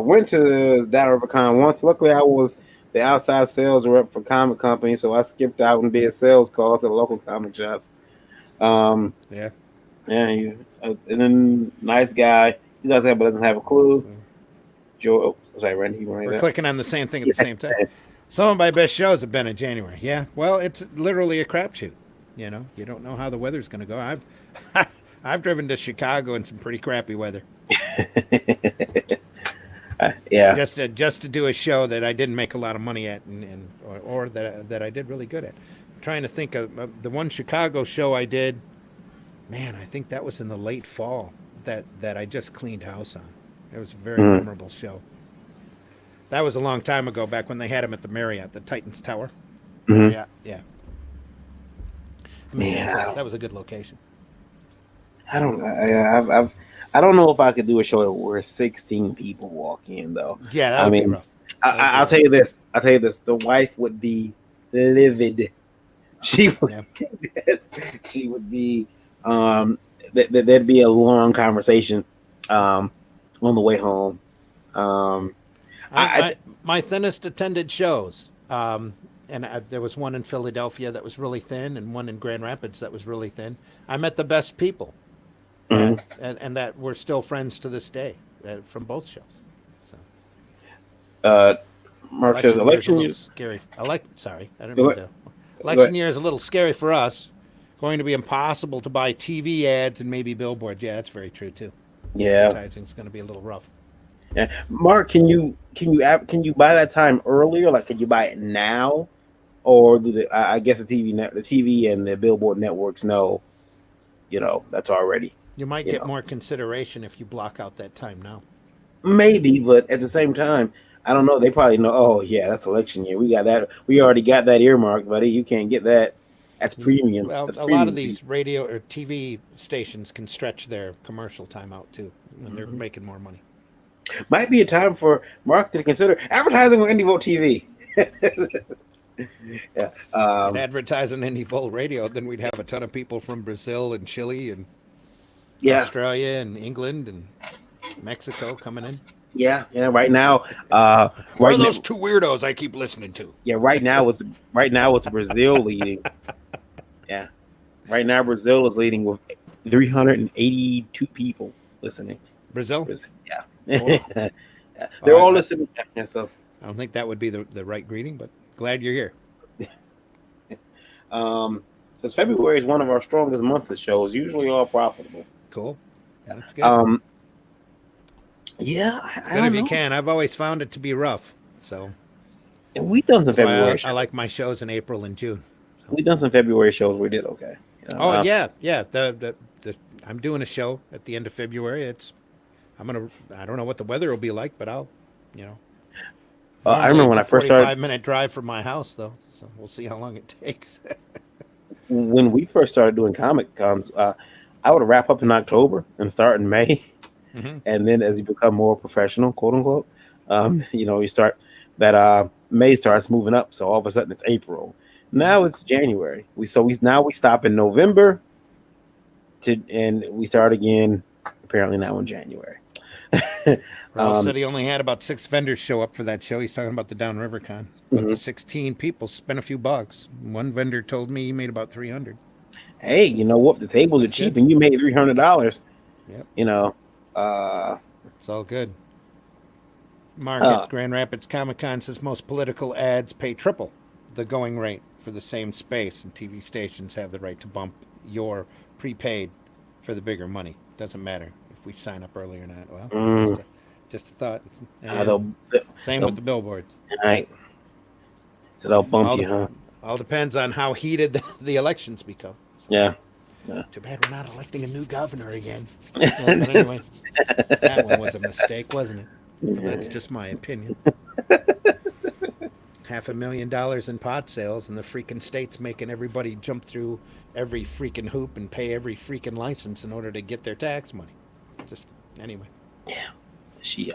went to the Downriver Con once. Luckily, I was the outside sales were up for comic companies, so I skipped out and did sales calls to the local comic shops. Yeah. Yeah, and then nice guy. He's outside but doesn't have a clue. Joe, sorry, Randy, you want We're that? clicking on the same thing at the same time. Some of my best shows have been in January. Yeah, well, it's literally a crapshoot. You know, you don't know how the weather's going to go. I've driven to Chicago in some pretty crappy weather. Yeah. Just to do a show that I didn't make a lot of money at, or that I did really good at. I'm trying to think of the one Chicago show I did. Man, I think that was in the late fall that I just cleaned house on. It was a very memorable show. That was a long time ago, back when they had him at the Marriott, the Titans Tower. Mm-hmm. Yeah. Yeah. That was a good location. I don't know if I could do a show where 16 people walk in though. Yeah, that would be rough. I'll tell you this. The wife would be livid. She would. Yeah. She would be. There'd be a long conversation on the way home. My thinnest attended shows, there was one in Philadelphia that was really thin, and one in Grand Rapids that was really thin. I met the best people, and that we're still friends to this day from both shows. So, Mark says election year scary. Sorry, I don't know. Election year is a little scary for us. Going to be impossible to buy TV ads and maybe billboards. Yeah, that's very true too. Yeah, advertising's going to be a little rough. Yeah, Mark, can you buy that time earlier? Like, can you buy it now, or I guess the TV and the billboard networks know, that's already. You might get more consideration if you block out that time now. Maybe, but at the same time, I don't know. They probably know. Oh yeah, that's election year. We got that. We already got that earmarked, buddy. You can't get that. That's premium. Well, that's lot of these radio or TV stations can stretch their commercial time out too when they're making more money. Might be a time for Mark to consider advertising on INDIEVOLT TV. Yeah, and advertise on INDIEVOLT radio, then we'd have a ton of people from Brazil and Chile and Australia and England and Mexico coming in. Yeah. Right now, what are those two weirdos I keep listening to? Yeah, right now it's Brazil leading. Yeah, right now Brazil is leading with 382 people listening. Brazil? Yeah. Cool. Yeah. They're all listening. Yeah, so I don't think that would be the right greeting, but glad you're here. Since February is one of our strongest months of shows, usually all profitable. Cool. Yeah, that's good. Yeah, I good don't if know. you can. I've always found it to be rough. So and we've done some February shows. I like my shows in April and June. So. We've done some February shows. We did okay. Yeah. I'm doing a show at the end of February. I don't know what the weather will be like, but I'll. I remember when I first started. 45-minute drive from my house, though, so we'll see how long it takes. When we first started doing comic cons, I would wrap up in October and start in May. Mm-hmm. And then as you become more professional, quote unquote, you start that May starts moving up. So all of a sudden it's April. Now it's January. We stop in November and we start again apparently now in January. Ralph said he only had about 6 vendors show up for that show. He's talking about the Downriver Con. But the 16 people spent a few bucks. One vendor told me he made about $300. Hey, you know what? The tables are cheap and you made $300. Yep. It's all good. Mark at Grand Rapids Comic Con says most political ads pay triple the going rate for the same space, and TV stations have the right to bump your prepaid for the bigger money. Doesn't matter if we sign up early or not. Well, just a thought. Same with the billboards. Right. So they'll bump you, huh? All depends on how heated the elections become. So. Yeah. Too bad we're not electing a new governor again. But anyway, that one was a mistake, wasn't it? But that's just my opinion. $500,000 in pot sales, and the freaking state's making everybody jump through every freaking hoop and pay every freaking license in order to get their tax money. Just anyway. Yeah, she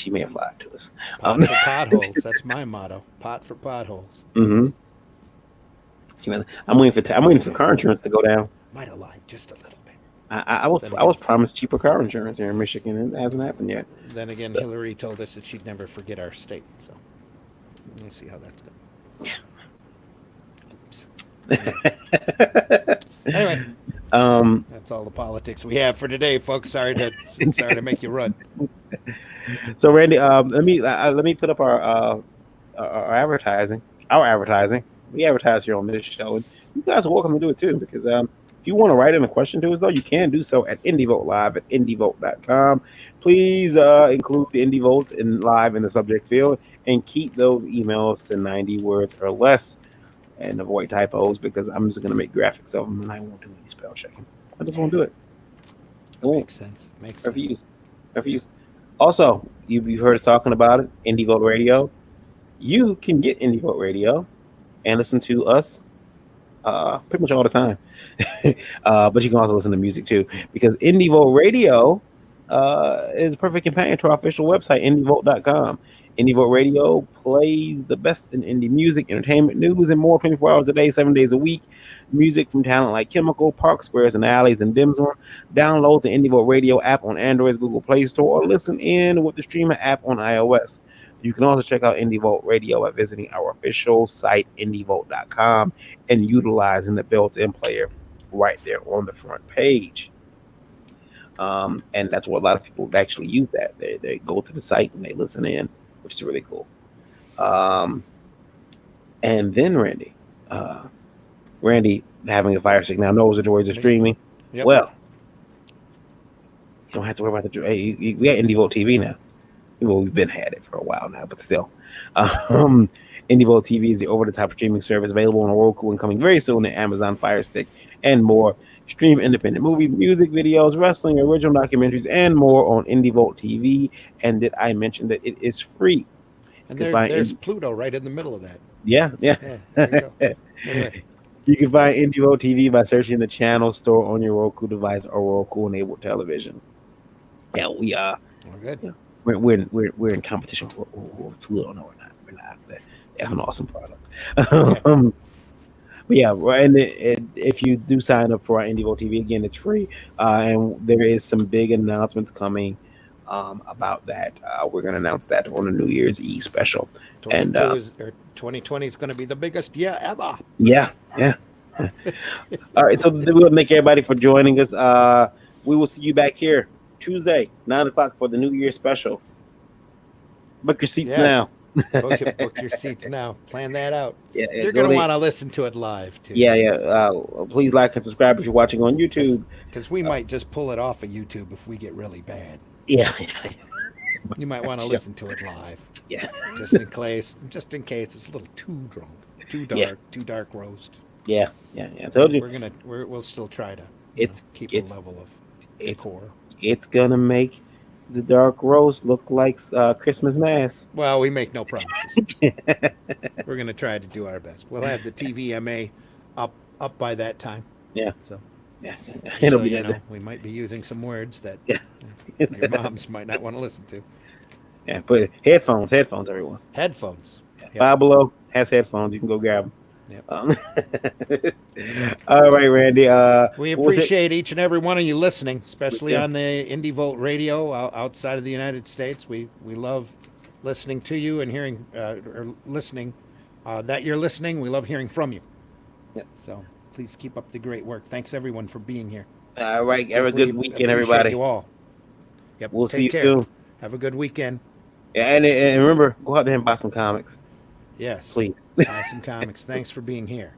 may have lied to us. Pot for potholes. That's my motto. Pot for potholes. Mm-hmm. I'm waiting for car insurance to go down. Might have lied just a little bit. I was promised cheaper car insurance here in Michigan, and it hasn't happened yet. Then again, Hillary told us that she'd never forget our state. So We'll see how that's done. Anyway, that's all the politics we have for today, folks. Sorry to make you run. So Randy, let me put up our advertising. Our advertising. We advertise here on this show, and you guys are welcome to do it too. Because if you want to write in a question to us, though, you can do so at IndieVolt Live at indievolt.com. Please include the IndieVolt in live in the subject field, and keep those emails to 90 words or less, and avoid typos, because I'm just going to make graphics of them, and I won't do any spell checking. I just won't do it. Makes sense. Makes sense. Refuse. Also, you've heard us talking about it, IndieVolt Radio. You can get IndieVolt Radio and listen to us pretty much all the time. But you can also listen to music too, because IndieVolt Radio is a perfect companion to our official website, indievolt.com. IndieVolt Radio plays the best in indie music, entertainment, news, and more 24 hours a day, 7 days a week. Music from talent like Chemical, Park Squares and Alleys, and Dimsor. Download the IndieVolt Radio app on Android's Google Play Store, or listen in with the streamer app on iOS. You can also check out IndieVolt Radio by visiting our official site, indievolt.com, and utilizing the built-in player right there on the front page. And that's what a lot of people actually use that. They go to the site and they listen in, which is really cool. And then Randy having a fire stick now knows the joys of streaming. Yep. Well, you don't have to worry about the. Hey, we got IndieVolt TV now. Well, we've been had it for a while now, but still. IndieVolt TV is the over-the-top streaming service available on Roku and coming very soon to Amazon Fire Stick and more. Stream independent movies, music videos, wrestling, original documentaries, and more on IndieVolt TV. And did I mention that it is free? And there's Pluto right in the middle of that. Yeah. There you go. Anyway. You can find IndieVolt TV by searching the channel store on your Roku device or Roku-enabled television. Yeah, we are. Good. You know, we're in competition with Pluto. No, we're not. We're not. They have an awesome product. Okay. But yeah, and if you do sign up for our IndieVolt TV, again, it's free. And there is some big announcements coming about that. We're going to announce that on the New Year's Eve special. 2020 is going to be the biggest year ever. Yeah. All right, so we want to thank everybody for joining us. We will see you back here Tuesday, 9 o'clock for the New Year's special. Book your seats now. Book your seats now. Plan that out. Yeah, you're going to want to listen to it live too. Yeah. Please like and subscribe if you're watching on YouTube, because we might just pull it off of YouTube if we get really bad. Yeah. You might want to listen to it live. Yeah. Just in case it's a little too drunk, too dark roast. Yeah. I told you. We'll still try to keep a level of decor. It's gonna make the dark roast look like Christmas Mass. Well, we make no promises. We're gonna try to do our best. We'll have the TVMA up by that time. Yeah. So yeah. It'll be we might be using some words that your moms might not want to listen to. Yeah, but headphones, everyone. Headphones. Yep. Five Below has headphones. You can go grab them. Yep. All right, Randy. We appreciate each and every one of you listening, especially on the IndieVolt Radio outside of the United States. We love listening to you and hearing or listening that you're listening. We love hearing from you. Yep. So please keep up the great work. Thanks everyone for being here. All right. Have a good weekend, everybody. You all. Yep. We'll see you soon. Have a good weekend. Yeah, and remember, go out there and buy some comics. Yes. Please. Buy some comics. Thanks for being here.